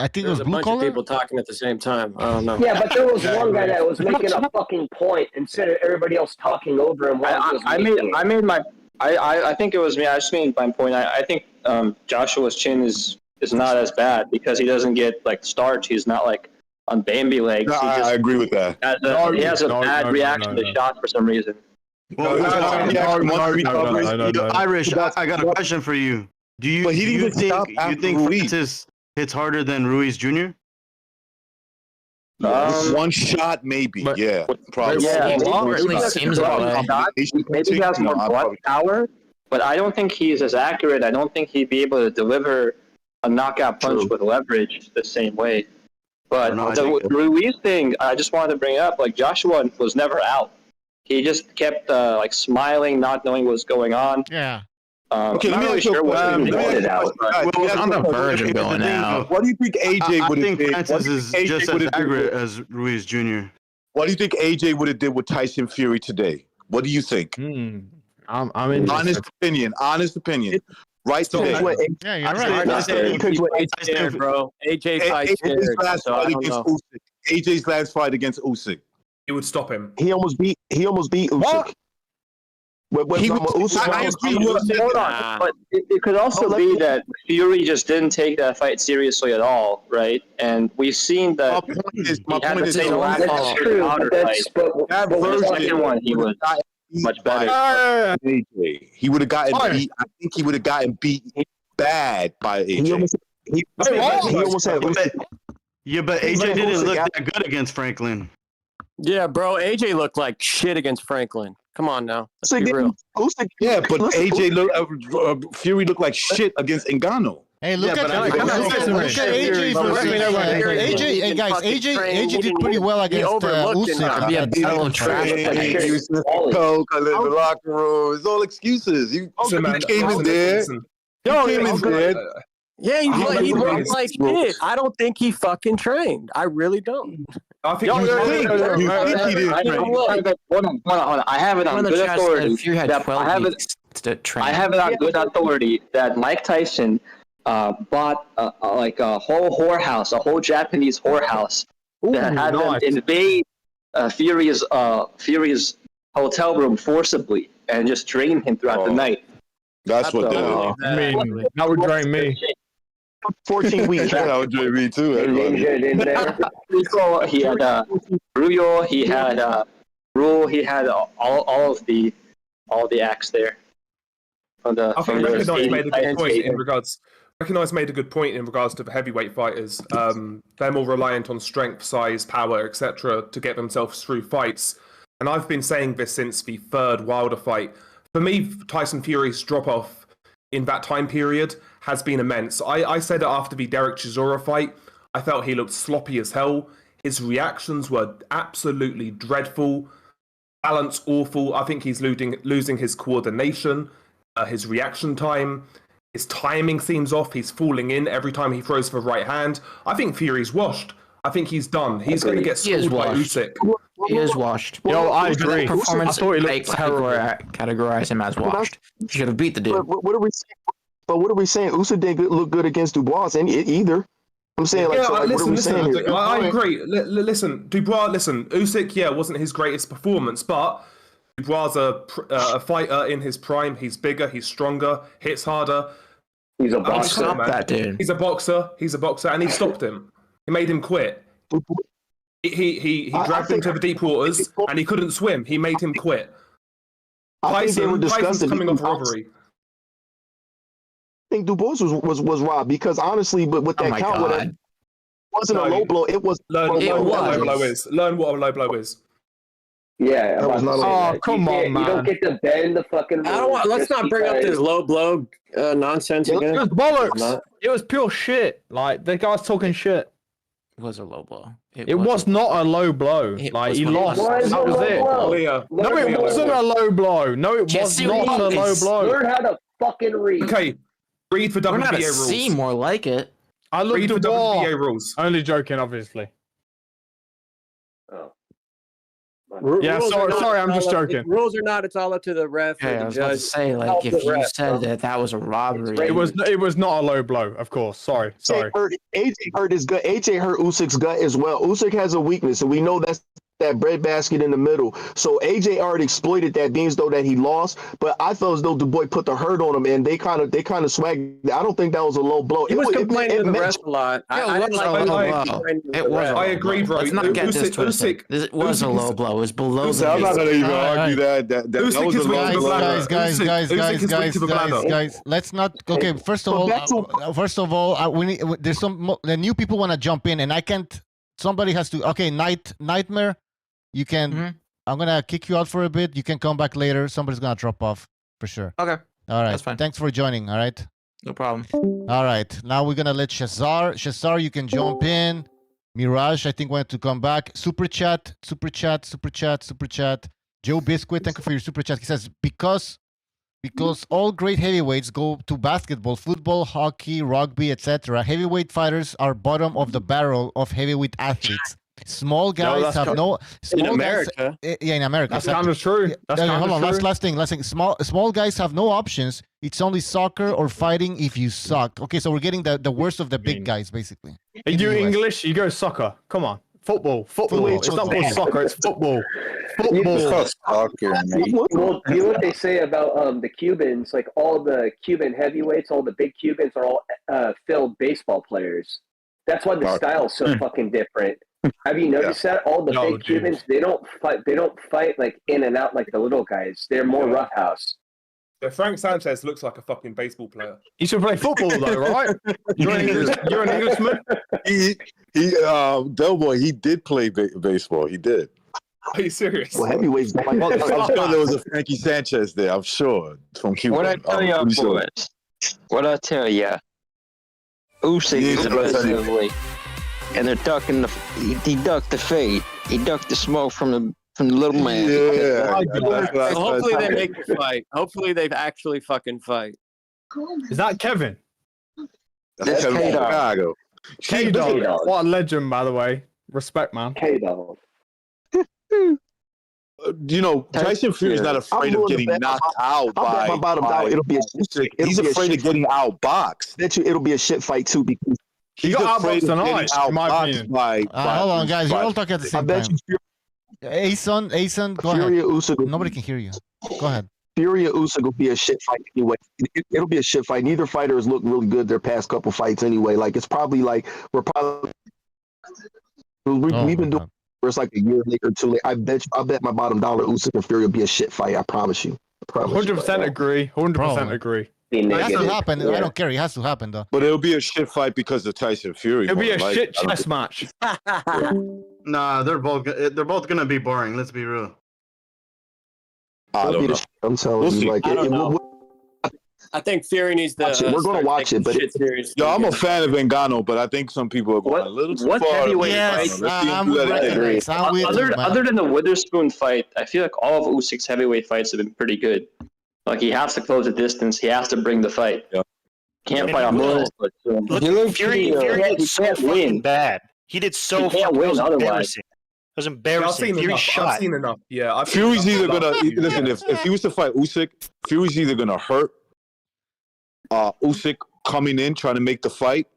[SPEAKER 1] I think
[SPEAKER 16] There was a bunch of people talking at the same time. I don't know.
[SPEAKER 8] Yeah, but there was one guy that was making a fucking point instead of everybody else talking over him.
[SPEAKER 17] I think it was me. I just made my point. I think Joshua's chin is not as bad because he doesn't get like starch. He's not like on Bambi legs.
[SPEAKER 14] No, I agree with that.
[SPEAKER 17] He has a bad reaction to shots for some reason.
[SPEAKER 7] Irish, I got a question for you. Do you think Francis hits harder than Ruiz Jr.?
[SPEAKER 14] One shot, maybe. Yeah, probably.
[SPEAKER 17] Yeah,
[SPEAKER 5] Certainly seems that way.
[SPEAKER 17] Maybe he has more butt power, but I don't think he's as accurate. I don't think he'd be able to deliver a knockout punch with leverage the same way. But the Ruiz thing, I just wanted to bring up, like Joshua was never out. He just kept like smiling, not knowing what was going on.
[SPEAKER 1] Yeah.
[SPEAKER 14] Okay, let me ask you a question.
[SPEAKER 5] On the verge of going out.
[SPEAKER 14] What do you think AJ would have did?
[SPEAKER 7] Francis is just as accurate as Ruiz Jr.
[SPEAKER 14] What do you think AJ would have did with Tyson Fury today? What do you think?
[SPEAKER 9] I'm interested.
[SPEAKER 14] Honest opinion. Right today.
[SPEAKER 1] Yeah, you're right.
[SPEAKER 16] Scared, bro. AJ fights scared, so I don't know.
[SPEAKER 14] AJ's last fight against Usyk.
[SPEAKER 11] He would stop him.
[SPEAKER 13] He almost beat Usyk.
[SPEAKER 17] Hold on, but it could also be that Fury just didn't take that fight seriously at all, right? And we've seen that
[SPEAKER 14] my point is
[SPEAKER 8] that's true. But
[SPEAKER 17] the second one he was much better.
[SPEAKER 14] AJ. He would have gotten beat. I think he would have gotten beat bad by AJ.
[SPEAKER 13] He almost had Usyk.
[SPEAKER 7] Yeah, but AJ didn't look that good against Franklin.
[SPEAKER 16] Yeah, bro. AJ looked like shit against Franklin. Come on now. Let's be real.
[SPEAKER 14] Yeah, but AJ Fury looked like shit against Ngannou.
[SPEAKER 1] Hey, look at AJ versus AJ. Hey guys, AJ did pretty well against Usyk.
[SPEAKER 5] Be a battle of trash.
[SPEAKER 14] Coke in the locker room. It's all excuses. You came in there.
[SPEAKER 16] Yeah, he looked like shit. I don't think he fucking trained. I really don't.
[SPEAKER 11] I think
[SPEAKER 17] Hold on. I have it on good authority. I have it on good authority that Mike Tyson bought like a whole whorehouse, a whole Japanese whorehouse that had them invade Fury's hotel room forcibly and just drain him throughout the night.
[SPEAKER 14] That's what they are.
[SPEAKER 9] That would drain me.
[SPEAKER 13] 14 weeks.
[SPEAKER 14] That would drain me too.
[SPEAKER 17] He had Ruyo, he had Rule, he had all the acts there.
[SPEAKER 11] I think Recognize made a good point in regards. Recognize made a good point in regards to the heavyweight fighters. They're more reliant on strength, size, power, etc., to get themselves through fights. And I've been saying this since the third Wilder fight. For me, Tyson Fury's drop off in that time period has been immense. I said it after the Derek Chisora fight. I felt he looked sloppy as hell. His reactions were absolutely dreadful. Balance awful. I think he's losing his coordination, his reaction time. His timing seems off. He's falling in every time he throws the right hand. I think Fury's washed. I think he's done. He's going to get schooled by Usyk.
[SPEAKER 5] He is washed.
[SPEAKER 9] Yo, I agree.
[SPEAKER 5] Performance,
[SPEAKER 9] I thought he looked terrible.
[SPEAKER 5] Categorize him as washed. He should have beat the dude.
[SPEAKER 13] But what are we saying? Usyk didn't look good against Dubois either. I'm saying, what are we saying here?
[SPEAKER 11] I agree. Listen, Dubois. Listen, Usyk, wasn't his greatest performance, but Dubois a fighter in his prime. He's bigger. He's stronger. Hits harder.
[SPEAKER 8] He's a boxer.
[SPEAKER 5] Stop that dude.
[SPEAKER 11] He's a boxer, and he stopped him. He made him quit. He dragged him to the deep waters, and he couldn't swim. He made him quit. Tyson's coming off robbery.
[SPEAKER 13] I think Dubois was robbed because honestly, but with that count, it wasn't a low blow. It was.
[SPEAKER 11] Learn what a low blow is. Learn what a low blow is.
[SPEAKER 8] Yeah.
[SPEAKER 13] That was not
[SPEAKER 8] that.
[SPEAKER 9] Come on, man.
[SPEAKER 8] You don't get to bend the fucking.
[SPEAKER 16] Let's not bring up this low blow nonsense again.
[SPEAKER 9] It was bollocks. It was pure shit. Like the guy's talking shit.
[SPEAKER 5] It was a low blow.
[SPEAKER 9] It was not a low blow. Like he lost. That was it. No, it wasn't a low blow. No, it was not a low blow.
[SPEAKER 8] Learn how to fucking read.
[SPEAKER 11] Okay, read for WBA rules.
[SPEAKER 5] See more like it.
[SPEAKER 9] I looked
[SPEAKER 11] Read for
[SPEAKER 9] at
[SPEAKER 11] WBA rules.
[SPEAKER 9] Only joking, obviously.
[SPEAKER 8] Oh.
[SPEAKER 9] Yeah, sorry, I'm just joking.
[SPEAKER 16] Rules or not, it's all up to the ref.
[SPEAKER 5] Yeah, I was about to say, like, if you said that was a robbery,
[SPEAKER 9] it was not a low blow, of course. Sorry.
[SPEAKER 13] AJ hurt his gut. AJ hurt Usyk's gut as well. Usyk has a weakness, and we know that's that breadbasket in the middle. So AJ already exploited that, being as though that he lost. But I felt as though Dubois put the hurt on him, and they kind of swagged. I don't think that was a low blow.
[SPEAKER 16] He was complaining to the ref a lot.
[SPEAKER 11] I agree, bro.
[SPEAKER 5] Let's not get this twisted. It was a low blow. It was below the.
[SPEAKER 14] I'm not gonna even argue that was a low blow.
[SPEAKER 1] Guys. Let's not. Okay, first of all, we need. There's some. The new people want to jump in, and I can't. Somebody has to. Okay, Nightmare. You can. I'm gonna kick you out for a bit. You can come back later. Somebody's gonna drop off for sure.
[SPEAKER 5] Okay.
[SPEAKER 1] All right.
[SPEAKER 5] That's fine.
[SPEAKER 1] Thanks for joining. All right.
[SPEAKER 5] No problem.
[SPEAKER 1] All right. Now we're gonna let Shazar. Shazar, you can jump in. Mirage, I think, wanted to come back. Super chat. Joe Biscuit, thank you for your super chat. He says because all great heavyweights go to basketball, football, hockey, rugby, etc. Heavyweight fighters are bottom of the barrel of heavyweight athletes. Small guys have no.
[SPEAKER 16] In America.
[SPEAKER 1] In America.
[SPEAKER 9] That's kind of true.
[SPEAKER 1] Hold on. Last thing. Small guys have no options. It's only soccer or fighting if you suck. Okay, so we're getting the worst of the big guys, basically.
[SPEAKER 9] You English, you go soccer. Come on. Football. It's not called soccer, it's football.
[SPEAKER 8] Well, you know what they say about the Cubans? Like all the Cuban heavyweights, all the big Cubans are all failed baseball players. That's why the style is so fucking different. Have you noticed that all the big Cubans they don't fight like in and out like the little guys. They're more roughhouse.
[SPEAKER 11] So Frank Sanchez looks like a fucking baseball player.
[SPEAKER 9] You should play football though, right? You're an Englishman.
[SPEAKER 14] Delboy, he did play baseball. He did.
[SPEAKER 11] Are you serious?
[SPEAKER 13] Well, heavyweights.
[SPEAKER 14] I'm sure there was a Frankie Sanchez there. I'm sure from Cuba.
[SPEAKER 18] What I tell you, boys? What I tell you? Usyk is the best heavyweight, and they're ducking he ducked the fade. He ducked the smoke from the little man.
[SPEAKER 14] Yeah.
[SPEAKER 16] So hopefully they make a fight. Hopefully they actually fucking fight.
[SPEAKER 9] Is that Kevin?
[SPEAKER 14] That's Kevin from Chicago.
[SPEAKER 9] K-Dog. What a legend, by the way. Respect, man.
[SPEAKER 8] K-Dog.
[SPEAKER 14] Tyson Fury's not afraid of getting knocked out by.
[SPEAKER 13] It'll be
[SPEAKER 14] He's afraid of getting outboxed.
[SPEAKER 13] Bet you it'll be a shit fight too because
[SPEAKER 9] he got outboxed tonight. In my opinion.
[SPEAKER 1] Hold on, guys. You're all talking at the same time. Ason, go ahead. Nobody can hear you. Go ahead.
[SPEAKER 13] Fury or Usyk will be a shit fight anyway. It'll be a shit fight. Neither fighter has looked really good their past couple fights anyway. Like it's probably like we've been doing. It's like a year late or two late. I bet my bottom dollar Usyk and Fury will be a shit fight. I promise you.
[SPEAKER 9] 100% agree. 100% agree.
[SPEAKER 1] It has to happen. I don't care. It has to happen though.
[SPEAKER 14] But it'll be a shit fight because of Tyson Fury.
[SPEAKER 9] It'll be a shit chess match.
[SPEAKER 7] Nah, they're both gonna be boring. Let's be real.
[SPEAKER 14] I don't know.
[SPEAKER 13] I'm telling you, like,
[SPEAKER 16] I don't know. I think Fury needs to.
[SPEAKER 13] We're going to watch it, but
[SPEAKER 14] I'm a fan of Ngannou, but I think some people are going a little too far.
[SPEAKER 17] Other than the Witherspoon fight, I feel like all of Usyk's heavyweight fights have been pretty good. Like he has to close the distance. He has to bring the fight. Yeah. Can't fight on balls.
[SPEAKER 19] Fury did so fucking bad. He did so fucking embarrassing. It was embarrassing.
[SPEAKER 11] I've seen enough. Yeah,
[SPEAKER 14] Fury's either gonna listen. If he was to fight Usyk, Fury's either gonna hurt Usyk coming in trying to make the fight,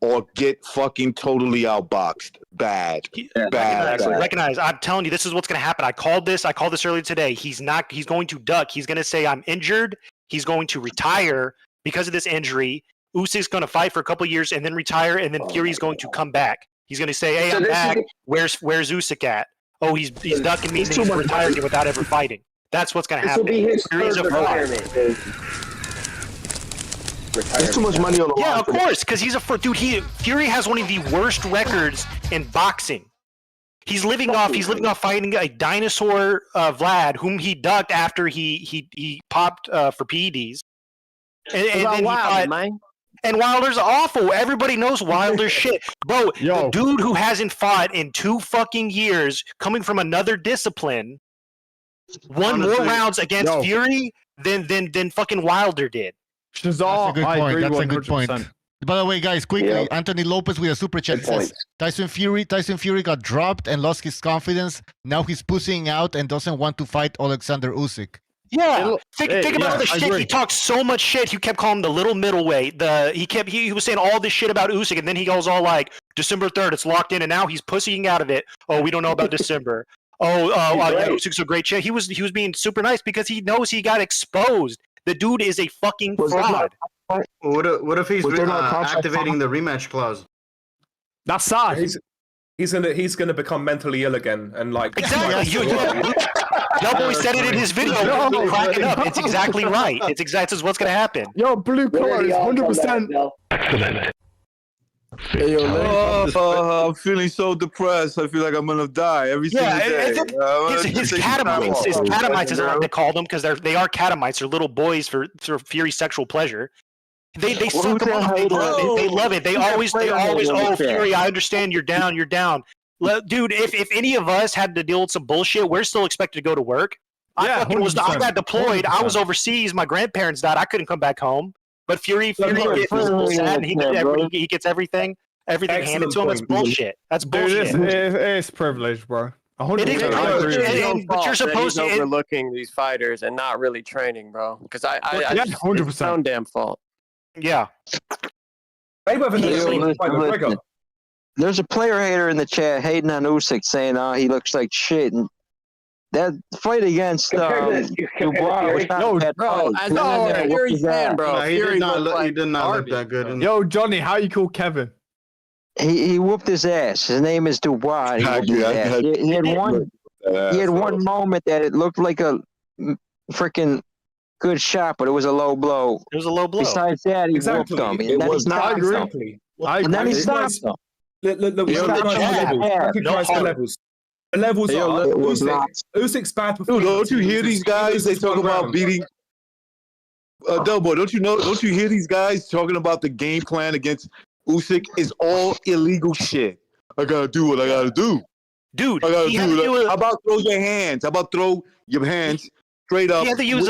[SPEAKER 14] or get fucking totally outboxed. Bad.
[SPEAKER 19] Recognize. I'm telling you, this is what's gonna happen. I called this earlier today. He's going to duck. He's gonna say I'm injured. He's going to retire because of this injury. Usyk's gonna fight for a couple years and then retire, and then Fury's going to come back. He's going to say, "Hey, I'm back. Where's Usyk at? Oh, he's ducking me and he's retiring without ever fighting." That's what's going to happen.
[SPEAKER 8] This will be his
[SPEAKER 19] Fury's
[SPEAKER 8] third
[SPEAKER 19] a fraud.
[SPEAKER 8] retirement.
[SPEAKER 13] There's too much money on the line.
[SPEAKER 19] Yeah, of course, because he's a fraud. Dude, Fury has one of the worst records in boxing. He's living off fighting a dinosaur Vlad, whom he ducked after he popped for PEDs. And then
[SPEAKER 16] Wilder, man.
[SPEAKER 19] And Wilder's awful. Everybody knows Wilder's shit. Bro, the dude who hasn't fought in 2 fucking years, coming from another discipline, won more rounds against Fury than fucking Wilder did.
[SPEAKER 9] Shazar,
[SPEAKER 1] That's a good point. By the way, guys, quickly, Anthony Lopez with a super chat says Tyson Fury got dropped and lost his confidence. Now he's pussing out and doesn't want to fight Alexander Usyk.
[SPEAKER 19] Yeah, think about the shit. He talked so much shit. He kept calling him the little middleweight. He was saying all this shit about Usyk, and then he goes all like, December 3rd, it's locked in, and now he's pussying out of it. Oh, we don't know about December. Yeah, Usyk's a great chick. He was being super nice because he knows he got exposed. The dude is a fucking fraud.
[SPEAKER 7] What if he's activating the rematch clause?
[SPEAKER 9] That's sad.
[SPEAKER 11] He's gonna become mentally ill again and like
[SPEAKER 19] exactly. Doughboy said it in his video. Cracking up. It's exactly right. It's exactly what's gonna happen.
[SPEAKER 9] Yo, blue collar is 100%.
[SPEAKER 14] Hey, yo, I'm feeling so depressed. I feel like I'm gonna die every single day.
[SPEAKER 19] His catamites. His catamites is what they call them because they are catamites. They're little boys for Fury sexual pleasure. They suck them up. They love it. They always. Oh, Fury, I understand. You're down. Dude, if any of us had to deal with some bullshit, we're still expected to go to work. I got deployed. 100%. I was overseas. My grandparents died. I couldn't come back home. But Fury gets sad. And he gets everything handed to him. It's bullshit. That's bullshit.
[SPEAKER 9] Dude, it's privilege, bro.
[SPEAKER 16] 100%. But you're supposed to overlooking these fighters and not really training, bro. Because I 100%. It's my own damn fault.
[SPEAKER 19] Yeah.
[SPEAKER 18] There's a player hater in the chat hating on Usyk, saying, he looks like shit. And that fight against Dubois was not bad.
[SPEAKER 16] Bro, as a Fury fan, bro.
[SPEAKER 7] He did not look that good.
[SPEAKER 9] Yo, Johnny, how you call Kevin?
[SPEAKER 18] He whooped his ass. His name is Dubois. He had one moment that it looked like a freaking good shot, but it was a low blow.
[SPEAKER 19] It was a low blow.
[SPEAKER 18] Besides that, he whooped him.
[SPEAKER 14] It was not.
[SPEAKER 18] And then he stopped him.
[SPEAKER 11] The levels are Usyk's bad performance.
[SPEAKER 14] Dude, don't you hear these guys? They talk about beating. Delboy, don't you hear these guys talking about the game plan against Usyk is all illegal shit? I gotta do what I gotta do.
[SPEAKER 19] Dude,
[SPEAKER 14] I gotta do. How about throw your hands? How about throw your hands straight up?
[SPEAKER 19] He had to use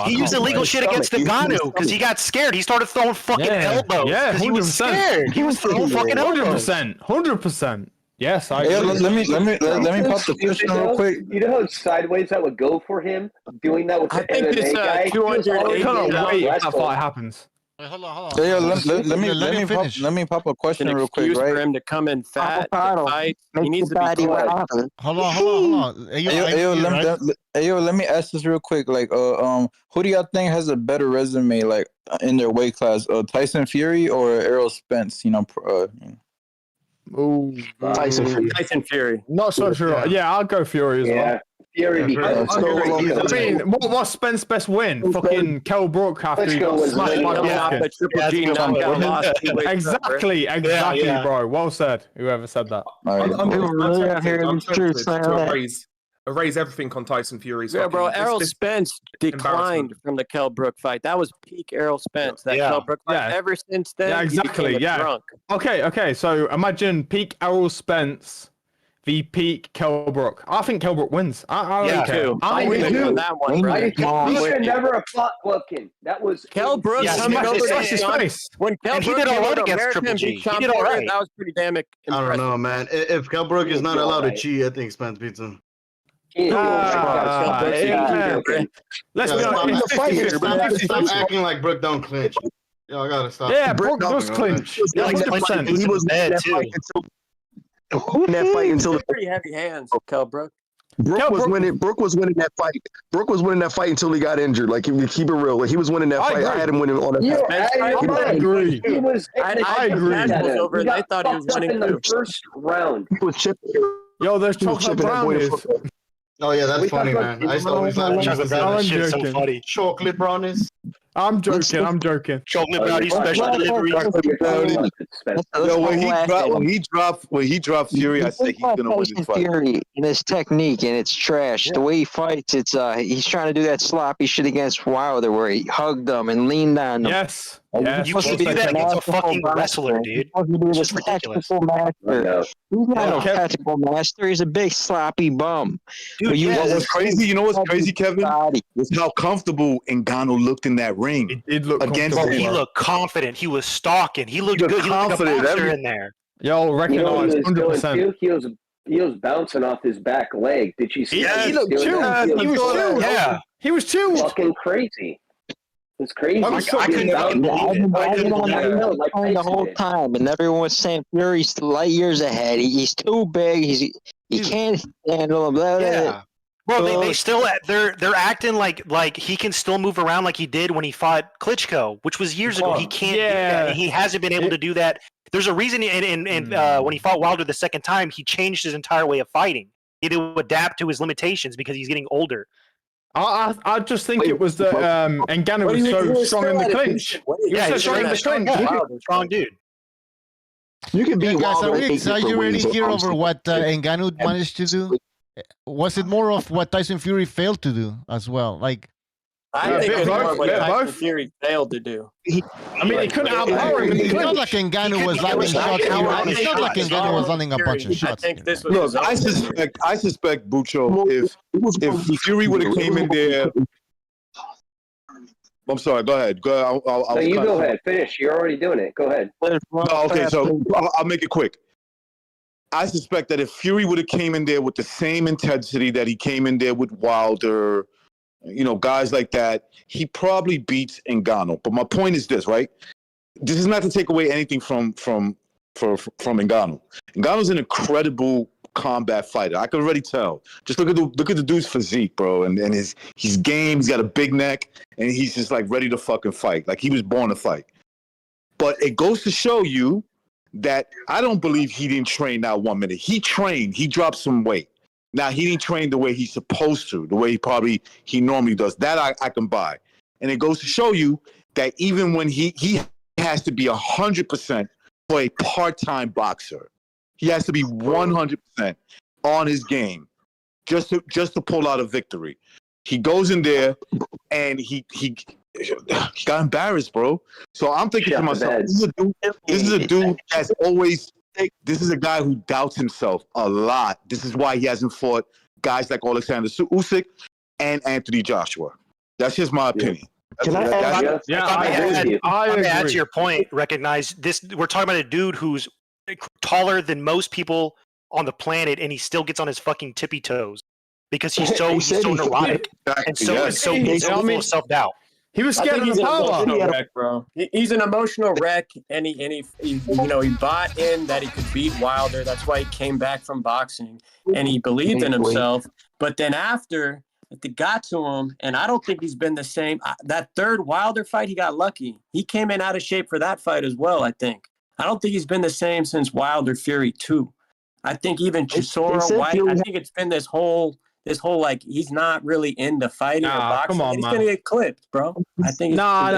[SPEAKER 19] he used illegal shit against Ngannou because he got scared. He started throwing fucking elbows.
[SPEAKER 9] Yeah, 100%.
[SPEAKER 19] He was scared. He was throwing fucking elbows.
[SPEAKER 9] 100%. Yes, I agree.
[SPEAKER 10] Let me pop the question real quick.
[SPEAKER 8] You know how sideways that would go for him doing that with the MMA guy?
[SPEAKER 9] 280. Wait, that fight happens.
[SPEAKER 1] Wait, hold on.
[SPEAKER 10] Yeah, let me pop a question real quick, right?
[SPEAKER 16] For him to come in fat, fight, he needs to be quiet.
[SPEAKER 1] Hold on.
[SPEAKER 10] Yo, let me ask this real quick. Like, who do y'all think has a better resume, like in their weight class? Tyson Fury or Errol Spence?
[SPEAKER 16] Tyson Fury.
[SPEAKER 9] Not so sure. Yeah, I'll go Fury as well.
[SPEAKER 8] Fury because
[SPEAKER 9] what's Spence's best win? Fucking Kell Brook after he got smashed by Exactly, bro. Well said. Whoever said that.
[SPEAKER 11] I'm raise everything on Tyson Fury's.
[SPEAKER 16] Yeah, bro. Errol Spence declined from the Kell Brook fight. That was peak Errol Spence. That Kell Brook fight. Yeah. Ever since then,
[SPEAKER 9] yeah, exactly. Drunk. Okay. So imagine peak Errol Spence v peak Kell Brook. I think Kell Brook wins. I don't care.
[SPEAKER 8] I'm with you on that one, bro. He should never have fought Looking. That was
[SPEAKER 16] Kell Brook. When Kell Brook
[SPEAKER 19] did all right against Triple G. He did all right.
[SPEAKER 16] That was pretty damn impressive.
[SPEAKER 7] I don't know, man. If Kell Brook is not allowed to cheat, I think Spence beats him.
[SPEAKER 19] Let's
[SPEAKER 7] stop acting like Brook don't clinch. Yo, I gotta stop.
[SPEAKER 9] Yeah, Brook does clinch.
[SPEAKER 13] He was
[SPEAKER 19] bad too.
[SPEAKER 13] That fight until
[SPEAKER 16] pretty heavy hands, Kell Brook.
[SPEAKER 13] Brooke was winning. Brooke was winning that fight. Brooke was winning that fight until he got injured. Like, if you keep it real, like, he was winning that fight. I had him winning on that.
[SPEAKER 8] I agree. He was.
[SPEAKER 16] I agree. Over, they thought he was winning
[SPEAKER 8] in the first round.
[SPEAKER 13] He was chipping.
[SPEAKER 9] Yo, there's chocolate brownies.
[SPEAKER 20] Oh yeah, that's funny, man. I always like
[SPEAKER 9] chocolate brownies. Shit's so funny.
[SPEAKER 20] Chocolate brownies.
[SPEAKER 9] I'm joking. I'm joking.
[SPEAKER 19] Chocolate brownies, special delivery.
[SPEAKER 14] Yo, when he dropped Fury, I said he's gonna win this fight.
[SPEAKER 18] Fury and his technique, and it's trash. The way he fights, it's he's trying to do that sloppy shit against Wilder, where he hugged them and leaned on them.
[SPEAKER 9] Yes.
[SPEAKER 19] You can't do that against a fucking wrestler, dude. It's just ridiculous.
[SPEAKER 18] He's not a tactical master. He's a big sloppy bum.
[SPEAKER 14] Dude, what was crazy? You know what's crazy, Kevin? Was how comfortable Ngannou looked in that ring.
[SPEAKER 9] It looked
[SPEAKER 14] against
[SPEAKER 19] him. He looked confident. He was stalking. He looked good. He looked like a boxer in there.
[SPEAKER 9] Yo, recognize 100%.
[SPEAKER 8] He was bouncing off his back leg. Did you see?
[SPEAKER 9] Yeah, he looked chill. Yeah, he was chill.
[SPEAKER 8] Fucking crazy. It's crazy.
[SPEAKER 18] I couldn't believe it. The whole time, and everyone was saying Fury's light years ahead. He's too big. He can't handle him.
[SPEAKER 19] Yeah. Bro, they still they're acting like he can still move around like he did when he fought Klitschko, which was years ago. He can't do that. He hasn't been able to do that. There's a reason and when he fought Wilder the second time, he changed his entire way of fighting. He had to adapt to his limitations because he's getting older.
[SPEAKER 9] I just think it was that Ngannou was so strong in the clinch.
[SPEAKER 19] Yeah, he's strong in the clinch. Strong dude.
[SPEAKER 13] You can be
[SPEAKER 1] guys,
[SPEAKER 13] wild.
[SPEAKER 1] are you ready here over what Ngannou managed to do? Was it more of what Tyson Fury failed to do as well? Like,
[SPEAKER 16] I think it's more what Tyson Fury failed to do.
[SPEAKER 9] He couldn't outpower him.
[SPEAKER 1] It's not like Ngannou was landing shots. It's not like Ngannou was landing a bunch of shots.
[SPEAKER 14] Look, I suspect Bucho, if Fury would have came in there. I'm sorry. Go ahead.
[SPEAKER 8] You go ahead. Finish. You're already doing it. Go ahead.
[SPEAKER 14] Okay, so I'll make it quick. I suspect that if Fury would have came in there with the same intensity that he came in there with Wilder, guys like that, he probably beats Ngannou. But my point is this, right? This is not to take away anything from Ngannou. Ngannou's an incredible combat fighter. I can already tell. Just look at the dude's physique, bro, and his game. He's got a big neck, and he's just like ready to fucking fight. Like he was born to fight. But it goes to show you that I don't believe he didn't train now 1 minute. He trained. He dropped some weight. Now, he didn't train the way he's supposed to, the way he normally does. That I can buy. And it goes to show you that even when he has to be 100% for a part-time boxer. He has to be 100% on his game just to pull out a victory. He goes in there and he got embarrassed, bro. So I'm thinking to myself, this is a dude that's always. This is a guy who doubts himself a lot. This is why he hasn't fought guys like Alexander Usyk and Anthony Joshua. That's just my opinion.
[SPEAKER 19] Can I add to your point? Recognize this. We're talking about a dude who's taller than most people on the planet, and he still gets on his fucking tippy toes because he's so neurotic and so full of self-doubt.
[SPEAKER 9] He was scared of the power.
[SPEAKER 16] Wreck, bro. He's an emotional wreck, and he bought in that he could beat Wilder. That's why he came back from boxing, and he believed in himself. But then after it got to him, and I don't think he's been the same. That third Wilder fight, he got lucky. He came in out of shape for that fight as well, I think. I don't think he's been the same since Wilder Fury 2. I think even Chisora White, I think it's been this whole like he's not really into fighting or boxing.
[SPEAKER 9] Come on,
[SPEAKER 16] he's
[SPEAKER 9] man.
[SPEAKER 16] gonna get clipped, bro. I think
[SPEAKER 9] No.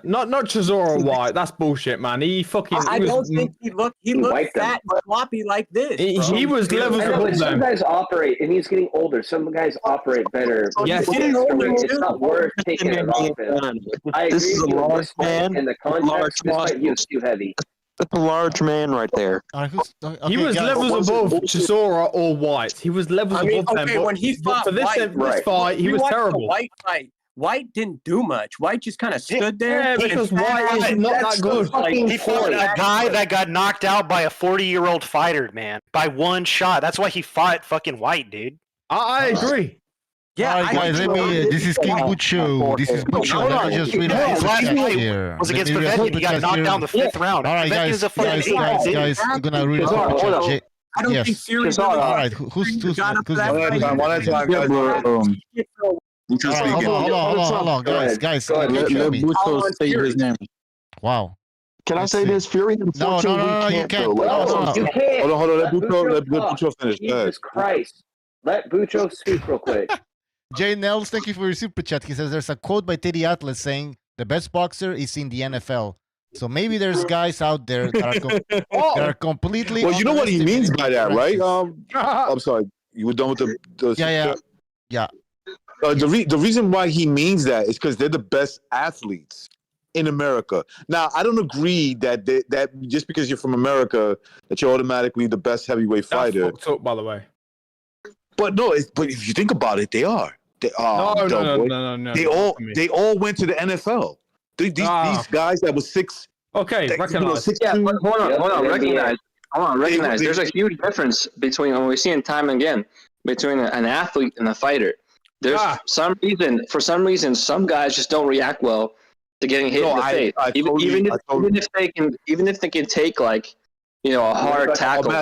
[SPEAKER 9] Not Chisora White. That's bullshit, man. He fucking.
[SPEAKER 16] I don't think he looked fat and sloppy like this.
[SPEAKER 9] He was levels above them.
[SPEAKER 8] Some guys operate, and he's getting older. Some guys operate better.
[SPEAKER 9] Yes.
[SPEAKER 8] It's not worth taking it off him. I agree
[SPEAKER 18] This is a
[SPEAKER 8] with you.
[SPEAKER 18] large man.
[SPEAKER 8] In the context, this fight, he was too heavy.
[SPEAKER 18] That's a large man right there.
[SPEAKER 9] He was levels above Chisora or White. He was levels above them.
[SPEAKER 16] Okay, when he fought
[SPEAKER 9] for this fight, he was terrible.
[SPEAKER 16] The White fight. White didn't do much. White just kind of stood there.
[SPEAKER 9] Yeah, because White is not that good.
[SPEAKER 19] He fought a guy that got knocked out by a 40-year-old fighter, man, by one shot. That's why he fought fucking White, dude.
[SPEAKER 9] I agree.
[SPEAKER 19] Yeah,
[SPEAKER 1] all right, guys. This is King Bucho. This is Bucho. Let me just read
[SPEAKER 19] his last fight was against Povetkin. He got knocked down the 5th round.
[SPEAKER 1] All right, guys. I'm gonna read a super chat.
[SPEAKER 16] I don't think Fury.
[SPEAKER 1] All right, who's
[SPEAKER 10] One at a time, guys.
[SPEAKER 1] Hold on, guys,
[SPEAKER 13] Let Bucho say his name.
[SPEAKER 1] Wow.
[SPEAKER 13] Can I say this? Fury, unfortunately,
[SPEAKER 1] you can't.
[SPEAKER 8] You can't.
[SPEAKER 14] Hold on. Let Bucho finish.
[SPEAKER 8] Jesus Christ. Let Bucho speak real quick.
[SPEAKER 1] Jay Nels, thank you for your super chat. He says there's a quote by Teddy Atlas saying the best boxer is in the NFL. So maybe there's guys out there that are completely.
[SPEAKER 14] Well, you know what he means by that, right? I'm sorry. You were done with the
[SPEAKER 1] yeah.
[SPEAKER 14] The reason why he means that is because they're the best athletes in America. Now, I don't agree that just because you're from America that you're automatically the best heavyweight fighter.
[SPEAKER 9] That's fucked up, by the way.
[SPEAKER 14] But no, but if you think about it, they are.
[SPEAKER 9] No.
[SPEAKER 14] They all went to the NFL. These guys that was six.
[SPEAKER 9] Okay, recognize.
[SPEAKER 17] Yeah, but hold on, recognize. There's a huge difference between when we see in time and again between an athlete and a fighter. There's for some reason, some guys just don't react well to getting hit in the face. Even if they can take like, a hard tackle.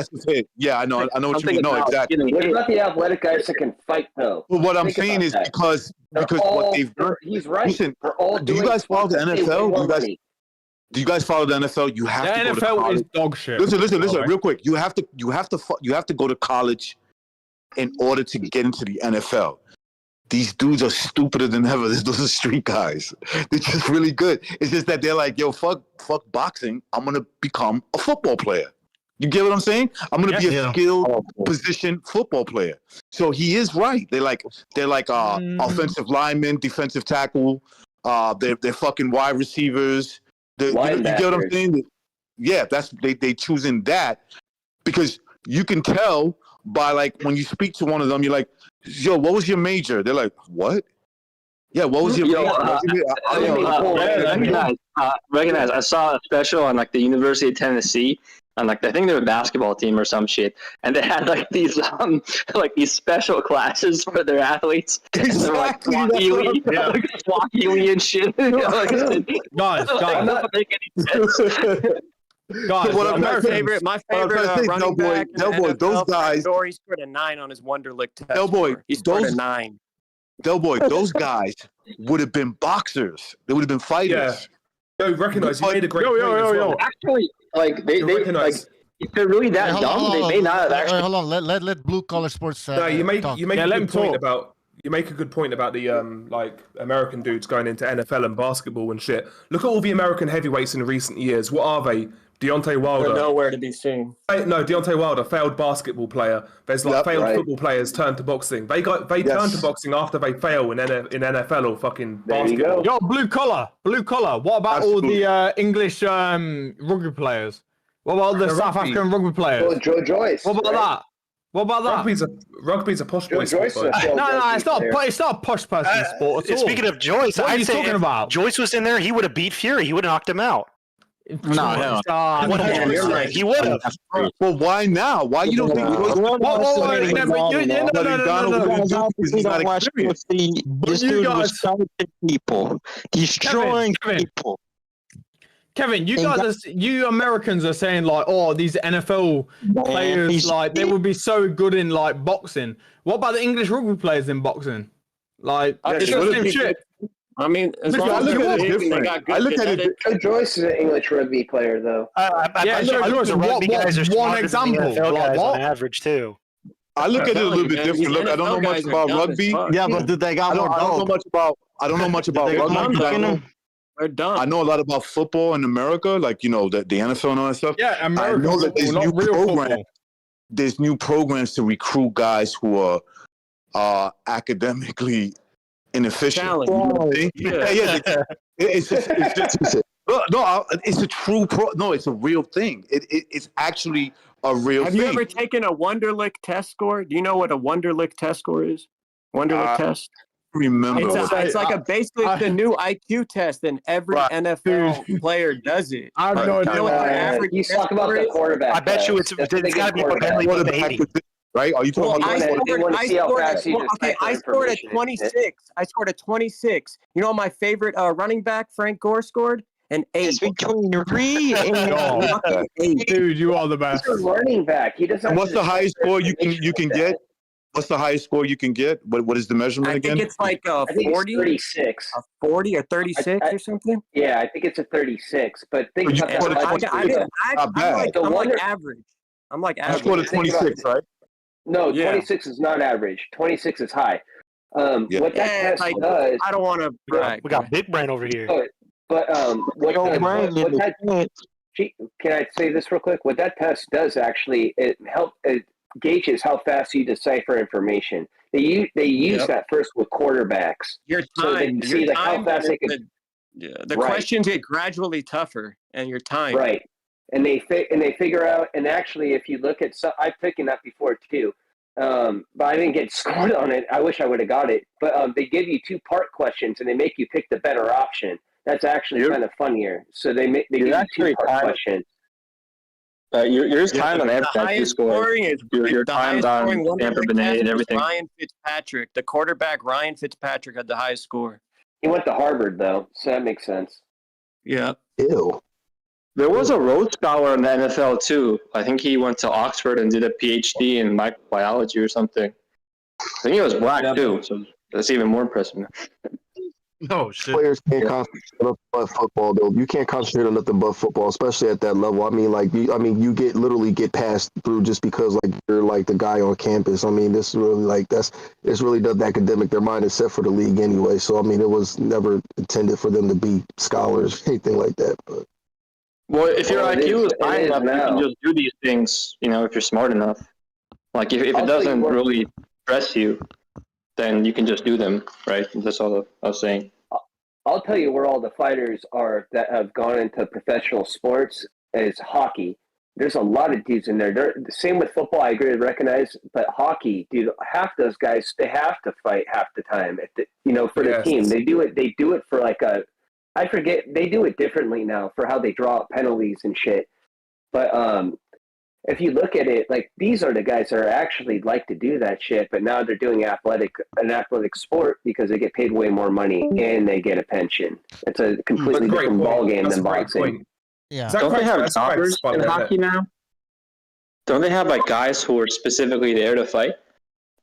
[SPEAKER 14] Yeah, I know what you mean. No, exactly.
[SPEAKER 8] What about the athletic guys that can fight though?
[SPEAKER 14] Well, what I'm saying is because what they've done.
[SPEAKER 8] He's right.
[SPEAKER 14] Listen, do you guys follow the NFL? Do you guys follow the NFL? You have to go to college.
[SPEAKER 9] NFL is dog shit.
[SPEAKER 14] Listen, real quick. You have to go to college in order to get into the NFL. These dudes are stupider than ever. Those are street guys. They're just really good. It's just that they're like, yo, fuck boxing. I'm gonna become a football player. You get what I'm saying? I'm gonna be a skilled position football player. So he is right. They're like offensive linemen, defensive tackle. They're fucking wide receivers. You get what I'm saying? Yeah, that's they choosing that because you can tell by like when you speak to one of them, you're like, yo, what was your major? They're like, what? Yeah, what was your major?
[SPEAKER 17] Recognize. I saw a special on like the University of Tennessee on like I think they're a basketball team or some shit, and they had like these special classes for their athletes.
[SPEAKER 14] Exactly.
[SPEAKER 17] Swahili and shit.
[SPEAKER 9] Guys.
[SPEAKER 17] Doesn't make any sense.
[SPEAKER 9] Guys,
[SPEAKER 16] my favorite running back.
[SPEAKER 14] Delboy, those guys.
[SPEAKER 16] He scored a 9 on his Wonderlic test.
[SPEAKER 14] Delboy,
[SPEAKER 16] he scored a 9.
[SPEAKER 14] Delboy, those guys would have been boxers. They would have been fighters.
[SPEAKER 11] Yeah. Yo, recognize you made a great point as well.
[SPEAKER 17] Actually, like they like if they're really that dumb, they may not have actually.
[SPEAKER 1] Hold on, let Blue Collar Sports.
[SPEAKER 11] No, you make a good point about. You make a good point about the like American dudes going into NFL and basketball and shit. Look at all the American heavyweights in recent years. What are they? Deontay Wilder.
[SPEAKER 16] They're nowhere to be seen.
[SPEAKER 11] No, Deontay Wilder, failed basketball player. There's failed football players turned to boxing. They turn to boxing after they fail in NFL or fucking basketball.
[SPEAKER 9] Yo, blue collar. What about all the English rugby players? What about the South African rugby players?
[SPEAKER 8] Well, Joe Joyce.
[SPEAKER 9] What about that?
[SPEAKER 11] Rugby's a posh boy sport.
[SPEAKER 9] No, it's not a posh person sport at all.
[SPEAKER 19] Speaking of Joyce,
[SPEAKER 9] what are you talking about?
[SPEAKER 19] Joyce was in there, he would have beat Fury. He would have knocked him out.
[SPEAKER 14] No,
[SPEAKER 19] he would have.
[SPEAKER 14] Well, why now? Why you don't think Joyce?
[SPEAKER 18] This dude was fighting people, destroying people.
[SPEAKER 9] Kevin, you Americans are saying like, oh, these NFL players, like they would be so good in like boxing. What about the English rugby players in boxing? Like, it's the same shit.
[SPEAKER 16] I mean, as long as they got good genetics.
[SPEAKER 8] Joe Joyce is an English rugby player, though.
[SPEAKER 9] One example.
[SPEAKER 19] On average, too.
[SPEAKER 14] I look at it a little bit different. Look, I don't know much about rugby.
[SPEAKER 20] Yeah, but did they got more
[SPEAKER 14] I don't know much about rugby.
[SPEAKER 16] They're done.
[SPEAKER 14] I know a lot about football in America, like the NFL and all that stuff.
[SPEAKER 9] Yeah, America.
[SPEAKER 14] I know that there's new programs to recruit guys who are academically inefficient. You know what I'm saying? It's a true it's a real thing. It's actually a real thing.
[SPEAKER 16] Have you ever taken a Wonderlic test score? Do you know what a Wonderlic test score is? Wonderlic test?
[SPEAKER 14] Remember,
[SPEAKER 16] it's like basically the new IQ test, and every NFL player does it.
[SPEAKER 9] I have no idea.
[SPEAKER 8] You talk about the quarterback.
[SPEAKER 19] I bet you it's got to be preparing for the 80.
[SPEAKER 14] Right? Are you talking about?
[SPEAKER 16] I scored a 26. I scored a 26. You know what my favorite running back Frank Gore scored? An 8.
[SPEAKER 18] Between 3 and
[SPEAKER 16] 8.
[SPEAKER 9] Dude, you are the best.
[SPEAKER 8] He's a running back. He doesn't.
[SPEAKER 14] And what's
[SPEAKER 8] have to
[SPEAKER 14] the highest
[SPEAKER 8] decide
[SPEAKER 14] score
[SPEAKER 8] for
[SPEAKER 14] you can
[SPEAKER 8] information like
[SPEAKER 14] get?
[SPEAKER 8] that.
[SPEAKER 14] What's the highest score you can get? What is the measurement
[SPEAKER 16] I
[SPEAKER 14] again?
[SPEAKER 16] think it's like
[SPEAKER 8] I think
[SPEAKER 16] 40,
[SPEAKER 8] it's 36.
[SPEAKER 16] a 40 or 36 or something.
[SPEAKER 8] Yeah, I think it's a 36. But think
[SPEAKER 14] You
[SPEAKER 8] about that.
[SPEAKER 14] scored a
[SPEAKER 8] logic
[SPEAKER 14] 26.
[SPEAKER 8] too.
[SPEAKER 14] Not bad.
[SPEAKER 8] The
[SPEAKER 16] I'm like
[SPEAKER 8] wonder-
[SPEAKER 16] average. I'm like
[SPEAKER 14] You
[SPEAKER 16] average.
[SPEAKER 14] scored a
[SPEAKER 8] Think about
[SPEAKER 14] 26, right?
[SPEAKER 8] No,
[SPEAKER 16] Yeah.
[SPEAKER 8] 26 is not average. 26 is high.
[SPEAKER 14] Yeah.
[SPEAKER 8] What that test does.
[SPEAKER 16] I don't want to brag.
[SPEAKER 19] We got big brain over here.
[SPEAKER 8] But what that can I say this real quick? What that test does actually, it gauges how fast you decipher information. They use that first with quarterbacks.
[SPEAKER 16] Your
[SPEAKER 8] so they
[SPEAKER 16] time,
[SPEAKER 8] can see like how fast they can.
[SPEAKER 16] The questions get gradually tougher, and your time.
[SPEAKER 8] Right, and they figure out. And actually, if you look at, I've taken that before too, but I didn't get scored on it. I wish I would have got it. But they give you 2-part questions, and they make you pick the better option. That's actually kind of funnier. So they give you 2-part questions.
[SPEAKER 17] Yours timed on everything.
[SPEAKER 16] The highest scoring is
[SPEAKER 17] your
[SPEAKER 16] the
[SPEAKER 17] timed
[SPEAKER 16] highest
[SPEAKER 17] on
[SPEAKER 16] scoring one
[SPEAKER 17] Tampa
[SPEAKER 16] of the
[SPEAKER 17] Bay
[SPEAKER 16] tests
[SPEAKER 17] and
[SPEAKER 16] was
[SPEAKER 17] everything.
[SPEAKER 16] Ryan Fitzpatrick, the quarterback. Ryan Fitzpatrick had the highest score.
[SPEAKER 8] He went to Harvard though, so that makes sense.
[SPEAKER 16] Yeah.
[SPEAKER 13] Ew.
[SPEAKER 17] There was a Rhodes Scholar in the NFL too. I think he went to Oxford and did a PhD in microbiology or something. I think he was black too, so that's even more impressive.
[SPEAKER 7] Oh shit!
[SPEAKER 13] Players can't concentrate on but football though. You can't concentrate on nothing but football, especially at that level. I mean, you literally get passed through just because like you're like the guy on campus. I mean, this is really it's really the academic. Their mind is set for the league anyway. So I mean, it was never intended for them to be scholars, anything like that. But
[SPEAKER 17] well, if your IQ is high
[SPEAKER 8] is
[SPEAKER 17] enough, you
[SPEAKER 8] now.
[SPEAKER 17] can just do these things. You know, if you're smart enough. Like if it doesn't really stress you, then you can just do them, right? That's all I was saying.
[SPEAKER 8] I'll tell you where all the fighters are that have gone into professional sports is hockey. There's a lot of dudes in there. They're the same with football. I agree to recognize, but hockey, dude, half those guys they have to fight half the time. For the team, they do it. They do it for I forget. They do it differently now for how they draw up penalties and shit. But if you look at it, like these are the guys that are actually like to do that shit, but now they're doing an athletic sport because they get paid way more money and they get a pension. It's a completely different ballgame than boxing.
[SPEAKER 1] Yeah.
[SPEAKER 17] Don't they have doctors in hockey now? Don't they have like guys who are specifically there to fight?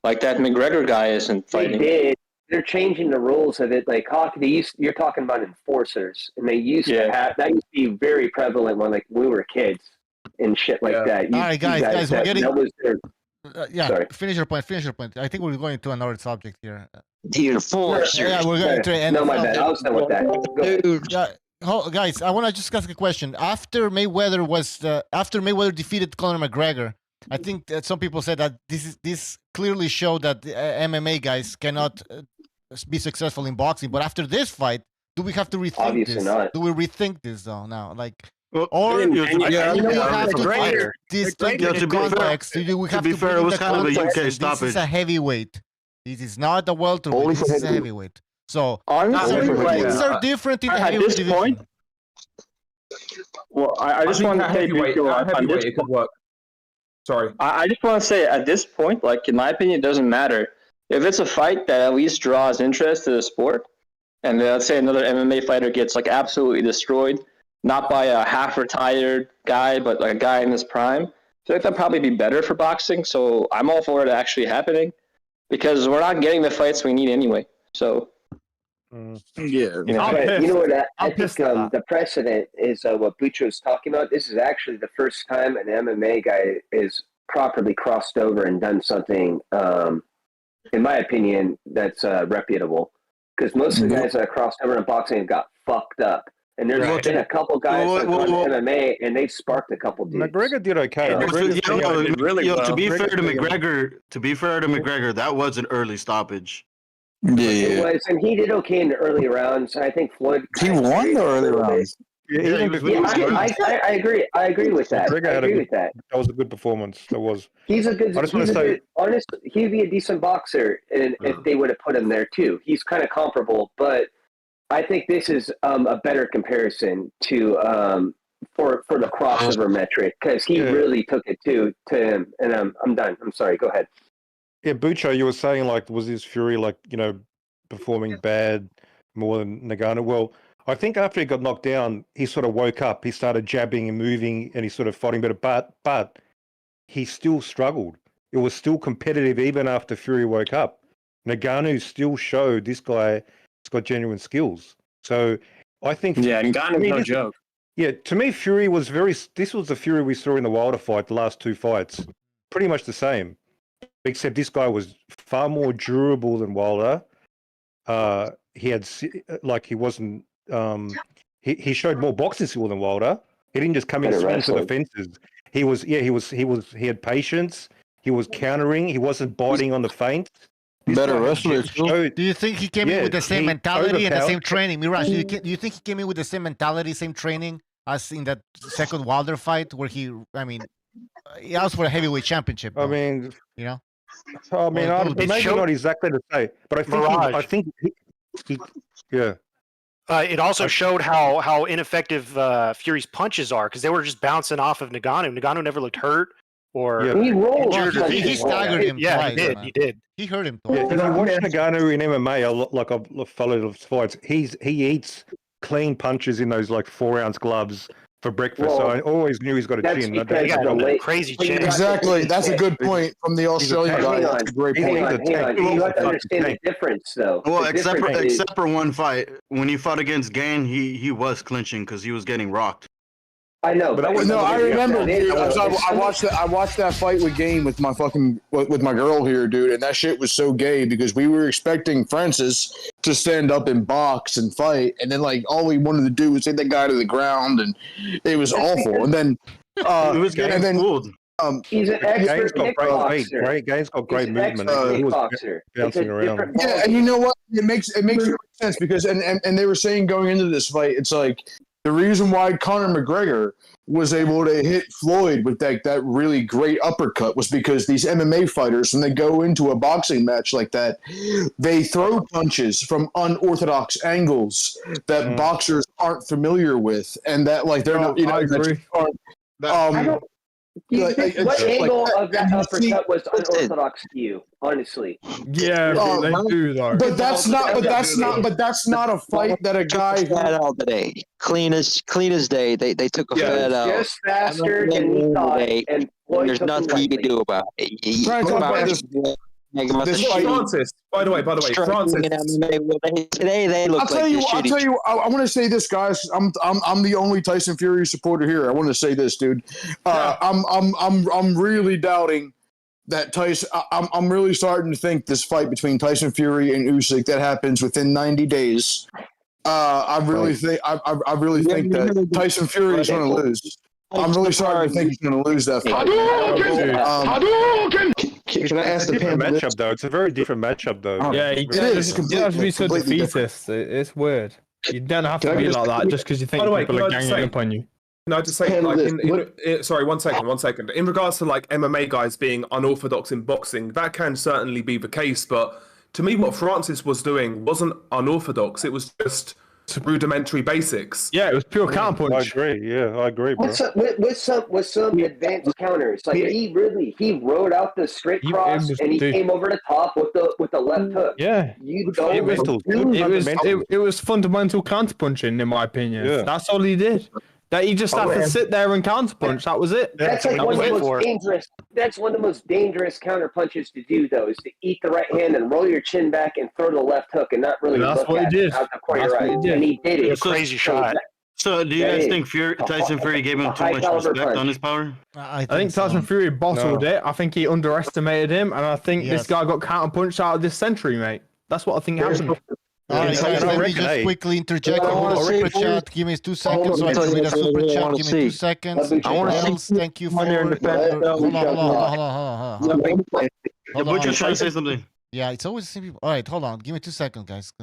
[SPEAKER 17] Like that McGregor guy isn't fighting.
[SPEAKER 8] They did. They're changing the rules of it. Like hockey, you're talking about enforcers, and they used to have that used to be very prevalent when we were kids. And shit like that.
[SPEAKER 1] All right, guys, we're getting.
[SPEAKER 8] Sorry.
[SPEAKER 1] Finish your point. I think we're going to another subject here.
[SPEAKER 18] The enforcer.
[SPEAKER 1] Yeah, we're going to NFL.
[SPEAKER 8] No, my bad. I was done with that.
[SPEAKER 1] Yeah, guys, I want to just ask a question. After Mayweather defeated Conor McGregor, I think that some people said that this clearly showed that MMA guys cannot be successful in boxing. But after this fight, do we have to rethink
[SPEAKER 8] Obviously
[SPEAKER 1] this?
[SPEAKER 8] not.
[SPEAKER 1] Do we rethink this though now? Like.
[SPEAKER 7] Or
[SPEAKER 1] you have to fight this context.
[SPEAKER 7] To be fair, it was kind of a UK stoppage.
[SPEAKER 1] This is a heavyweight. This is not a welterweight. This is a heavyweight. So these are different in the heavyweight division.
[SPEAKER 17] Well, I just want to say,
[SPEAKER 11] it could work. Sorry.
[SPEAKER 17] I just want to say, at this point, like in my opinion, it doesn't matter if it's a fight that at least draws interest to the sport, and let's say another MMA fighter gets like absolutely destroyed. Not by a half-retired guy, but like a guy in his prime. I feel like that'd probably be better for boxing. So I'm all for it actually happening because we're not getting the fights we need anyway. So
[SPEAKER 8] you know what? I think the precedent is what Bucho's talking about. This is actually the first time an MMA guy is properly crossed over and done something, in my opinion, that's reputable. Because most of the guys that crossed over in boxing have got fucked up. And there's been a couple guys that gone to MMA, and they've sparked a couple dudes.
[SPEAKER 15] McGregor did okay.
[SPEAKER 7] To be fair to McGregor, that was an early stoppage.
[SPEAKER 8] It was, and he did okay in the early rounds. I think Floyd.
[SPEAKER 14] He won the early rounds.
[SPEAKER 8] I agree. I agree with that.
[SPEAKER 15] That was a good performance. That was.
[SPEAKER 8] He's a good. Honestly, he'd be a decent boxer, and if they would have put him there too, he's kind of comparable, but. I think this is a better comparison to for the crossover metric because he really took it to him. And I'm done. I'm sorry. Go ahead.
[SPEAKER 15] Yeah, Bucho, you were saying was his Fury performing bad more than Ngannou? Well, I think after he got knocked down, he sort of woke up. He started jabbing and moving, and he sort of fighting better. But he still struggled. It was still competitive even after Fury woke up. Ngannou still showed this guy has got genuine skills. So I think
[SPEAKER 16] Ngannou's no joke.
[SPEAKER 15] Yeah, to me, Fury was this was the Fury we saw in the Wilder fight, the last two fights. Pretty much the same, except this guy was far more durable than Wilder. He had, he wasn't, he showed more boxing skill than Wilder. He didn't just come in and swing for the fences. He had patience. He was countering. He wasn't biting on the feint.
[SPEAKER 13] Better wrestler too.
[SPEAKER 1] Do you think he came in with the same mentality and the same training? Mirage, do you think he came in with the same mentality, same training as in that second Wilder fight where he asked for a heavyweight championship? Though,
[SPEAKER 15] maybe
[SPEAKER 19] showed,
[SPEAKER 15] not exactly the same, but I think he yeah.
[SPEAKER 19] It also showed how ineffective Fury's punches are because they were just bouncing off of Ngannou. Ngannou never looked hurt or
[SPEAKER 8] he rolled.
[SPEAKER 1] He staggered him.
[SPEAKER 19] Yeah,
[SPEAKER 1] twice,
[SPEAKER 19] he did.
[SPEAKER 1] He hurt him.
[SPEAKER 15] Yeah, if you watch Ngannou in MMA, I've followed his fights. He eats clean punches in those 4-ounce gloves for breakfast. So I always knew he's got a chin.
[SPEAKER 19] Crazy chin.
[SPEAKER 6] Exactly. That's a good point from the Australian guy. That's a great point.
[SPEAKER 8] Hang on. You have to understand the difference, though.
[SPEAKER 7] Well, except for one fight, when he fought against Gane, he was clinching because he was getting rocked.
[SPEAKER 8] I know,
[SPEAKER 6] but I remember. I watched that fight with Game with my girl here, dude, and that shit was so gay because we were expecting Francis to stand up and box and fight, and then all we wanted to do was hit that guy to the ground, and it was awful. And then
[SPEAKER 7] it was getting fooled.
[SPEAKER 8] He's an expert kickboxer.
[SPEAKER 15] Game's got great movement.
[SPEAKER 8] He was bouncing
[SPEAKER 15] around.
[SPEAKER 6] Yeah, and you know what? It makes sense because and they were saying going into this fight, it's the reason why Conor McGregor was able to hit Floyd with that really great uppercut was because these MMA fighters, when they go into a boxing match like that, they throw punches from unorthodox angles that boxers aren't familiar with, and that they're not.
[SPEAKER 9] I agree.
[SPEAKER 8] What angle of that uppercut was unorthodox to you? Honestly,
[SPEAKER 9] yeah, they do though.
[SPEAKER 6] But that's not a fight that a guy
[SPEAKER 18] fat out today. Clean as day. They took a fat out.
[SPEAKER 8] Just faster than he thought, and
[SPEAKER 18] there's nothing you can do about it.
[SPEAKER 6] Try to talk about this
[SPEAKER 11] Francis, by the way, Francis.
[SPEAKER 18] Today they look
[SPEAKER 6] I'll tell you. I want to say this, guys. I'm the only Tyson Fury supporter here. I want to say this, dude. I'm really doubting that Tyson. I'm really starting to think this fight between Tyson Fury and Usyk that happens within 90 days. I really think that Tyson Fury is going to lose. I'm really starting to think he's going to lose that fight.
[SPEAKER 13] Can I ask the
[SPEAKER 15] matchup though? It's a very different matchup though.
[SPEAKER 9] Yeah, it is. You don't have to be so defeatist. It's weird. You don't have to be like that just because you think people are ganging up on you.
[SPEAKER 11] No, I just say, sorry, one second. In regards to MMA guys being unorthodox in boxing, that can certainly be the case. But to me, what Francis was doing wasn't unorthodox. It was just rudimentary basics.
[SPEAKER 9] Yeah, it was pure counterpunch.
[SPEAKER 15] I agree, bro.
[SPEAKER 8] With some advanced counters, he rode out the straight cross and he came over the top with the left hook.
[SPEAKER 9] Yeah, it was fundamental counterpunching in my opinion. Yeah. That's all he did. That he just had to sit there and counterpunch. That was it.
[SPEAKER 8] That's one of the most dangerous. That's one of the most dangerous counter punches to do, though, is to eat the right hand and roll your chin back and throw the left hook and not really look at it out the corner of your eye. And he did it.
[SPEAKER 19] It's a crazy shot.
[SPEAKER 7] So, do you guys think Tyson Fury gave him too much respect on his power?
[SPEAKER 9] I think Tyson Fury bottled it. I think he underestimated him, and I think this guy got counterpunched out of this century, mate. That's what I think happened.
[SPEAKER 1] All right, guys, let me just quickly interject on the super chat. Give me 2 seconds so I can read a super chat. Give me 2 seconds. Thank you for... Hold on.
[SPEAKER 7] Butcher's trying to say something.
[SPEAKER 1] Yeah, it's always the same people. All right, hold on. Give me 2 seconds, guys.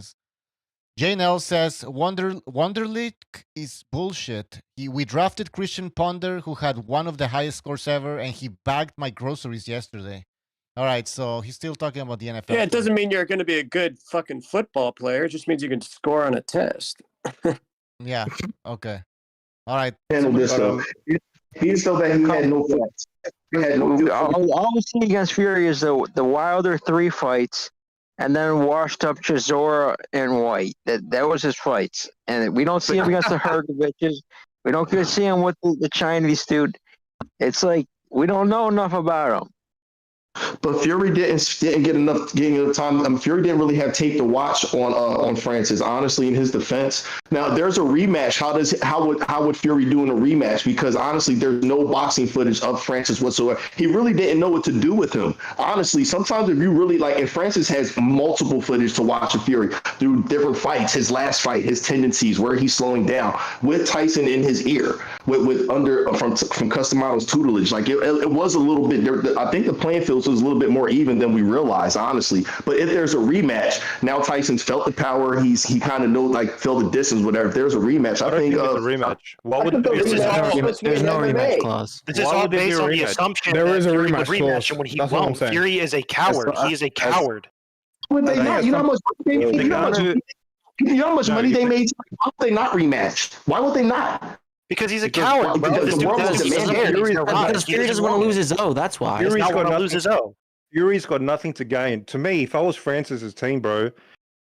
[SPEAKER 1] JNL says, Wonderlic is bullshit. We drafted Christian Ponder, who had one of the highest scores ever, and he bagged my groceries yesterday. All right, so he's still talking about the NFL.
[SPEAKER 16] Yeah, it doesn't mean you're going to be a good fucking football player. It just means you can score on a test.
[SPEAKER 1] Yeah, okay. All right.
[SPEAKER 13] Handle this, though. He said that he had no fights.
[SPEAKER 18] All we see against Fury is the Wilder 3 fights and then washed up Chisora and White. That was his fights, and we don't see him against the Hergoviches. We don't see him with the Chinese dude. It's like we don't know enough about him.
[SPEAKER 13] But Fury didn't get enough time. Fury didn't really have tape to watch on Francis. Honestly, in his defense, now there's a rematch. How would Fury do in a rematch? Because honestly, there's no boxing footage of Francis whatsoever. He really didn't know what to do with him. Honestly, sometimes if you really like, and Francis has multiple footage to watch of Fury through different fights. His last fight, his tendencies, where he's slowing down with Tyson in his ear, from Customado's tutelage. Like it was a little bit. I think the playing field was a little bit more even than we realized, honestly. But if there's a rematch, now Tyson's felt the power. He kind of felt the distance, whatever. If there's a rematch, I think
[SPEAKER 15] it's a rematch. Why would
[SPEAKER 5] There's no rematch clause.
[SPEAKER 19] This is all based on the assumption
[SPEAKER 9] There is a
[SPEAKER 19] Fury
[SPEAKER 9] rematch
[SPEAKER 19] would rematch,
[SPEAKER 9] clause.
[SPEAKER 19] and when he
[SPEAKER 9] That's what I'm
[SPEAKER 19] won't,
[SPEAKER 9] saying.
[SPEAKER 19] Fury is a coward. He is a coward.
[SPEAKER 13] Would they not? You know how much money they made? Why would they not rematch? Why would they not?
[SPEAKER 19] Because he's a coward, bro. This dude doesn't
[SPEAKER 5] Because Fury doesn't want to lose his O. That's why.
[SPEAKER 15] Fury's
[SPEAKER 19] not
[SPEAKER 15] got
[SPEAKER 19] want to lose his O.
[SPEAKER 15] Fury's got nothing to gain. To me, if I was Francis's team, bro,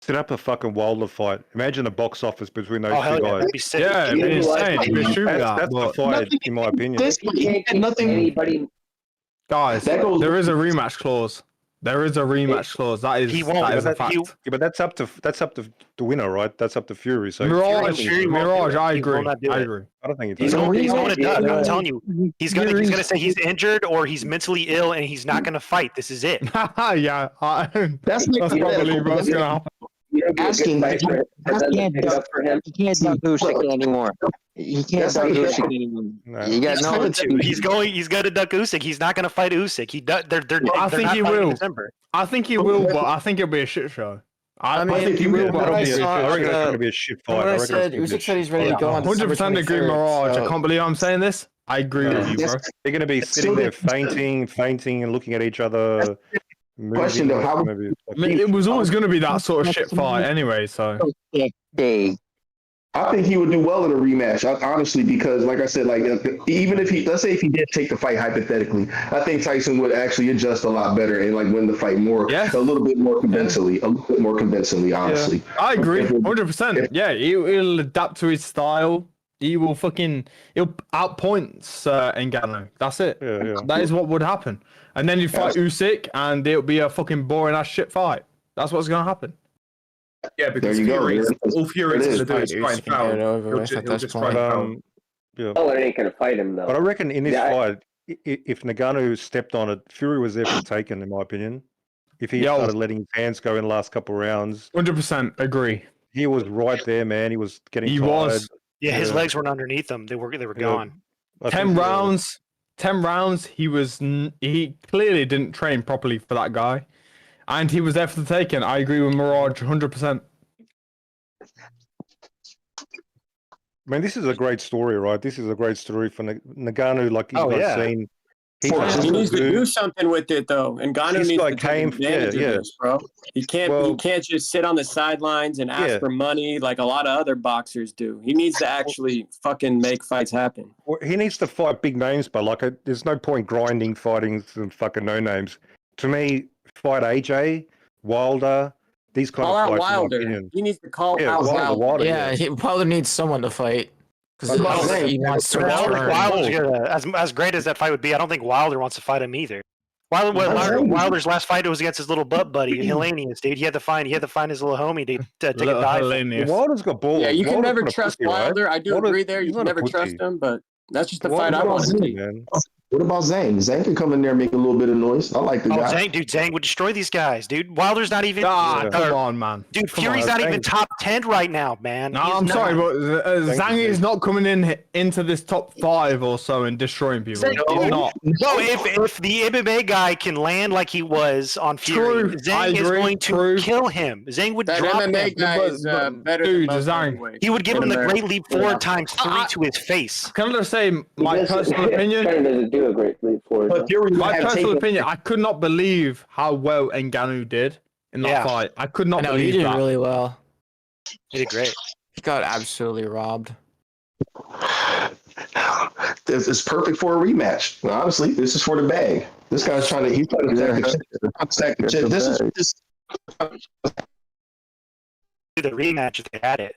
[SPEAKER 15] set up a fucking Wilder fight. Imagine the box office between those two guys.
[SPEAKER 19] That'd be sick.
[SPEAKER 9] Yeah, it'd be insane. It'd be
[SPEAKER 15] That's the fight, in my opinion.
[SPEAKER 8] Anybody.
[SPEAKER 9] Guys, there is a rematch clause. There is a rematch clause. That is a fact.
[SPEAKER 15] But that's up to the winner, right? That's up to Fury. So
[SPEAKER 9] Mirage, I agree. I agree.
[SPEAKER 15] I don't think
[SPEAKER 19] He's going to duck. I'm telling you, he's going to say he's injured or he's mentally ill and he's not going to fight. This is it.
[SPEAKER 9] Yeah,
[SPEAKER 13] that's
[SPEAKER 9] probably what's going to happen.
[SPEAKER 18] Asking, he can't duck Usyk anymore. He can't duck Usyk anymore. You got no.
[SPEAKER 19] He's going to duck Usyk. He's not going to fight Usyk.
[SPEAKER 9] I think he will. I think he will, but I think it'll be a shit show. I think he will, but
[SPEAKER 15] I reckon it's going to be a shit fight.
[SPEAKER 5] Usyk said he's ready to go on.
[SPEAKER 9] 100% agree, Mirage. I can't believe I'm saying this. I agree with you, bro.
[SPEAKER 15] They're going to be sitting there fainting, and looking at each other.
[SPEAKER 13] Question though, how
[SPEAKER 9] it was always going to be that sort of shit fight anyway, so
[SPEAKER 13] I think he would do well in a rematch, honestly, because like I said, even if let's say he did take the fight hypothetically, I think Tyson would actually adjust a lot better and win the fight a little bit more convincingly, honestly.
[SPEAKER 9] Yeah. I agree, 100%. Yeah, he'll adapt to his style. He'll outpoint Ngannou. That's it.
[SPEAKER 15] Yeah.
[SPEAKER 9] That is what would happen. And then you fight Usyk, and it'll be a fucking boring ass shit fight. That's what's gonna happen.
[SPEAKER 11] Yeah, because all Fury's gonna do is try and foul. He'll just try and foul.
[SPEAKER 15] Yeah.
[SPEAKER 8] Waller ain't gonna fight him though.
[SPEAKER 15] But I reckon in this fight, if Ngannou stepped on it, Fury was there for the taking, in my opinion. If he started letting his hands go in the last couple of rounds,
[SPEAKER 9] 100% agree.
[SPEAKER 15] He was right there, man. He was getting.
[SPEAKER 9] He
[SPEAKER 15] tired.
[SPEAKER 9] was.
[SPEAKER 19] Yeah, his legs weren't underneath him. They were gone.
[SPEAKER 9] 10 rounds. 10 rounds. He clearly didn't train properly for that guy, and he was there for the taking. I agree with Mirage 100%.
[SPEAKER 15] Man, this is a great story, right? This is a great story for Ngannou. Like you guys seen,
[SPEAKER 16] he needs to do something with it though, and Ngannou needs to take advantage of this, bro. He can't just sit on the sidelines and ask for money like a lot of other boxers do. He needs to actually fucking make fights happen.
[SPEAKER 15] He needs to fight big names, but there's no point fighting some fucking no names. To me, fight AJ, Wilder. These kind
[SPEAKER 16] call
[SPEAKER 15] of
[SPEAKER 16] out
[SPEAKER 15] fights,
[SPEAKER 16] Wilder. He needs to call out Wilder.
[SPEAKER 5] Yeah, Wilder needs someone to fight. Because he wants to
[SPEAKER 19] return. As great as that fight would be, I don't think Wilder wants to fight him either. Wilder's last fight was against his little butt buddy, Hellenius, dude. He had to find his little homie to take a dive.
[SPEAKER 15] Wilder's got balls.
[SPEAKER 16] Yeah, you can
[SPEAKER 15] Wilder's
[SPEAKER 16] never
[SPEAKER 15] not a
[SPEAKER 16] trust
[SPEAKER 15] pussy,
[SPEAKER 16] Wilder.
[SPEAKER 15] right?
[SPEAKER 16] I do agree there. You can never trust him, but that's just the fight I want to see.
[SPEAKER 15] Man.
[SPEAKER 13] What about Zhang? Zhang can come in there and make a little bit of noise. I like the guy.
[SPEAKER 19] Zhang would destroy these guys, dude. Wilder's not even.
[SPEAKER 9] Come on, man.
[SPEAKER 19] Dude, Fury's not even top 10 right now, man.
[SPEAKER 9] No, I'm sorry, but Zhang is not coming into this top 5 or so and destroying people. He's not.
[SPEAKER 19] No, if the MMA guy can land like he was on Fury, Zhang is going to kill him. Zhang would drop him.
[SPEAKER 16] That MMA guy is better
[SPEAKER 9] dude,
[SPEAKER 16] than
[SPEAKER 9] Zhang.
[SPEAKER 19] He would give him the great leap forward times 3 to his face.
[SPEAKER 9] Can I just say my personal opinion?
[SPEAKER 8] Doesn't do a great leap forward.
[SPEAKER 9] My personal opinion, I could not believe how well Ngannou did in that fight. I could not believe
[SPEAKER 5] he did
[SPEAKER 9] that.
[SPEAKER 5] really well.
[SPEAKER 19] He did great.
[SPEAKER 5] He got absolutely robbed.
[SPEAKER 13] This is perfect for a rematch. Honestly, this is for the bag. This guy's trying to stack the chips.
[SPEAKER 19] The rematch if they had it.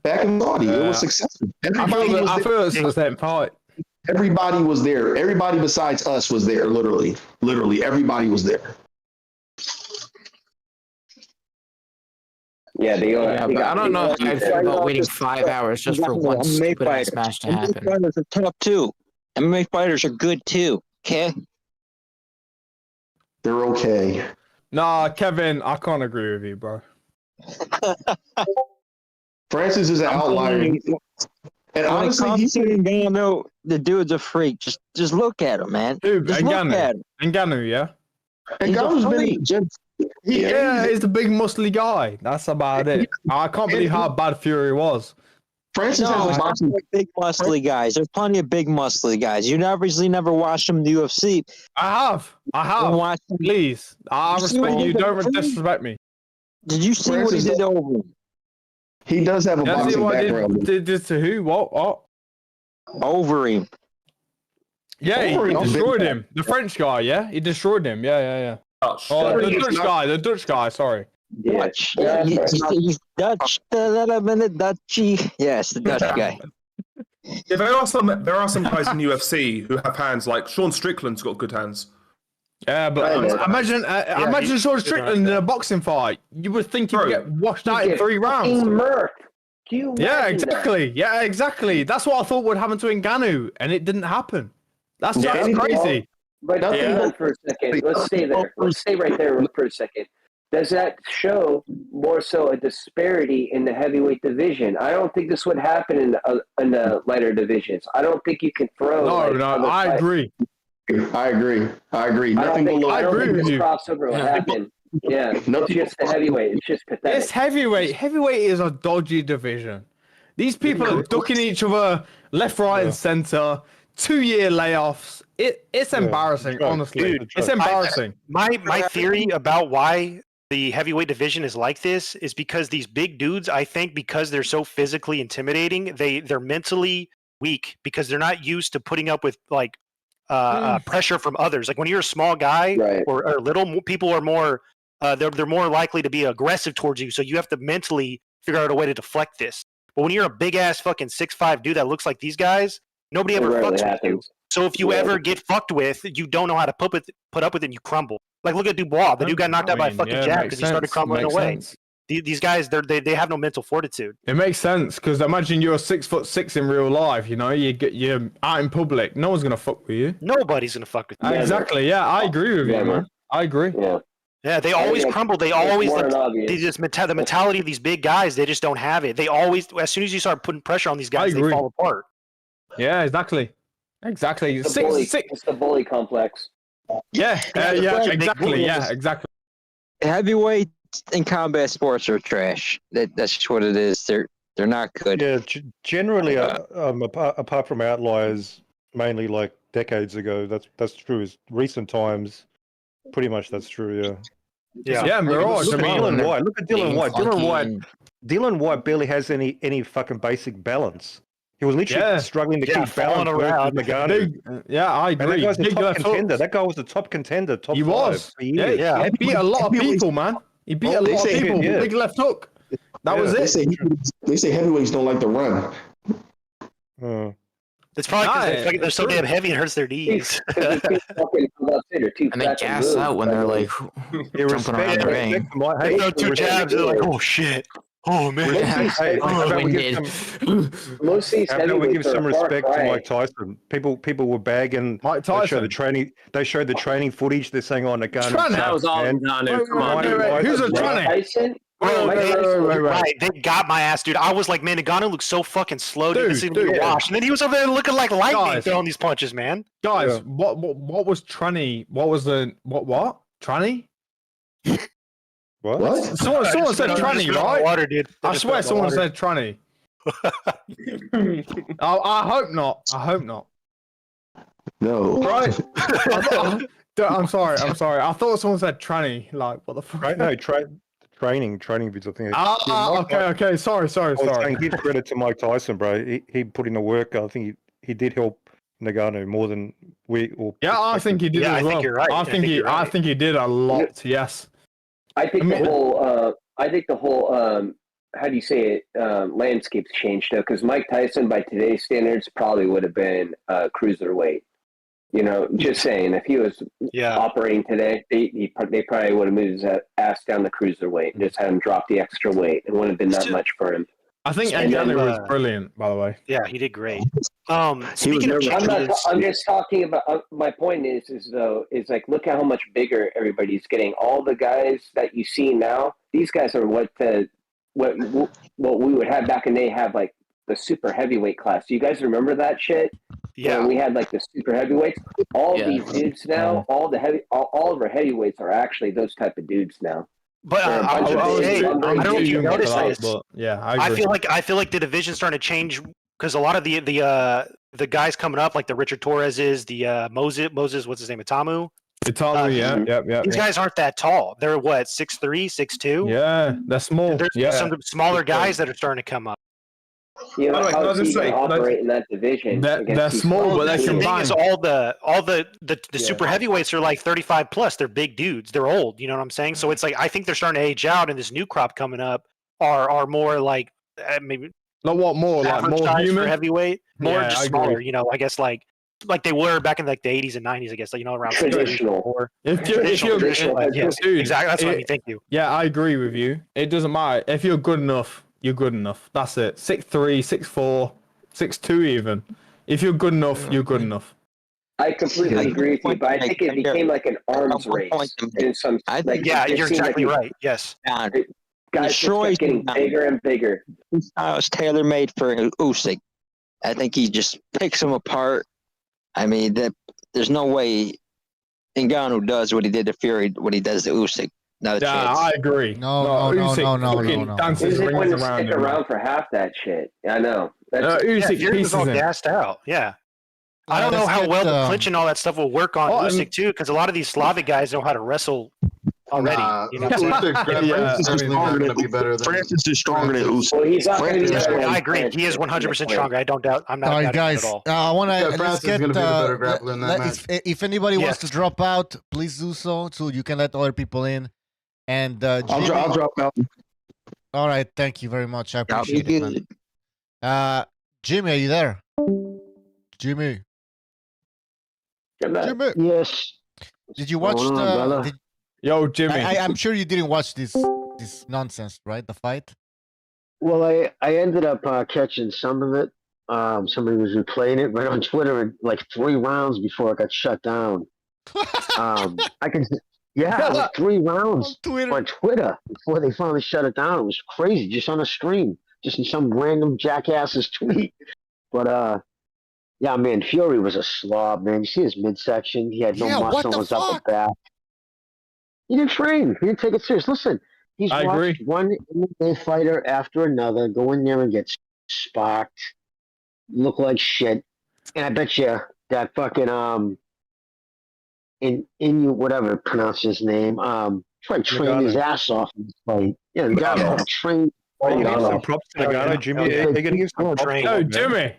[SPEAKER 13] Back in Saudi, it was successful. Everybody was
[SPEAKER 9] I
[SPEAKER 13] there.
[SPEAKER 9] feel it's the same fight.
[SPEAKER 13] Everybody was there. Everybody besides us was there. Literally, everybody was there.
[SPEAKER 5] Yeah, but I don't know how I feel about waiting 5 hours just for one stupid ass match to happen.
[SPEAKER 18] MMA fighters are top too. MMA fighters are good too. Okay.
[SPEAKER 13] They're okay.
[SPEAKER 9] Nah, Kevin, I can't agree with you, bro.
[SPEAKER 13] Francis is an outlier. And honestly,
[SPEAKER 18] Ngannou, the dude's a freak. Just look at him, man.
[SPEAKER 9] Dude,
[SPEAKER 18] Just look at him.
[SPEAKER 9] Ngannou, yeah.
[SPEAKER 13] Ngannou's been
[SPEAKER 9] he's the big muscly guy. That's about it. I can't believe how bad Fury was.
[SPEAKER 13] Francis has a boxing.
[SPEAKER 18] Big muscly guys. There's plenty of big muscly guys. You obviously never watched them in the UFC.
[SPEAKER 9] I have. Please, I respect you. Don't disrespect me.
[SPEAKER 18] Did you see what he did over him?
[SPEAKER 13] He does have a boxing background.
[SPEAKER 9] Did to who? What?
[SPEAKER 18] Over him.
[SPEAKER 9] Yeah, he destroyed him. The French guy, yeah? He destroyed him. Yeah. The Dutch guy, sorry.
[SPEAKER 18] Dutch. He's Dutch. Dutchy. Yes, the Dutch guy.
[SPEAKER 11] Yeah, there are some guys in UFC who have hands, like Sean Strickland's got good hands.
[SPEAKER 9] Yeah, but imagine Sean Strickland in a boxing fight. You would think he'd get washed out in 3 rounds. Yeah, exactly. Yeah, exactly. That's what I thought would happen to Ngannou, and it didn't happen. That's crazy.
[SPEAKER 8] But hang on for a second. Let's stay there. Let's stay right there for a second. Does that show more so a disparity in the heavyweight division? I don't think this would happen in the lighter divisions. I don't think you can throw.
[SPEAKER 9] I agree.
[SPEAKER 13] I agree.
[SPEAKER 8] I don't think this crossover will happen. Yeah,
[SPEAKER 13] No,
[SPEAKER 8] it's just the heavyweight. It's just pathetic.
[SPEAKER 9] It's heavyweight. Heavyweight is a dodgy division. These people are ducking each other left, right, and center. 2-year layoffs. It's embarrassing, honestly.
[SPEAKER 19] Dude,
[SPEAKER 9] it's embarrassing.
[SPEAKER 19] My theory about why the heavyweight division is like this is because these big dudes, I think, because they're so physically intimidating, they're mentally weak because they're not used to putting up with like pressure from others. Like when you're a small guy or little, people are more they're more likely to be aggressive towards you. So you have to mentally figure out a way to deflect this. But when you're a big ass fucking 6'5" dude that looks like these guys, nobody ever fucks with you. So if you ever get fucked with, you don't know how to put up with it and you crumble. Like look at Dubois. The dude got knocked out by a fucking jab because he started crumbling away. These guys, they have no mental fortitude.
[SPEAKER 9] It makes sense because imagine you're 6'6" in real life. You know, you're out in public. No one's gonna fuck with you.
[SPEAKER 19] Nobody's gonna fuck with you.
[SPEAKER 9] Exactly. Yeah, I agree with you, man. I agree.
[SPEAKER 19] Yeah, they always crumble. They always the mentality of these big guys. They just don't have it. They always, as soon as you start putting pressure on these guys, they fall apart.
[SPEAKER 9] Yeah, exactly. It's
[SPEAKER 8] the bully complex.
[SPEAKER 9] Yeah, exactly. Yeah, exactly.
[SPEAKER 18] Heavyweight and combat sports are trash. That's just what it is. They're not good.
[SPEAKER 15] Yeah, generally, apart from outliers, mainly like decades ago, that's true. Is recent times, pretty much that's true.
[SPEAKER 9] Yeah, Mirage.
[SPEAKER 15] Look at Dylan White. Look at Dylan White. Dylan White barely has any fucking basic balance. He was literally struggling to keep balance around Ngannou.
[SPEAKER 9] Yeah, I agree.
[SPEAKER 15] And that guy was the top contender. That guy was the top contender. Top
[SPEAKER 9] he was.
[SPEAKER 15] For
[SPEAKER 9] years. Yeah, he beat a lot of people, man. He beat a lot of people. Big left hook. That was it.
[SPEAKER 13] They say heavyweights don't like to run.
[SPEAKER 19] It's probably because they're so damn heavy it hurts their knees.
[SPEAKER 5] And they gas out when they're like jumping around the ring.
[SPEAKER 19] They throw 2 jabs, they're like, oh shit. Oh man!
[SPEAKER 15] How about we give some respect to Mike Tyson? People were bagging.
[SPEAKER 9] Mike Tyson.
[SPEAKER 15] They showed the training footage. They're saying, "Oh, Ngannou."
[SPEAKER 16] That was all Ngannou. Come on,
[SPEAKER 9] who's a Tyson?
[SPEAKER 19] Right, they got my ass, dude. I was like, man, Ngannou looks so fucking slow. Dude, and then he was over there looking like lightning throwing these punches, man.
[SPEAKER 9] Guys, what was Tranny? What was the what? Tranny?
[SPEAKER 15] What?
[SPEAKER 9] Someone said tranny, right?
[SPEAKER 19] Water, dude.
[SPEAKER 9] I swear someone said tranny. I hope not.
[SPEAKER 13] No.
[SPEAKER 9] Right? I'm sorry. I thought someone said tranny. Like, what the fuck?
[SPEAKER 15] Right? No, training videos. I think.
[SPEAKER 9] Okay. Sorry.
[SPEAKER 15] Give credit to Mike Tyson, bro. He put in the work. I think he did help Ngannou more than we.
[SPEAKER 9] I think he did as well.
[SPEAKER 19] I think you're right.
[SPEAKER 9] I think he did a lot. Yes.
[SPEAKER 8] I think the whole how do you say it? Landscape's changed though, because Mike Tyson, by today's standards, probably would have been cruiserweight. You know, just saying, if he was operating today, they probably would have moved his ass down the cruiserweight and just had him drop the extra weight. It wouldn't have been that much for him.
[SPEAKER 9] I think Ngannou was brilliant, by the way.
[SPEAKER 19] Yeah, he did great.
[SPEAKER 8] I'm just talking about. My point is like, look at how much bigger everybody's getting. All the guys that you see now, these guys are what we would have back in the day. Have like the super heavyweight class. Do you guys remember that shit?
[SPEAKER 19] Yeah,
[SPEAKER 8] when we had like the super heavyweights. All these dudes now, all of our heavyweights are actually those type of dudes now.
[SPEAKER 19] But I don't know if you noticed this.
[SPEAKER 9] But yeah, I agree.
[SPEAKER 19] I feel like the division's starting to change because a lot of the guys coming up, like the Richard Torreses, the Moses, what's his name, Itamu.
[SPEAKER 9] Yeah.
[SPEAKER 19] These guys aren't that tall. They're what, 6'3", 6'2"?
[SPEAKER 9] Yeah, they're small.
[SPEAKER 19] There's some smaller guys that are starting to come up.
[SPEAKER 8] You know, how is he going to operate in that division?
[SPEAKER 9] They're small, but they
[SPEAKER 19] the
[SPEAKER 9] can
[SPEAKER 19] thing is, all the super heavyweights are like 35 plus. They're big dudes. They're old. You know what I'm saying? So it's like I think they're starting to age out, and this new crop coming up are more like maybe
[SPEAKER 9] not what more like more human
[SPEAKER 19] for heavyweight, more just smaller.
[SPEAKER 9] Agree.
[SPEAKER 19] You know, I guess like they were back in like the 80s and 90s. I guess like, you know, around
[SPEAKER 8] traditional.
[SPEAKER 9] If you're
[SPEAKER 19] yes,
[SPEAKER 9] dude,
[SPEAKER 19] exactly. That's what I mean. Thank you.
[SPEAKER 9] Yeah, I agree with you. It doesn't matter if you're good enough. You're good enough. That's it. 6'3", 6'4", 6'2", even. If you're good enough, you're good enough.
[SPEAKER 8] I completely agree with you, but I think it became like an arms race. In some, like,
[SPEAKER 19] yeah, you're exactly right. Yes.
[SPEAKER 8] Guys just kept getting bigger and bigger.
[SPEAKER 18] It's tailor-made for Usyk. I think he just picks him apart. I mean, there's no way Ngannou does what he did to Fury, what he does to Usyk. Not a chance.
[SPEAKER 9] I agree.
[SPEAKER 1] No.
[SPEAKER 8] Usyk wouldn't stick around for half that shit. I know.
[SPEAKER 19] Fury's all gassed out. Yeah. I don't know how well the clinch and all that stuff will work on Usyk too, because a lot of these Slavic guys know how to wrestle already. You know
[SPEAKER 13] Francis is stronger than Usyk.
[SPEAKER 8] Well, he's not gonna be
[SPEAKER 19] I agree. He is 100% stronger. I don't doubt. I'm not.
[SPEAKER 1] All right, guys.
[SPEAKER 19] at all.
[SPEAKER 1] I want to.
[SPEAKER 20] Francis is going to be the better grappler in that match.
[SPEAKER 1] If anybody wants to drop out, please do so you can let other people in. And Jimmy,
[SPEAKER 13] I'll drop out.
[SPEAKER 1] All right, thank you very much. I appreciate it, man. Jimmy, are you there? Jimmy.
[SPEAKER 21] Yes.
[SPEAKER 1] Did you watch
[SPEAKER 9] Yo, Jimmy.
[SPEAKER 1] I'm sure you didn't watch this nonsense, right? The fight.
[SPEAKER 21] Well, I ended up catching some of it. Somebody was replaying it right on Twitter, like 3 rounds before it got shut down. Yeah, like 3 rounds on Twitter before they finally shut it down. It was crazy, just on a stream, just in some random jackass's tweet. But yeah, man, Fury was a slob, man. You see his midsection? He had no muscle on his upper back. He didn't train. He didn't take it serious. Listen, he's watched one MMA fighter after another go in there and get sparked, look like shit. And I bet you that fucking in whatever pronounce his name, tried to train his ass off in this fight. Yeah, Ngannou trained.
[SPEAKER 15] Props to Ngannou, Jimmy.
[SPEAKER 9] No, Jimmy.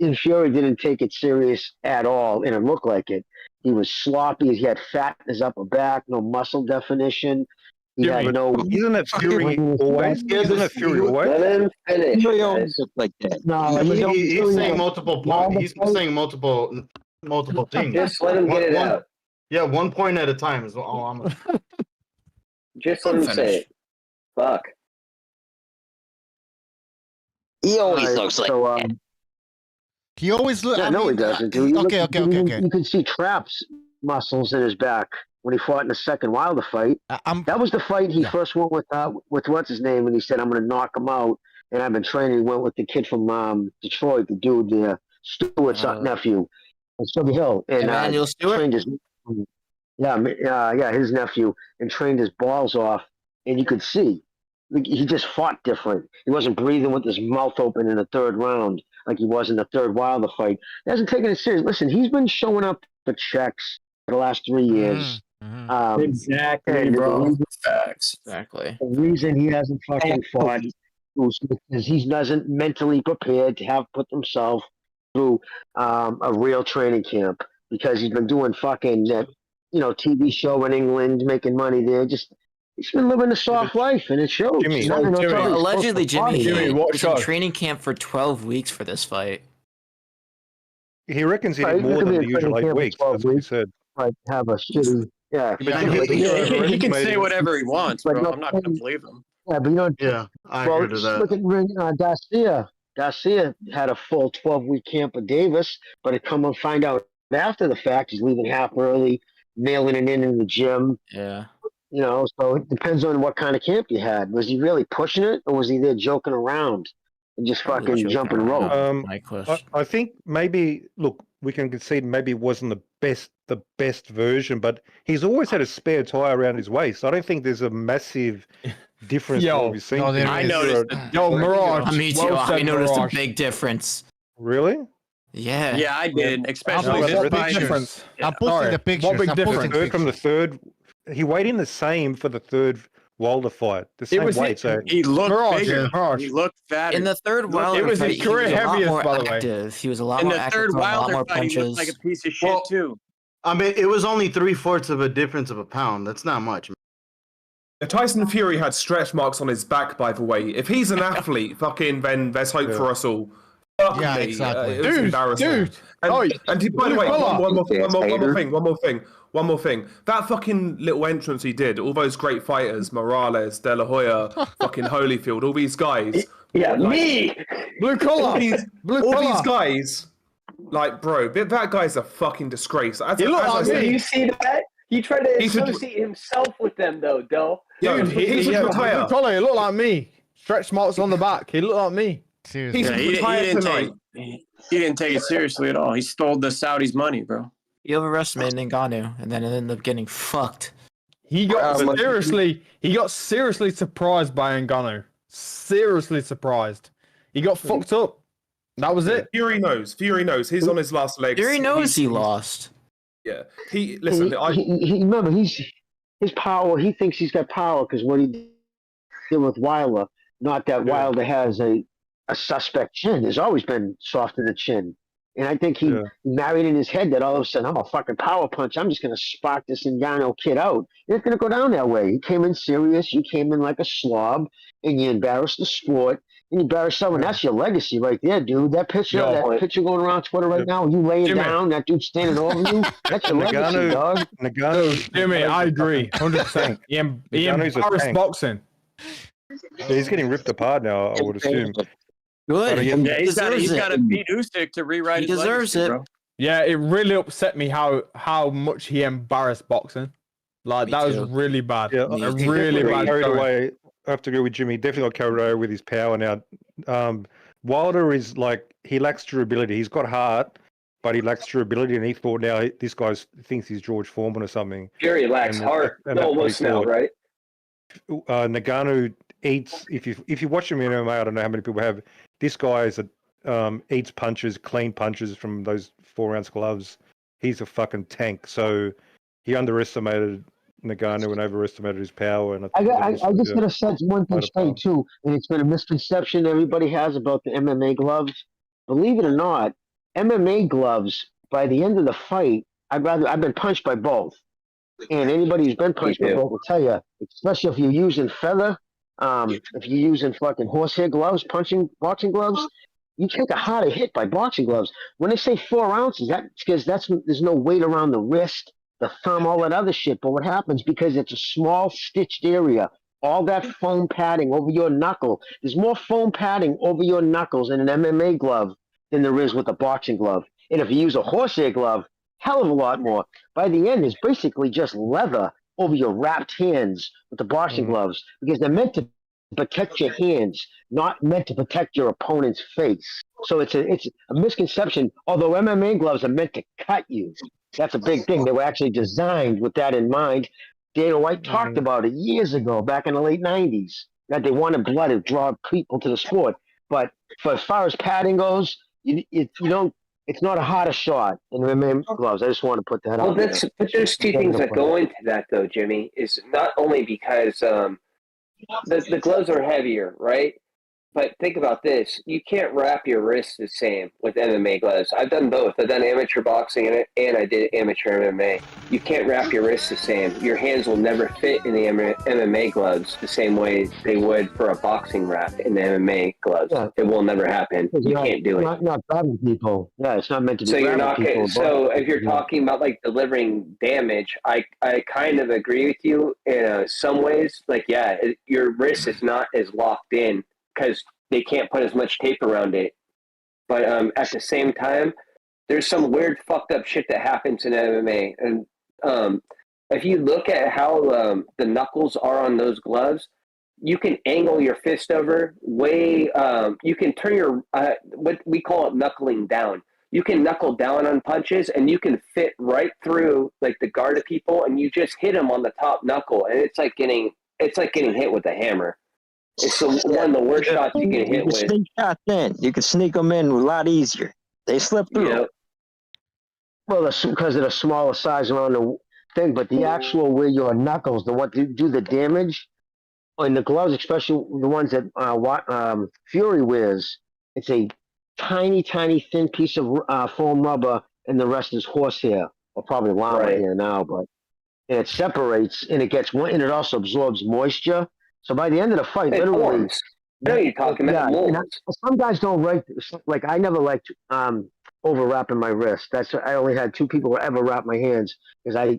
[SPEAKER 21] And Fury didn't take it serious at all, and it looked like it. He was sloppy. He had fat in his upper back, no muscle definition. He had no.
[SPEAKER 15] Isn't it Fury always? Isn't it Fury always?
[SPEAKER 8] Let him finish.
[SPEAKER 21] Fury always looked like that. No,
[SPEAKER 20] he's saying multiple points. He's saying multiple things.
[SPEAKER 8] Just let him get it out.
[SPEAKER 20] Yeah, 1 point at a time is all I'm.
[SPEAKER 8] Just let him say it. Fuck.
[SPEAKER 18] He always looks like that.
[SPEAKER 1] He always looks.
[SPEAKER 21] Yeah, no, he doesn't.
[SPEAKER 1] Okay.
[SPEAKER 21] You can see Trapp's muscles in his back when he fought in the second Wilder fight. That was the fight he first went with what's his name, and he said, "I'm going to knock him out." And I've been training. He went with the kid from Detroit, the dude, Stewart's nephew, Sugar Hill, and
[SPEAKER 5] Emmanuel Stewart.
[SPEAKER 21] Trained his, his nephew, and trained his balls off, and you could see he just fought different. He wasn't breathing with his mouth open in the 3rd round like he was in the 3rd Wilder fight. He hasn't taken it serious. Listen, he's been showing up for checks for the last 3 years.
[SPEAKER 16] Exactly, bro. Facts.
[SPEAKER 5] Exactly.
[SPEAKER 21] The reason he hasn't fucking fought is he doesn't mentally prepared to have put himself through a real training camp, because he's been doing fucking TV show in England, making money there. Just He's been living a soft life, and it shows.
[SPEAKER 15] Jimmy,
[SPEAKER 5] Well, allegedly, Jimmy,
[SPEAKER 21] Jimmy,
[SPEAKER 5] he
[SPEAKER 21] what
[SPEAKER 5] was in training camp for 12 weeks for this fight.
[SPEAKER 15] He reckons he
[SPEAKER 21] Right,
[SPEAKER 15] did
[SPEAKER 21] you
[SPEAKER 15] more
[SPEAKER 21] could
[SPEAKER 15] than
[SPEAKER 21] be
[SPEAKER 15] the
[SPEAKER 21] in
[SPEAKER 15] usual
[SPEAKER 21] training
[SPEAKER 15] 8
[SPEAKER 21] camp for
[SPEAKER 15] weeks.
[SPEAKER 21] 12
[SPEAKER 15] That's what he
[SPEAKER 21] weeks.
[SPEAKER 15] said.
[SPEAKER 21] Like, have a shitty, yeah.
[SPEAKER 16] He can say whatever he wants, bro. I'm not going to believe him.
[SPEAKER 21] Yeah, but you know,
[SPEAKER 20] Yeah, I
[SPEAKER 21] well,
[SPEAKER 20] agree to that.
[SPEAKER 21] look at Garcia. Garcia had a full 12-week camp with Davis, but it come and find out after the fact he's leaving half early, mailing it in the gym.
[SPEAKER 5] Yeah.
[SPEAKER 21] You know, so it depends on what kind of camp you had. Was he really pushing it, or was he there joking around and just fucking jumping rope?
[SPEAKER 15] I think maybe, look, we can concede maybe it wasn't the best version, but he's always had a spare tire around his waist. I don't think there's a massive difference from what we've seen.
[SPEAKER 5] I noticed.
[SPEAKER 9] Mirage.
[SPEAKER 5] Me too. I noticed a big difference.
[SPEAKER 15] Really?
[SPEAKER 5] Yeah.
[SPEAKER 16] Yeah, I did. Especially
[SPEAKER 9] what big difference?
[SPEAKER 1] I'm posting the pictures.
[SPEAKER 9] What big
[SPEAKER 1] I'm posting
[SPEAKER 9] difference?
[SPEAKER 15] From the third, he weighed in the same for the third Wilder fight. The same weight. So
[SPEAKER 16] he looked
[SPEAKER 9] Mirage,
[SPEAKER 16] bigger.
[SPEAKER 9] Mirage.
[SPEAKER 16] He looked fatter.
[SPEAKER 5] In the third Wilder
[SPEAKER 9] it was
[SPEAKER 5] fight,
[SPEAKER 9] his career
[SPEAKER 5] he was a lot
[SPEAKER 9] heaviest,
[SPEAKER 5] more
[SPEAKER 9] by the way.
[SPEAKER 5] active. He was a lot
[SPEAKER 16] In
[SPEAKER 5] more
[SPEAKER 16] the
[SPEAKER 5] active,
[SPEAKER 16] third
[SPEAKER 5] throwing a lot
[SPEAKER 16] Wilder
[SPEAKER 5] more
[SPEAKER 16] fight, he
[SPEAKER 5] punches.
[SPEAKER 16] looked like a piece of shit too.
[SPEAKER 7] I mean, it was only 3/4 of a difference of a pound. That's not much.
[SPEAKER 11] Tyson Fury had stretch marks on his back, by the way. If he's an athlete, fucking, then there's hope for us all. Fuck
[SPEAKER 1] Yeah,
[SPEAKER 11] me.
[SPEAKER 1] exactly.
[SPEAKER 11] It was embarrassing.
[SPEAKER 9] Dude.
[SPEAKER 11] And by the way, one more thing. That fucking little entrance he did, all those great fighters, Morales, De La Hoya, fucking Holyfield, all these guys.
[SPEAKER 8] Yeah,
[SPEAKER 11] like,
[SPEAKER 8] me!
[SPEAKER 9] Blue collar!
[SPEAKER 11] All these guys, like, bro, that guy's a fucking disgrace.
[SPEAKER 8] Did you see that? He tried to associate himself with them, though, Del.
[SPEAKER 9] Dude, he should retire. Blue collar, he looked like me. Stretch marks on the back. He looked like me.
[SPEAKER 11] Seriously.
[SPEAKER 16] He didn't take it seriously at all. He stole the Saudis' money, bro.
[SPEAKER 5] He overestimated Ngannou, and then it ended up getting fucked.
[SPEAKER 9] He got seriously surprised by Ngannou. Seriously surprised. He got fucked up. That was it.
[SPEAKER 11] Fury knows. He's on his last legs.
[SPEAKER 5] Fury knows he lost.
[SPEAKER 11] Yeah.
[SPEAKER 21] Remember, his power. He thinks he's got power because what he did with Wilder. Not that Wilder has a suspect chin. There's always been soft in the chin. And I think he married in his head that all of a sudden, I'm a fucking power punch. I'm just going to spark this Ngannou kid out. It's going to go down that way. He came in serious. You came in like a slob, and you embarrassed the sport. And you embarrassed someone. That's your legacy right there, dude. That picture going around Twitter right now, you laying down, that dude standing over you. That's your legacy, dog.
[SPEAKER 15] Ngannou,
[SPEAKER 9] Jimmy, I agree. 100%. He embarrassed boxing.
[SPEAKER 15] Yeah, he's getting ripped apart now, I would assume.
[SPEAKER 5] Good.
[SPEAKER 16] Yeah, he's got to beat Usyk to rewrite his legacy, bro.
[SPEAKER 9] Yeah, it really upset me how much he embarrassed boxing. Like, that was really bad.
[SPEAKER 15] Yeah,
[SPEAKER 9] he really bad.
[SPEAKER 15] Carried away. I have to agree with Jimmy. He definitely got carried away with his power now. Wilder is like, he lacks durability. He's got heart, but he lacks durability, and he thought now this guy thinks he's George Foreman or something.
[SPEAKER 8] Fury lacks heart. Almost now, right?
[SPEAKER 15] Ngannou eats. If you watch him in MMA, I don't know how many people have. This guy eats punches, clean punches from those 4-ounce gloves. He's a fucking tank. So he underestimated Ngannou and overestimated his power. And
[SPEAKER 21] I just gotta set one thing straight too, and it's been a misconception everybody has about the MMA gloves. Believe it or not, MMA gloves by the end of the fight, I've been punched by both, and anybody who's been punched by both will tell you, especially if you're using feather, if you're using fucking horsehair gloves, boxing gloves, you take a harder hit by boxing gloves. When they say 4 ounces, that's because there's no weight around the wrist, the thumb, all that other shit. But what happens, because it's a small stitched area, all that foam padding over your knuckle, there's more foam padding over your knuckles in an MMA glove than there is with a boxing glove. And if you use a horsehair glove, hell of a lot more. By the end, it's basically just leather over your wrapped hands with the boxing gloves, because they're meant to protect your hands, not meant to protect your opponent's face. So it's a misconception. Although MMA gloves are meant to cut you, that's a big thing. They were actually designed with that in mind. Dana White talked about it years ago, back in the late 90s, that they wanted blood to draw people to the sport. But for as far as padding goes, it's not a harder shot in MMA gloves. I just want to put that out.
[SPEAKER 8] But there's two things that go into that, though, Jimmy. Is not only because the gloves are heavier, right? But think about this. You can't wrap your wrists the same with MMA gloves. I've done both. I've done amateur boxing and I did amateur MMA. You can't wrap your wrists the same. Your hands will never fit in the MMA gloves the same way they would for a boxing wrap in the MMA gloves. Yeah. It will never happen. You can't do it.
[SPEAKER 21] Not grabbing people. Yeah, it's not meant to be.
[SPEAKER 8] So you're not
[SPEAKER 21] people.
[SPEAKER 8] So if you're talking about like delivering damage, I kind of agree with you in some ways. Like, yeah, your wrist is not as locked in because they can't put as much tape around it. But at the same time, there's some weird fucked up shit that happens in MMA. And if you look at how the knuckles are on those gloves, you can angle your fist over way. You can turn your, what we call it, knuckling down. You can knuckle down on punches and you can fit right through like the guard of people and you just hit them on the top knuckle. And it's like getting hit with a hammer. It's one of the worst shots you can hit with.
[SPEAKER 18] Sneak shot then. You can sneak them in a lot easier. They slip through.
[SPEAKER 8] Yeah.
[SPEAKER 21] Well, that's because of the smaller size around the thing, but the actual where your knuckles, the what do the damage, in the gloves, especially the ones that Fury wears, it's a tiny, tiny, thin piece of foam rubber, and the rest is horsehair, or probably llama hair now, but and it separates, and it gets one, and it also absorbs moisture. So by the end of the fight, literally,
[SPEAKER 8] I know you're talking about molds.
[SPEAKER 21] Some guys don't like I never liked over wrapping my wrist. I only had 2 people who ever wrap my hands because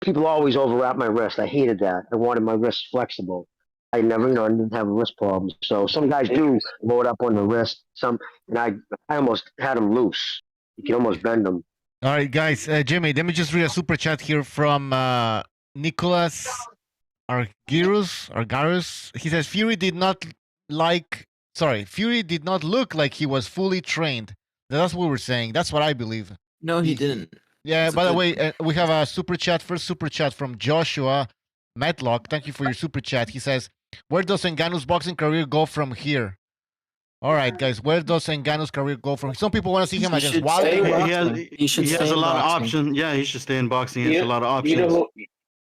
[SPEAKER 21] people always over wrap my wrist. I hated that. I wanted my wrists flexible. I never, I didn't have wrist problems. So some guys do load up on the wrist. And I almost had them loose. You can almost bend them.
[SPEAKER 1] All right, guys. Jimmy, let me just read a super chat here from Nicholas Argarus. He says Fury did not look like he was fully trained. That's what we're saying. That's what I believe.
[SPEAKER 5] No, he didn't.
[SPEAKER 1] Yeah, by the way, we have a first super chat from Joshua Matlock. Thank you for your super chat. He says, where does Ngannou's boxing career go from here? All right, guys, where does Ngannou's career go from here? Some people want to see him against Wilder.
[SPEAKER 7] He has a lot of options. Yeah, he should stay in boxing. He has a lot of options.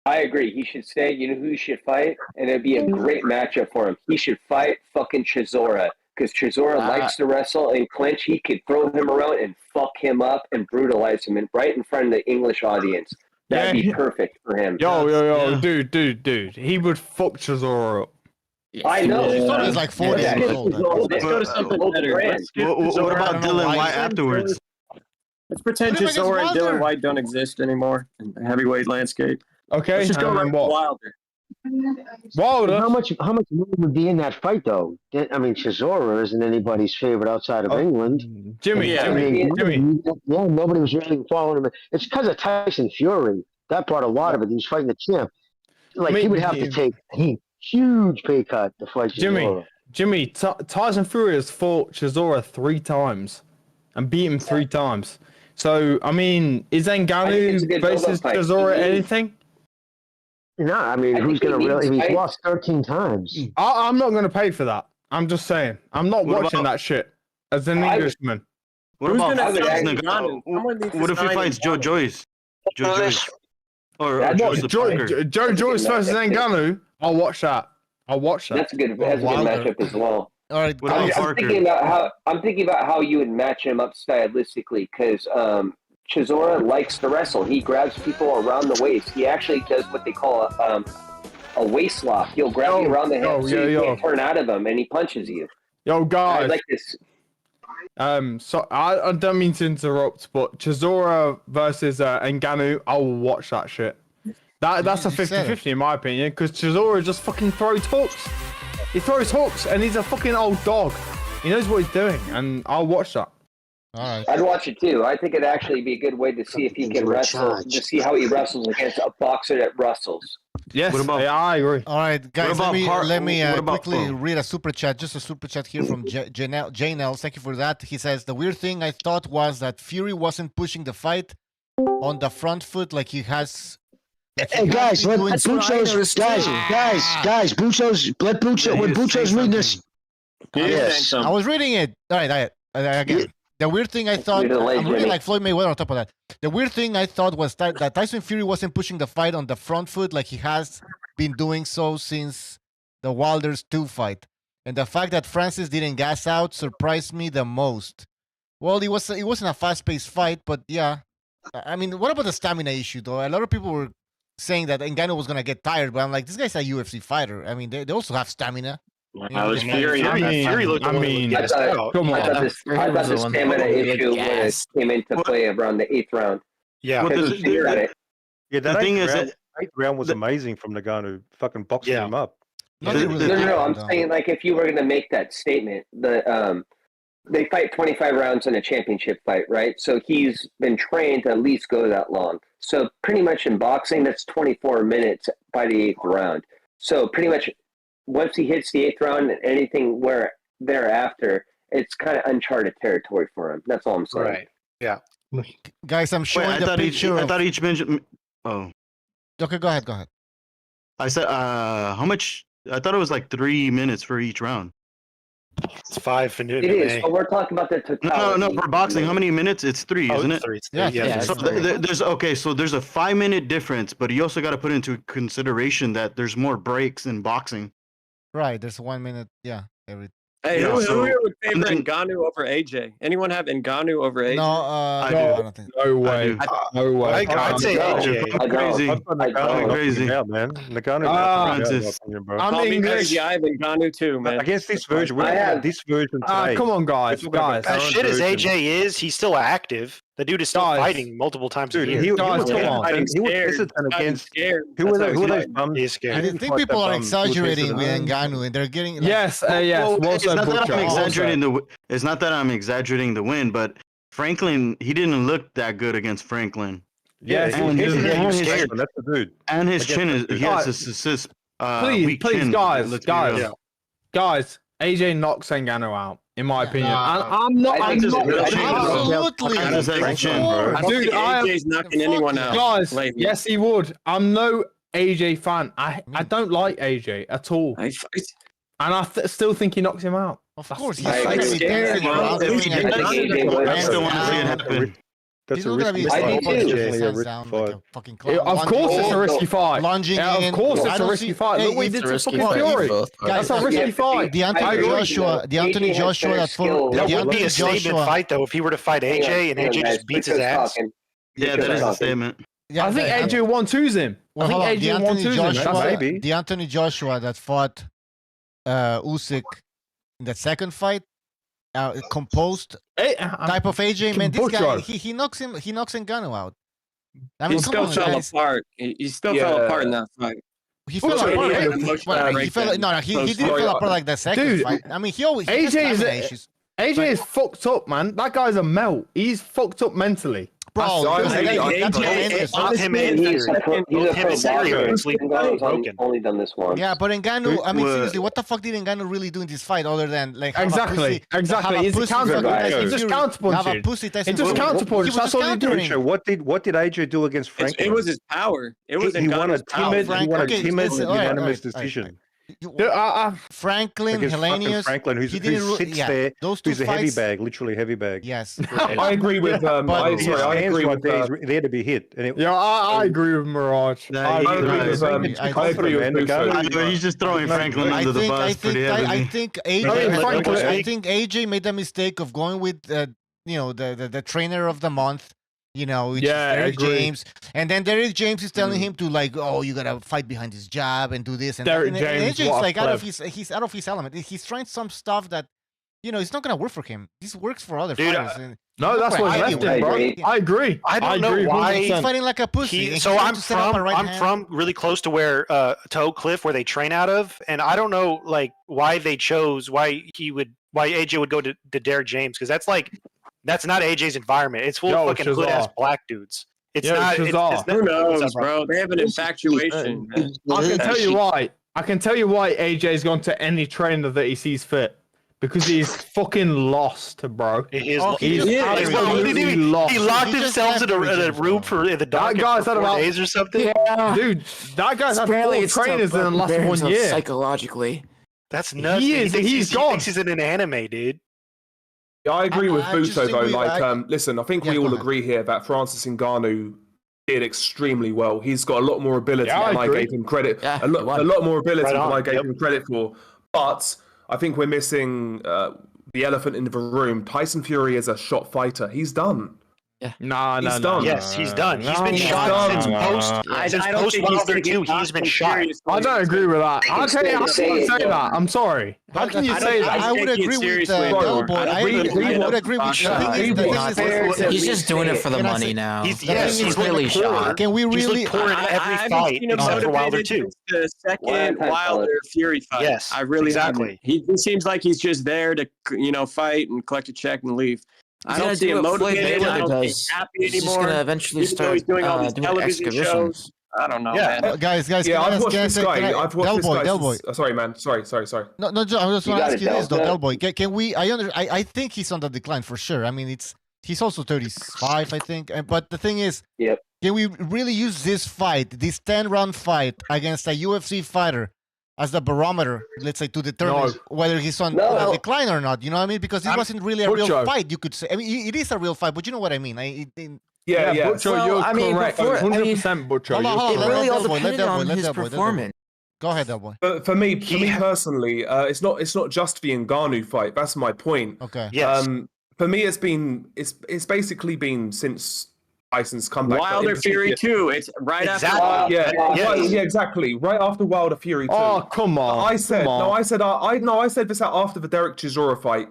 [SPEAKER 8] I agree. He should stay. You know who he should fight? And it'd be a great matchup for him. He should fight fucking Chisora. Because Chisora likes to wrestle and clinch. He could throw him around and fuck him up and brutalize him right in front of the English audience. That'd be perfect for him.
[SPEAKER 9] Yo, dude. He would fuck Chisora up.
[SPEAKER 8] I know.
[SPEAKER 1] He's like 40 years old.
[SPEAKER 16] Let's go to something better.
[SPEAKER 7] What about Dylan White afterwards?
[SPEAKER 16] Let's pretend Chisora and Dylan White don't exist anymore in the heavyweight landscape.
[SPEAKER 9] Okay,
[SPEAKER 16] let's just go right Wilder.
[SPEAKER 21] How much money would be in that fight, though? I mean, Chisora isn't anybody's favorite outside of England.
[SPEAKER 9] Jimmy.
[SPEAKER 21] Yeah, nobody was really following him. It's because of Tyson Fury. That brought a lot of it. He was fighting the champ. Like, he would have to take a huge pay cut to fight Chisora.
[SPEAKER 9] Jimmy, Tyson Fury has fought Chisora 3 times and beat him 3 times. So, I mean, is Ngannou versus Chisora anything?
[SPEAKER 21] No, I mean, who's going to really? He's lost 13 times.
[SPEAKER 9] I'm not going to pay for that. I'm just saying. I'm not watching that shit as an Englishman.
[SPEAKER 7] What about what if he fights Joe Joyce? Joe Joyce. Or
[SPEAKER 9] Joe Joyce versus Ngannou? I'll watch that.
[SPEAKER 8] That's a good matchup as well.
[SPEAKER 1] All right,
[SPEAKER 8] I'm thinking about how you would match him up stylistically because Chisora likes to wrestle. He grabs people around the waist. He actually does what they call a waist lock. He'll grab you around the hip so you can't turn out of him, and he punches you.
[SPEAKER 9] Yo, guys.
[SPEAKER 8] I like this.
[SPEAKER 9] So I don't mean to interrupt, but Chisora versus Ngannou, I will watch that shit. That's a 50-50 in my opinion, because Chisora just fucking throws hooks. He throws hooks, and he's a fucking old dog. He knows what he's doing, and I'll watch that.
[SPEAKER 1] All right.
[SPEAKER 8] I'd watch it too. I think it'd actually be a good way to see if he can wrestle, to see how he wrestles against a boxer that wrestles.
[SPEAKER 9] Yes, I agree.
[SPEAKER 1] All right, guys, let me quickly read a super chat. Just a super chat here from Janelle. Thank you for that. He says, the weird thing I thought was that Fury wasn't pushing the fight on the front foot like he has.
[SPEAKER 21] Hey guys, let Bucho's reading this.
[SPEAKER 1] Yes, I was reading it. All right, again. The weird thing I thought, I'm reading like Floyd Mayweather on top of that. The weird thing I thought was that Tyson Fury wasn't pushing the fight on the front foot like he has been doing so since the Wilders 2 fight. And the fact that Francis didn't gas out surprised me the most. Well, it wasn't a fast-paced fight, but yeah. I mean, what about the stamina issue, though? A lot of people were saying that Ngannou was going to get tired, but I'm like, this guy's a UFC fighter. I mean, they also have stamina.
[SPEAKER 8] I was Fury.
[SPEAKER 9] Fury looked
[SPEAKER 8] come on. I thought the stamina issue came into play around the 8th round.
[SPEAKER 15] Yeah.
[SPEAKER 8] The
[SPEAKER 15] thing is, that 8th round was amazing from Ngannou, fucking boxing him up.
[SPEAKER 8] No. I'm saying, like, if you were going to make that statement, they fight 25 rounds in a championship fight, right? So he's been trained to at least go that long. So pretty much in boxing, that's 24 minutes by the 8th round. So pretty much once he hits the 8th round and anything where thereafter, it's kind of uncharted territory for him. That's all I'm saying.
[SPEAKER 19] Right. Yeah.
[SPEAKER 1] Guys, I'm showing the picture.
[SPEAKER 7] I thought each Benjamin. Oh.
[SPEAKER 1] Okay, go ahead.
[SPEAKER 7] I said, how much? I thought it was like 3 minutes for each round.
[SPEAKER 19] It's 5 for
[SPEAKER 8] It is, but we're talking about the totality.
[SPEAKER 7] No, for boxing, how many minutes? It's 3, isn't it?
[SPEAKER 19] 3.
[SPEAKER 1] Yeah.
[SPEAKER 7] So there's a 5-minute difference, but you also got to put into consideration that there's more breaks in boxing.
[SPEAKER 1] Right, there's 1 minute. Yeah,
[SPEAKER 16] Hey, who here would favor Ngannou over AJ? Anyone have Ngannou over AJ?
[SPEAKER 1] No, I don't think.
[SPEAKER 9] No way.
[SPEAKER 19] No way. I'd say AJ.
[SPEAKER 7] Crazy.
[SPEAKER 15] Yeah, man. Ngannou.
[SPEAKER 16] I'm English. I have Ngannou too, man.
[SPEAKER 15] Against this version, we have this version today.
[SPEAKER 9] Come on, guys.
[SPEAKER 19] As shit as AJ is, he's still active. The dude is still fighting multiple times a year.
[SPEAKER 15] He was hesitant against. Who were those bums?
[SPEAKER 19] He's scared.
[SPEAKER 1] I think people are exaggerating with Ngannou, and they're getting. Like,
[SPEAKER 9] yes.
[SPEAKER 7] It's not that I'm exaggerating the win, but Franklin, he didn't look that good against Franklin.
[SPEAKER 15] Yeah,
[SPEAKER 7] and his
[SPEAKER 15] that's the dude.
[SPEAKER 7] And his chin is he has this
[SPEAKER 9] please, guys, AJ knocks Ngannou out. In my opinion, I'm not
[SPEAKER 1] absolutely.
[SPEAKER 16] Dude, AJ's knocking anyone out.
[SPEAKER 9] Guys, yes, he would. I'm no AJ fan. I don't like AJ at all, and I still think he knocks him out.
[SPEAKER 1] Of course, he's
[SPEAKER 7] scared.
[SPEAKER 15] That's a risky
[SPEAKER 9] fight. Of course, it's a risky fight.
[SPEAKER 1] Lunging in.
[SPEAKER 9] Of course, it's a risky fight. Look what he did to fucking Fury. That's a risky fight.
[SPEAKER 1] The Anthony Joshua.
[SPEAKER 19] That would be a statement fight, though, if he were to fight AJ and AJ just beats his ass.
[SPEAKER 7] Yeah, that is a statement.
[SPEAKER 9] I think AJ 1-2s him. I think AJ 1-2s him.
[SPEAKER 1] Maybe the Anthony Joshua that fought Usyk in that second fight. Composed type of AJ, man. This guy, he knocks Ngannou out. I mean,
[SPEAKER 16] he still fell apart. He still fell apart in that fight.
[SPEAKER 1] He fell apart. He didn't fall apart like that second fight. I mean, AJ
[SPEAKER 9] is fucked up, man. That guy's a melt. He's fucked up mentally.
[SPEAKER 1] Bro,
[SPEAKER 8] only done this once.
[SPEAKER 1] Yeah, but Ngannou, I mean, seriously, what the fuck did Ngannou really do in this fight other than like
[SPEAKER 9] exactly? He's just counterpunching. That's all he did.
[SPEAKER 15] What did AJ do against Franklin?
[SPEAKER 16] It was his power. It was
[SPEAKER 15] he won a timid, unanimous decision.
[SPEAKER 1] Franklin, Hellenius,
[SPEAKER 15] Franklin, who sits there, who's a heavy bag, literally heavy bag.
[SPEAKER 1] Yes,
[SPEAKER 11] I agree with. I agree with
[SPEAKER 15] there to be hit.
[SPEAKER 9] I agree with Mirage.
[SPEAKER 11] I agree with.
[SPEAKER 7] He's just throwing Franklin under the bus pretty heavily.
[SPEAKER 1] I think AJ made the mistake of going with the trainer of the month. Which is Derek James. And then Derek James is telling him to you gotta fight behind his jab and do this. And
[SPEAKER 9] Derek James,
[SPEAKER 1] AJ's like he's out of his element. He's trying some stuff that it's not gonna work for him. This works for other fighters.
[SPEAKER 9] No, that's what left him, bro. I agree.
[SPEAKER 19] I don't know why
[SPEAKER 1] he's fighting like a pussy.
[SPEAKER 19] I'm from really close to where to Oak Cliff, where they train out of, and I don't know why they chose why AJ would go to Derek James, because that's not AJ's environment. It's full of fucking hood ass black dudes. It's not.
[SPEAKER 16] Who knows, bro? They have an infatuation.
[SPEAKER 9] I can tell you why. AJ's gone to any trainer that he sees fit. Because he's fucking lost, bro.
[SPEAKER 19] He's lost. He locked himself in a room in the dark for 4 days or something.
[SPEAKER 9] Yeah. Dude, that guy's had 4 trainers in the last 1 year.
[SPEAKER 5] Psychologically.
[SPEAKER 19] That's nuts.
[SPEAKER 9] He's gone.
[SPEAKER 19] He thinks he's in an anime, dude.
[SPEAKER 11] Yeah, I agree with Buto though. Listen, I think we all agree here that Francis Ngannou did extremely well. He's got a lot more ability than I gave him credit. A lot more ability than I gave him credit for. But I think we're missing the elephant in the room. Tyson Fury is a shot fighter. He's done.
[SPEAKER 9] Yeah.
[SPEAKER 11] He's done.
[SPEAKER 19] Yes, he's done. He's been shot since post Wilder 2. He's been shot.
[SPEAKER 9] I don't agree with that. How can you say that? I'm sorry. How can you say that?
[SPEAKER 1] I would agree with Delboy. I would agree with Sean.
[SPEAKER 5] He's just doing it for the money now.
[SPEAKER 19] He's
[SPEAKER 5] really shot.
[SPEAKER 1] Can we really?
[SPEAKER 19] He's pouring every fight except for Wilder 2.
[SPEAKER 16] The second Wilder Fury fight.
[SPEAKER 19] Yes,
[SPEAKER 16] I really
[SPEAKER 19] exactly.
[SPEAKER 16] He seems like he's just there to fight and collect a check and leave. I don't see him motivated. I don't think he's happy anymore.
[SPEAKER 5] He's just gonna eventually start
[SPEAKER 16] he's doing all these television shows. I don't know.
[SPEAKER 11] Yeah,
[SPEAKER 16] man.
[SPEAKER 1] Guys.
[SPEAKER 11] Yeah, I've watched this guy. I've watched this guy.
[SPEAKER 1] Delboy.
[SPEAKER 11] Sorry, man. Sorry.
[SPEAKER 1] No. I just want to ask you this, though, Delboy. Can we? I think he's on the decline for sure. I mean, he's also 35, I think. But the thing is, can we really use this fight, this 10-round fight against a UFC fighter, as the barometer, let's say, to determine whether he's on the decline or not? You know what I mean? Because it wasn't really a real fight, you could say. I mean, it is a real fight, but you know what I mean.
[SPEAKER 11] Yeah.
[SPEAKER 9] Butcher, you're correct. 100% Butcher.
[SPEAKER 5] It really all depended on his performance.
[SPEAKER 1] Go ahead, Delboy.
[SPEAKER 11] For me personally, it's not just the Ngannou fight. That's my point.
[SPEAKER 1] Okay.
[SPEAKER 19] Yes.
[SPEAKER 11] For me, it's basically been since Tyson's comeback.
[SPEAKER 16] Wilder Fury 2. It's right after.
[SPEAKER 11] Yeah, exactly. Right after Wilder Fury 2.
[SPEAKER 9] Oh, come on.
[SPEAKER 11] I said this out after the Derek Chisora fight.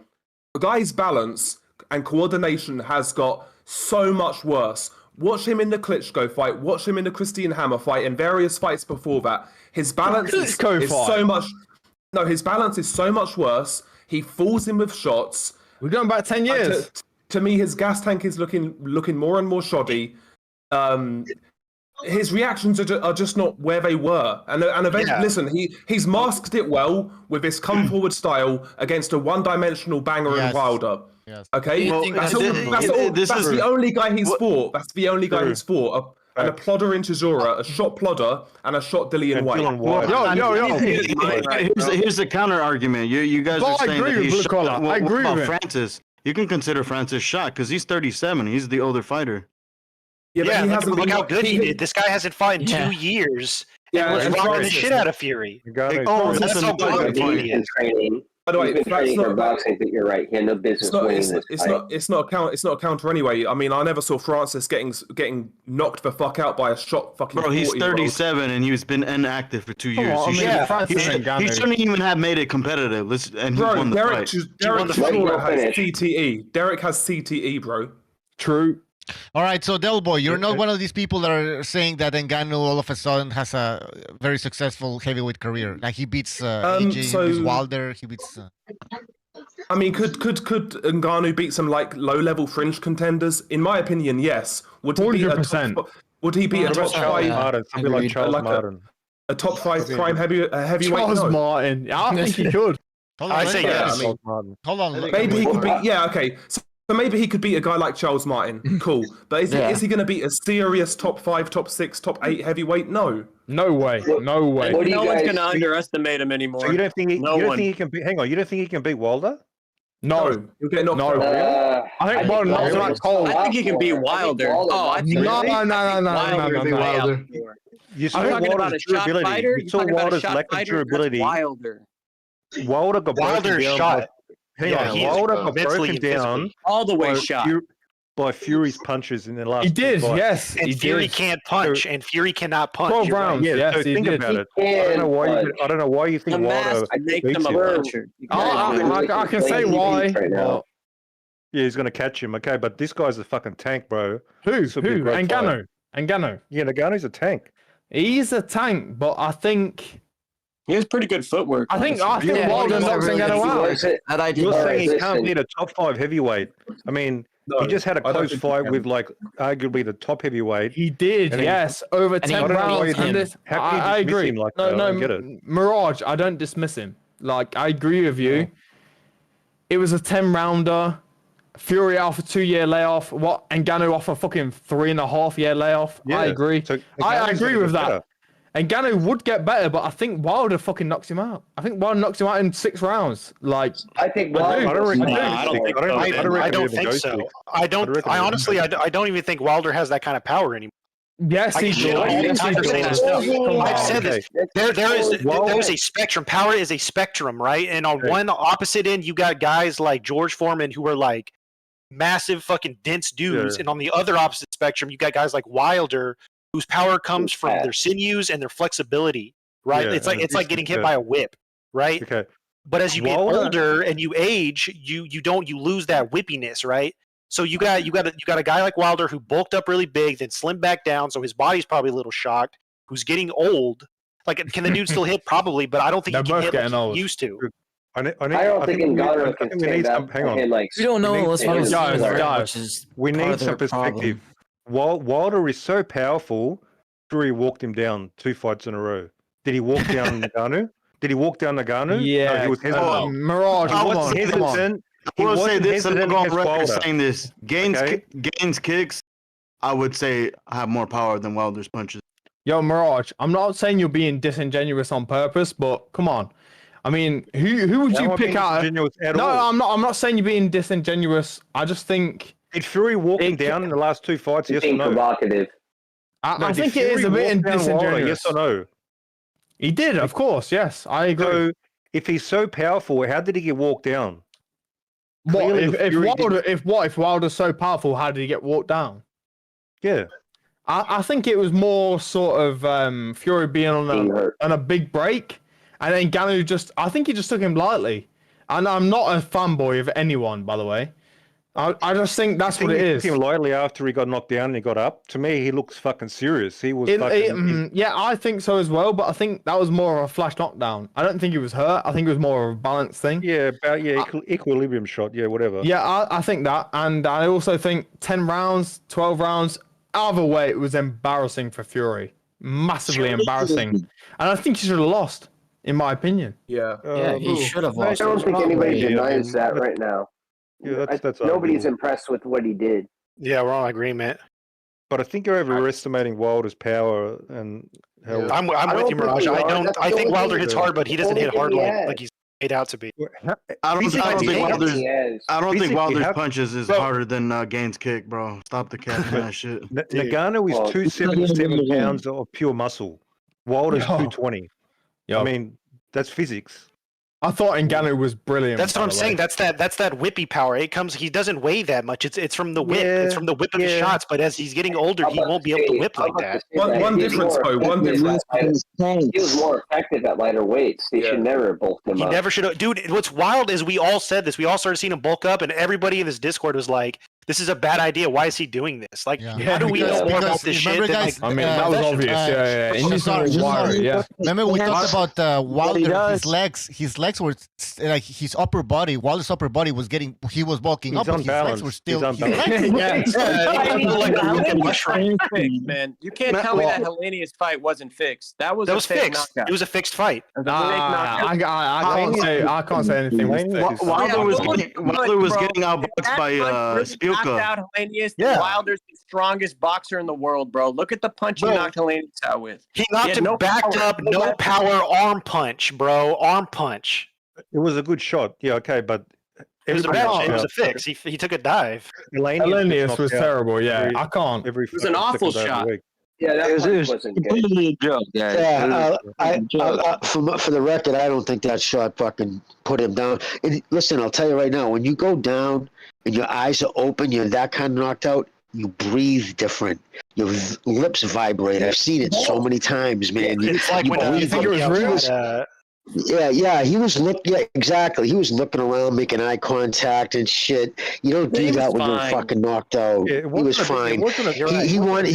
[SPEAKER 11] The guy's balance and coordination has got so much worse. Watch him in the Klitschko fight. Watch him in the Christian Hammer fight and various fights before that. His balance is so much. No, his balance is so much worse. He falls in with shots.
[SPEAKER 9] We're going back 10 years.
[SPEAKER 11] To me, his gas tank is looking more and more shoddy. His reactions are just not where they were. And eventually, listen, he's masked it well with this come forward style against a one-dimensional banger in Wilder.
[SPEAKER 1] Yes.
[SPEAKER 11] Okay, that's the only guy he's fought. That's the only guy he's fought. And a plodder in Chisora, a shot plodder, and a shot Dillian White.
[SPEAKER 7] Here's the counter argument. You guys are saying that he's shot.
[SPEAKER 9] I agree with
[SPEAKER 7] Francis. You can consider Francis shot because he's 37. He's the older fighter.
[SPEAKER 11] Yeah, but he hasn't
[SPEAKER 19] look how good he did. This guy hasn't fought in 2 years.
[SPEAKER 11] Yeah,
[SPEAKER 19] and was rocking the shit out of Fury.
[SPEAKER 7] That's so good.
[SPEAKER 8] By the way, he's been training for boxing, but you're right. He had no business winning this fight.
[SPEAKER 11] It's not a counter anyway. I mean, I never saw Francis getting knocked the fuck out by a shot. Fucking
[SPEAKER 7] bro, he's 37 and he's been inactive for 2 years. He shouldn't even have made it competitive. And he won the fight.
[SPEAKER 11] Derek has CTE. Derek has CTE, bro.
[SPEAKER 9] True.
[SPEAKER 1] All right, so Delboy, you're not one of these people that are saying that Ngannou all of a sudden has a very successful heavyweight career. Like he beats AJ, he beats Wilder, he beats.
[SPEAKER 11] I mean, could Ngannou beat some like low-level fringe contenders? In my opinion, yes. Would he beat 100%. Would he beat a top five? A top 5 prime heavyweight?
[SPEAKER 9] Charles Martin. I think he could.
[SPEAKER 19] I say yes.
[SPEAKER 1] Hold on.
[SPEAKER 11] Maybe he could beat. Yeah, okay. So maybe he could beat a guy like Charles Martin. Cool. But is he going to beat a serious top 5, top 6, top 8 heavyweight? No.
[SPEAKER 9] No way. No way.
[SPEAKER 16] No one's going to underestimate him anymore.
[SPEAKER 15] So you don't think he can beat? Hang on. You don't think he can beat Wilder?
[SPEAKER 11] No. He'll get knocked out.
[SPEAKER 9] I think Wilder knocks him out cold.
[SPEAKER 16] I think he can beat Wilder.
[SPEAKER 9] No.
[SPEAKER 15] You saw Wilder's durability. You saw Wilder's lack of durability. Wilder got broken down. Hang on, Wilder got broken down
[SPEAKER 16] all the way shot
[SPEAKER 15] by Fury's punches in the last.
[SPEAKER 9] He did,
[SPEAKER 15] fight.
[SPEAKER 9] yes.
[SPEAKER 19] And Fury can't punch, and Fury cannot punch.
[SPEAKER 9] 12 rounds,
[SPEAKER 15] yeah.
[SPEAKER 9] yes,
[SPEAKER 15] So think about it. I don't know why you think Wilder beats him.
[SPEAKER 9] I can say why.
[SPEAKER 15] Yeah, he's gonna catch him. Okay, but this guy's a fucking tank, bro.
[SPEAKER 9] Who? Ngannou.
[SPEAKER 15] Yeah, Ngannou's a tank.
[SPEAKER 9] He's a tank, but I think.
[SPEAKER 16] He has pretty good footwork.
[SPEAKER 9] I think Wilder knocks Ngannou out.
[SPEAKER 15] You're saying he can't beat a top 5 heavyweight. I mean, he just had a close fight with like arguably the top heavyweight.
[SPEAKER 9] He did, yes, over 10 rounds. I agree.
[SPEAKER 15] Like
[SPEAKER 9] no, Mirage, I don't dismiss him. Like, I agree with you. It was a 10-rounder. Fury off a 2-year layoff. Ngannou off a fucking 3.5-year layoff. Yeah. I agree. So I agree with that. Better. And Ngannou would get better, but I think Wilder fucking knocks him out. I think Wilder knocks him out in 6 rounds. Like,
[SPEAKER 8] I think Wilder.
[SPEAKER 19] I don't think so. I honestly don't even think Wilder has that kind of power anymore.
[SPEAKER 9] Yes, he did.
[SPEAKER 19] I've said this. There's a spectrum. Power is a spectrum, right? And on one opposite end, you got guys like George Foreman who are like massive fucking dense dudes, and on the other opposite spectrum, you got guys like Wilder whose power comes from their sinews and their flexibility, right?
[SPEAKER 15] Yeah,
[SPEAKER 19] it's like getting hit by a whip, right?
[SPEAKER 15] Okay.
[SPEAKER 19] But as you get older and you age, you lose that whippiness, right? So you got a guy like Wilder who bulked up really big, then slimmed back down, so his body's probably a little shocked. Who's getting old? Like, can the dude still hit? Probably, but I don't think he can hit like he used to.
[SPEAKER 8] I don't think Ngannou can stand up.
[SPEAKER 15] Hang on.
[SPEAKER 8] We don't know.
[SPEAKER 15] We need some perspective. Wilder is so powerful. Fury walked him down 2 fights in a row. Did he walk down Ngannou? Did he walk down Ngannou?
[SPEAKER 9] Yeah.
[SPEAKER 15] No, he was hesitant.
[SPEAKER 9] Mirage,
[SPEAKER 15] He was hesitant.
[SPEAKER 7] I will say this, and I'm
[SPEAKER 15] hesitant
[SPEAKER 7] on
[SPEAKER 15] against
[SPEAKER 7] record
[SPEAKER 15] Wilder.
[SPEAKER 7] saying this. Gaines kicks, I would say, have more power than Wilder's punches.
[SPEAKER 9] Yo, Mirage, I'm not saying you're being disingenuous on purpose, but come on. I mean, who would you pick out? No, I'm not saying you're being disingenuous. I just think.
[SPEAKER 15] Did Fury walk him down in the last 2 fights? Yes or no?
[SPEAKER 8] Provocative.
[SPEAKER 9] I think it is a bit disingenuous.
[SPEAKER 15] Yes or no?
[SPEAKER 9] He did, of course. Yes, I agree.
[SPEAKER 15] So, if he's so powerful, how did he get walked down?
[SPEAKER 9] What if Wilder's so powerful? How did he get walked down?
[SPEAKER 15] Yeah,
[SPEAKER 9] I think it was more sort of Fury being on a big break, and then Ngannou I think he just took him lightly. And I'm not a fanboy of anyone, by the way. I just think that's what it is.
[SPEAKER 15] He took him lightly after he got knocked down and he got up. To me, he looks fucking serious. He was
[SPEAKER 9] yeah, I think so as well, but I think that was more of a flash knockdown. I don't think he was hurt. I think it was more of a balance thing.
[SPEAKER 15] Yeah, equilibrium shot. Yeah, whatever.
[SPEAKER 9] Yeah, I think that. And I also think 10 rounds, 12 rounds, either way, it was embarrassing for Fury. Massively embarrassing. And I think he should have lost, in my opinion.
[SPEAKER 11] Yeah.
[SPEAKER 8] He should have lost. I don't think anybody denies that right now.
[SPEAKER 15] Yeah, that's
[SPEAKER 8] nobody's impressed with what he did.
[SPEAKER 19] Yeah, we're on agreement.
[SPEAKER 15] But I think you're overestimating Wilder's power and how.
[SPEAKER 19] I'm with you, Mirage. I think Wilder hits hard, but he doesn't hit hard like he's made out to be.
[SPEAKER 7] I don't think Wilder's punches is harder than Gaines' kick, bro. Stop the cat and that shit.
[SPEAKER 15] Ngannou is 277 pounds of pure muscle. Wilder's 220. I mean, that's physics.
[SPEAKER 9] I thought Ngannou was brilliant.
[SPEAKER 19] That's what I'm saying. That's that whippy power. It comes. He doesn't weigh that much. It's from the whip. It's from the whip of his shots. But as he's getting older, he won't be able to whip like that.
[SPEAKER 11] One difference, though. One difference.
[SPEAKER 8] He was more effective at lighter weights. They should never have bulked him up.
[SPEAKER 19] He never should have. Dude, what's wild is we all said this. We all started seeing him bulk up, and everybody in this Discord was like, "This is a bad idea. Why is he doing this? Like, how do we know more about this shit?"
[SPEAKER 9] Guys, I mean, that was obvious. Yeah.
[SPEAKER 1] Remember we talked about Wilder. His legs were like his upper body. Wilder's upper body was bulking up. But his legs were still.
[SPEAKER 16] Man, you can't tell me that Helenius fight wasn't fixed. That was
[SPEAKER 19] fixed.
[SPEAKER 16] Knockout.
[SPEAKER 19] It was a fixed fight.
[SPEAKER 9] I can't say anything.
[SPEAKER 7] Wilder was getting outboxed by Spielka.
[SPEAKER 16] Out Helenius. Wilder's the strongest boxer in the world, bro. Look at the punch he knocked Helenius out with.
[SPEAKER 19] He knocked him backed up, no power arm punch, bro. Arm punch.
[SPEAKER 15] It was a good shot. Yeah, okay, but
[SPEAKER 19] it was a fix. He took a dive.
[SPEAKER 9] Helenius was terrible. Yeah, I can't.
[SPEAKER 16] It was an awful shot.
[SPEAKER 21] Yeah, that was completely a joke. For the record, I don't think that shot fucking put him down. And listen, I'll tell you right now, when you go down and your eyes are open, you're that kind of knocked out, you breathe different. Your lips vibrate. I've seen it so many times, man.
[SPEAKER 19] It's like when you think it was real.
[SPEAKER 21] He was exactly. He was looking around, making eye contact and shit. You don't do that when you're fucking knocked out. He was fine. He wanted.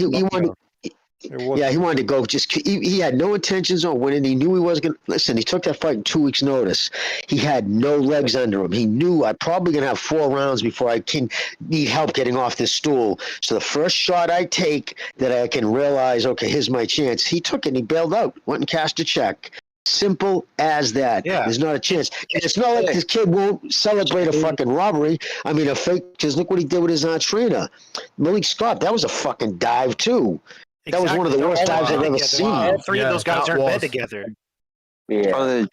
[SPEAKER 21] He wanted to go. He had no intentions on winning. He knew he wasn't going to listen. He took that fight in 2 weeks' notice. He had no legs under him. He knew I'm probably going to have 4 rounds before I can need help getting off this stool. So the first shot I take that I can realize, okay, here's my chance. He took it and he bailed out. Went and cashed a check. Simple as that.
[SPEAKER 19] Yeah.
[SPEAKER 21] There's not a chance. And it's not like this kid won't celebrate a fucking robbery. I mean, a fake. Because look what he did with his trainer, Malik Scott. That was a fucking dive too. That was one of the worst dives I've ever seen.
[SPEAKER 19] All 3 of those guys are in bed together.
[SPEAKER 21] Yeah.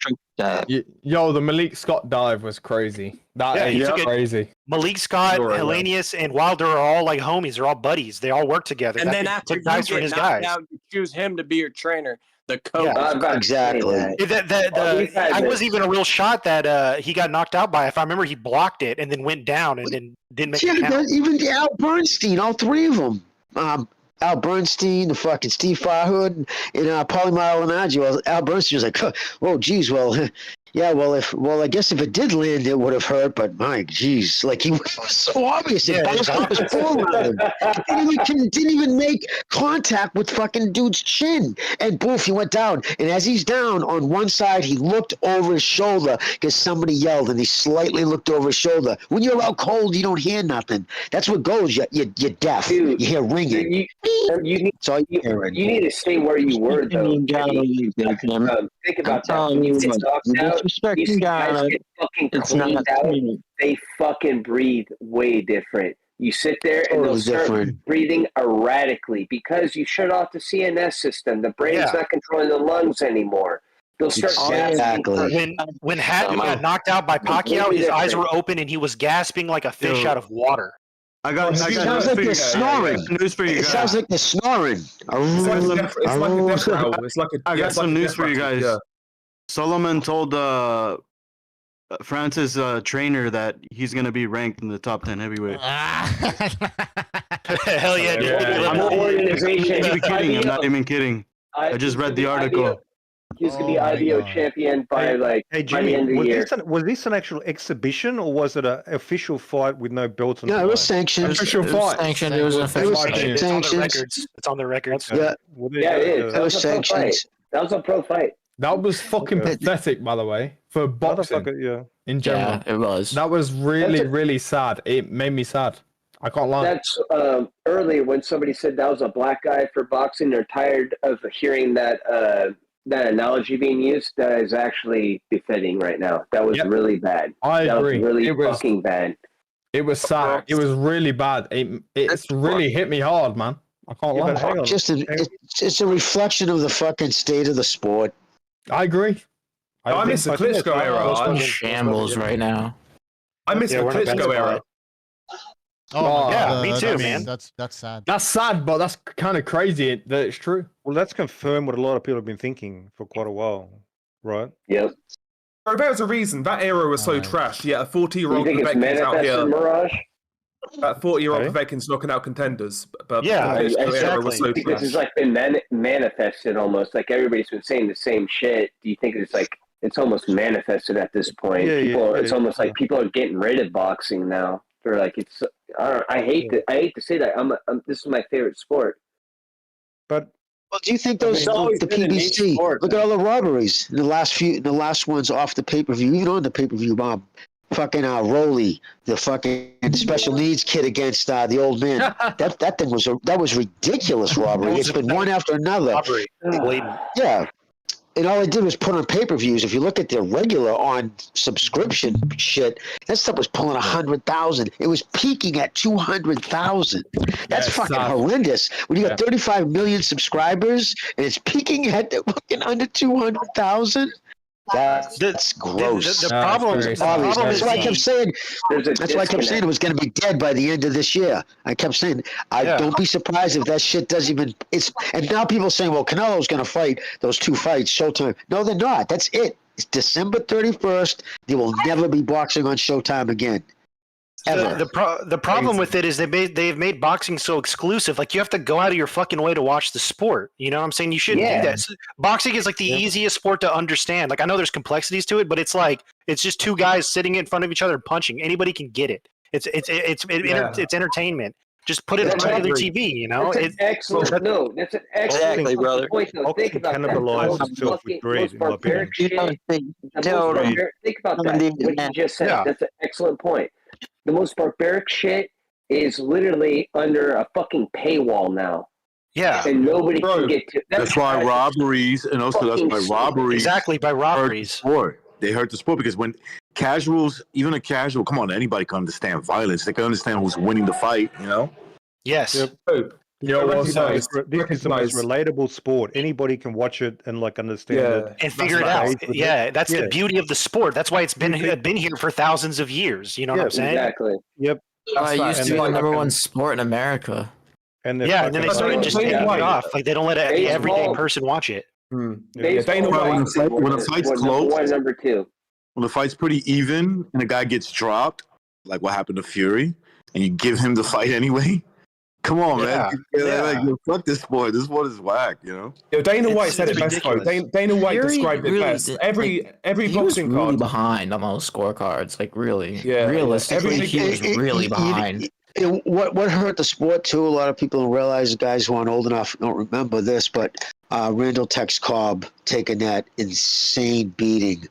[SPEAKER 9] Yo, the Malik Scott dive was crazy. That is crazy.
[SPEAKER 19] Malik Scott, Hellenius, and Wilder are all like homies. They're all buddies. They all work together.
[SPEAKER 16] And then after you
[SPEAKER 19] dives for
[SPEAKER 16] get
[SPEAKER 19] his
[SPEAKER 16] knocked
[SPEAKER 19] guys.
[SPEAKER 16] out, you choose him to be your trainer. The coach.
[SPEAKER 21] Exactly.
[SPEAKER 19] I wasn't even a real shot that he got knocked out by. If I remember, he blocked it and then went down and then didn't make it count.
[SPEAKER 21] Even Al Bernstein, all three of them. Al Bernstein, the fucking Steve Farhood, and Paulie Malignaggi. Well, Al Bernstein was like, "Whoa, geez, well, yeah, I guess if it did land, it would have hurt, but my, geez, like he was so obvious. It bounced off his forearm. Didn't even make contact with fucking dude's chin, and poof, he went down. And as he's down on one side, he looked over his shoulder because somebody yelled, and he slightly looked over his shoulder. When you're out cold, you don't hear nothing. That's what goes. You're deaf.
[SPEAKER 8] Dude,
[SPEAKER 21] you hear ringing.
[SPEAKER 8] You need to stay where you were, though. Think about that. When you get knocked out, these guys get fucking cleaned out. They fucking breathe way different. You sit there and they'll start breathing erratically because you shut off the CNS system. The brain's not controlling the lungs anymore. They'll start gasping.
[SPEAKER 19] When Hatton got knocked out by Pacquiao, his eyes were open and he was gasping like a fish out of water.
[SPEAKER 21] It sounds like they're snoring.
[SPEAKER 7] News for you guys.
[SPEAKER 21] It sounds like they're snoring.
[SPEAKER 7] I got some news for you guys. Solomon told Francis' trainer that he's going to be ranked in the top 10 heavyweight.
[SPEAKER 19] Hell yeah, dude.
[SPEAKER 7] I'm not even kidding. I just read the article.
[SPEAKER 8] He's going to be IBO champion by by the end of the year.
[SPEAKER 15] Was this an actual exhibition or was it an official fight with no belts on?
[SPEAKER 21] No, it was sanctioned.
[SPEAKER 9] Official fight.
[SPEAKER 19] Sanctioned. It was an official fight. It's on the records. It's on the records.
[SPEAKER 21] Yeah,
[SPEAKER 8] it is.
[SPEAKER 21] That was sanctioned.
[SPEAKER 8] That was a pro fight.
[SPEAKER 9] That was fucking pathetic, by the way, for boxing in general.
[SPEAKER 5] Yeah, it was.
[SPEAKER 9] That was really sad. It made me sad. I can't lie.
[SPEAKER 8] That's earlier when somebody said that was a black guy for boxing. They're tired of hearing that that analogy being used. That is actually befitting right now. That was really bad.
[SPEAKER 9] I agree.
[SPEAKER 8] Was really fucking bad.
[SPEAKER 9] It was sad. It was really bad. It's really hit me hard, man. I can't lie.
[SPEAKER 21] It's a reflection of the fucking state of the sport.
[SPEAKER 9] I agree.
[SPEAKER 11] I miss the Klitschko era.
[SPEAKER 5] I'm in shambles right now.
[SPEAKER 11] I miss the Klitschko era.
[SPEAKER 1] Oh
[SPEAKER 19] yeah, me too, man.
[SPEAKER 1] That's sad.
[SPEAKER 9] That's sad, but that's kind of crazy that it's true.
[SPEAKER 15] Well, that's confirmed what a lot of people have been thinking for quite a while, right?
[SPEAKER 8] Yep.
[SPEAKER 11] There's a reason that era was so trash. Yeah, a 40-year-old
[SPEAKER 8] Povetkin's out here. Mirage?
[SPEAKER 11] That 40-year-old Povetkin's knocking out contenders. But
[SPEAKER 8] exactly.
[SPEAKER 11] Era was so
[SPEAKER 8] because it's like been manifested almost. Like everybody's been saying the same shit. Do you think it's like it's almost manifested at this point? It's almost like people are getting rid of boxing now. They're like it's. I hate to say that. This is my favorite sport.
[SPEAKER 15] But
[SPEAKER 21] well, do you think those the PBC? Look at all the robberies. The last ones off the pay-per-view, even on the pay-per-view, Bob. Fucking Rolly, the fucking special needs kid against the old man. that thing was ridiculous robbery. It's been one after another.
[SPEAKER 19] Robbery.
[SPEAKER 21] Yeah. And all they did was put on pay-per-views. If you look at their regular on subscription shit, that stuff was pulling 100,000. It was peaking at 200,000. That's fucking horrendous. When you got 35 million subscribers and it's peaking at fucking under 200,000. That's gross.
[SPEAKER 19] The problem is
[SPEAKER 21] that's why I kept saying. That's why I kept saying it was going to be dead by the end of this year. I kept saying, don't be surprised if that shit doesn't even. And now people are saying, well, Canelo's going to fight those two fights, Showtime. No, they're not. That's it. It's December 31st. There will never be boxing on Showtime again.
[SPEAKER 19] The problem with it is they've made boxing so exclusive. Like you have to go out of your fucking way to watch the sport. You know what I'm saying? You shouldn't do that. Boxing is like the easiest sport to understand. Like I know there's complexities to it, but it's just two guys sitting in front of each other punching. Anybody can get it. It's entertainment. Just put it on regular TV. You know,
[SPEAKER 8] that's an excellent point. Though. Think about that. Think about that. What you just said. That's an excellent point. The most barbaric shit is literally under a fucking paywall now.
[SPEAKER 19] Yeah.
[SPEAKER 8] And nobody can get to
[SPEAKER 14] that's why robberies and also that's why robberies
[SPEAKER 19] by robberies
[SPEAKER 14] they hurt the sport because when casuals, even a casual, come on, anybody can understand violence. They can understand who's winning the fight, you know?
[SPEAKER 19] Yes.
[SPEAKER 15] This is the most relatable sport. Anybody can watch it and like understand it
[SPEAKER 19] and figure it out. Yeah, that's the beauty of the sport. That's why it's been here for thousands of years. You know what I'm saying?
[SPEAKER 8] Exactly.
[SPEAKER 15] Yep.
[SPEAKER 5] It used to be the number one sport in America.
[SPEAKER 15] And
[SPEAKER 19] and then they started just taking it off. Like they don't let the everyday person watch it.
[SPEAKER 6] When a fight's close,
[SPEAKER 8] number 2.
[SPEAKER 14] When the fight's pretty even and a guy gets dropped, like what happened to Fury, and you give him the fight anyway. Come on, man. Like, fuck this sport. This sport is whack, you know?
[SPEAKER 11] Yo, Dana White said it best, though. Dana White described it best. Every boxing
[SPEAKER 5] really
[SPEAKER 11] card.
[SPEAKER 5] behind on those scorecards. Like, really.
[SPEAKER 11] Yeah.
[SPEAKER 5] Realistically, he was really behind.
[SPEAKER 21] What hurt the sport, too, a lot of people don't realize, guys who aren't old enough don't remember this, but Randall Tex Cobb taking that insane beating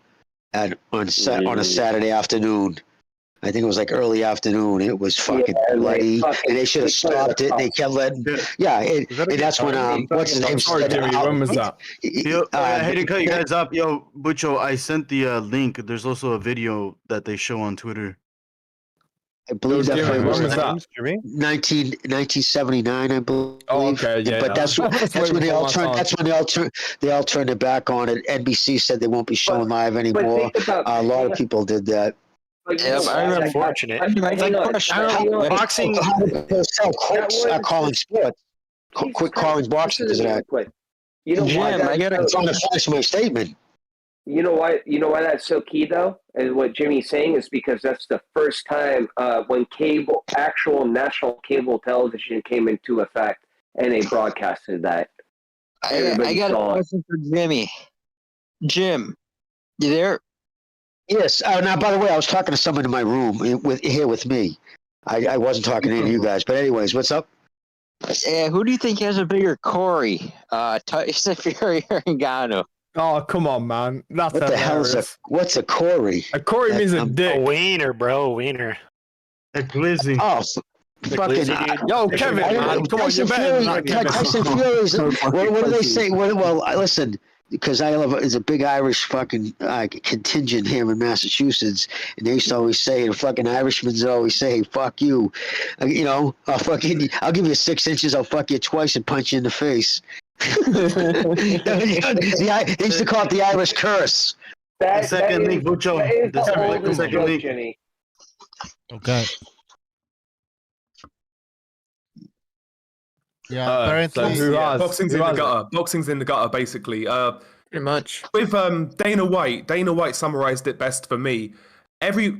[SPEAKER 21] on a Saturday afternoon. I think it was like early afternoon. It was fucking bloody, and they should have stopped it. They kept letting, and that's when what's his name?
[SPEAKER 9] Sorry, Jimmy, when was that?
[SPEAKER 7] I hate to cut you guys up, yo, Bucho. I sent the link. There's also a video that they show on Twitter.
[SPEAKER 21] I believe that
[SPEAKER 9] when was
[SPEAKER 21] was
[SPEAKER 9] that?
[SPEAKER 21] 1979, I believe.
[SPEAKER 9] Oh, okay, yeah.
[SPEAKER 21] But that's when they all turned. That's when they all turned it back on it. NBC said they won't be showing live anymore. A lot of people did that.
[SPEAKER 19] Yeah, I remember. Unfortunate. Boxing.
[SPEAKER 21] Sell quits calling sports. Quit calling boxing because of that.
[SPEAKER 8] You know why?
[SPEAKER 21] I got to finish my statement.
[SPEAKER 8] You know why? You know why that's so key though, and what Jimmy's saying is because that's the first time when actual national cable television came into effect, and they broadcasted that.
[SPEAKER 18] I got a question for Jimmy. Jim, you there?
[SPEAKER 21] Yes. Now, by the way, I was talking to someone in my room with me. I wasn't talking to any of you guys. But anyways, what's up?
[SPEAKER 18] Who do you think has a bigger Corey? Tyson Fury or Ngannou?
[SPEAKER 9] Oh, come on, man. That's
[SPEAKER 21] what the hell is what's a Corey?
[SPEAKER 9] A Corey means a dick.
[SPEAKER 19] A wiener, bro. Wiener.
[SPEAKER 7] A glizzy.
[SPEAKER 21] Oh, fucking.
[SPEAKER 9] Yo, Kevin, man. Come on, you're better.
[SPEAKER 21] Tyson Fury's. What do they say? Well, listen. Because there's a big Irish fucking contingent here in Massachusetts, and they used to always say, and fucking Irishmen always say, hey, fuck you. I'll give you 6 inches, I'll fuck you twice and punch you in the face. They used to call it the Irish curse.
[SPEAKER 7] The second link, Bucho.
[SPEAKER 8] The second link. Jenny.
[SPEAKER 1] Okay. Yeah, apparently.
[SPEAKER 11] Boxing's in the gutter. Boxing's in the gutter, basically.
[SPEAKER 5] Pretty much.
[SPEAKER 11] With Dana White summarized it best for me. Every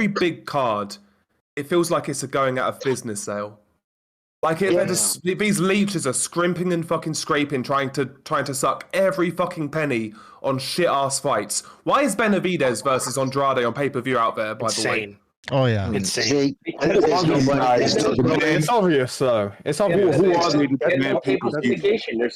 [SPEAKER 11] big card, it feels like it's a going out of business sale. Like these leeches are scrimping and fucking scraping, trying to suck every fucking penny on shit ass fights. Why is Benavidez versus Andrade on pay-per-view out there? By the way.
[SPEAKER 1] Oh yeah,
[SPEAKER 19] insane.
[SPEAKER 9] It's obvious though. It's obvious.
[SPEAKER 8] There's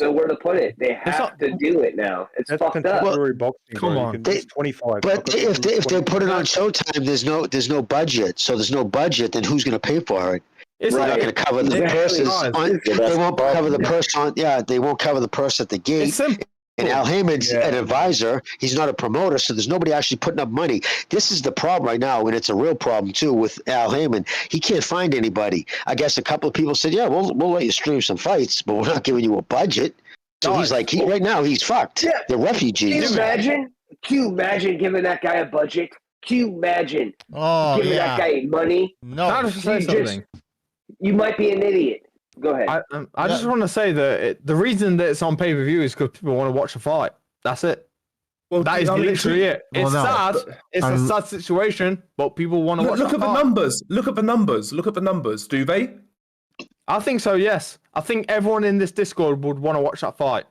[SPEAKER 8] nowhere to put it. They have to do it now. It's fucked up.
[SPEAKER 15] Boxing,
[SPEAKER 9] come on,
[SPEAKER 15] it's 25.
[SPEAKER 21] But if they put it on Showtime, there's no budget. So there's no budget. Then who's going to pay for it? They're not going to cover the purses. They won't cover the purse on. Yeah, they won't cover the purse at the gate. And Al Heyman's an advisor. He's not a promoter, so there's nobody actually putting up money. This is the problem right now, and it's a real problem, too, with Al Heyman. He can't find anybody. I guess a couple of people said, yeah, we'll let you stream some fights, but we're not giving you a budget. So he's like, right now, he's fucked. Yeah. They're refugees.
[SPEAKER 8] Can you imagine giving that guy a budget? Can you imagine giving that guy money?
[SPEAKER 1] No.
[SPEAKER 9] Can I just say something?
[SPEAKER 8] You might be an idiot. Go ahead.
[SPEAKER 9] I just want to say that the reason that it's on pay-per-view is because people want to watch a fight. That's it. Well, that is literally it. It's sad. It's a sad situation, but people want to watch.
[SPEAKER 11] Look at the numbers. Look at the numbers. Look at the numbers. Do they?
[SPEAKER 9] I think so. Yes. I think everyone in this Discord would want to watch that fight.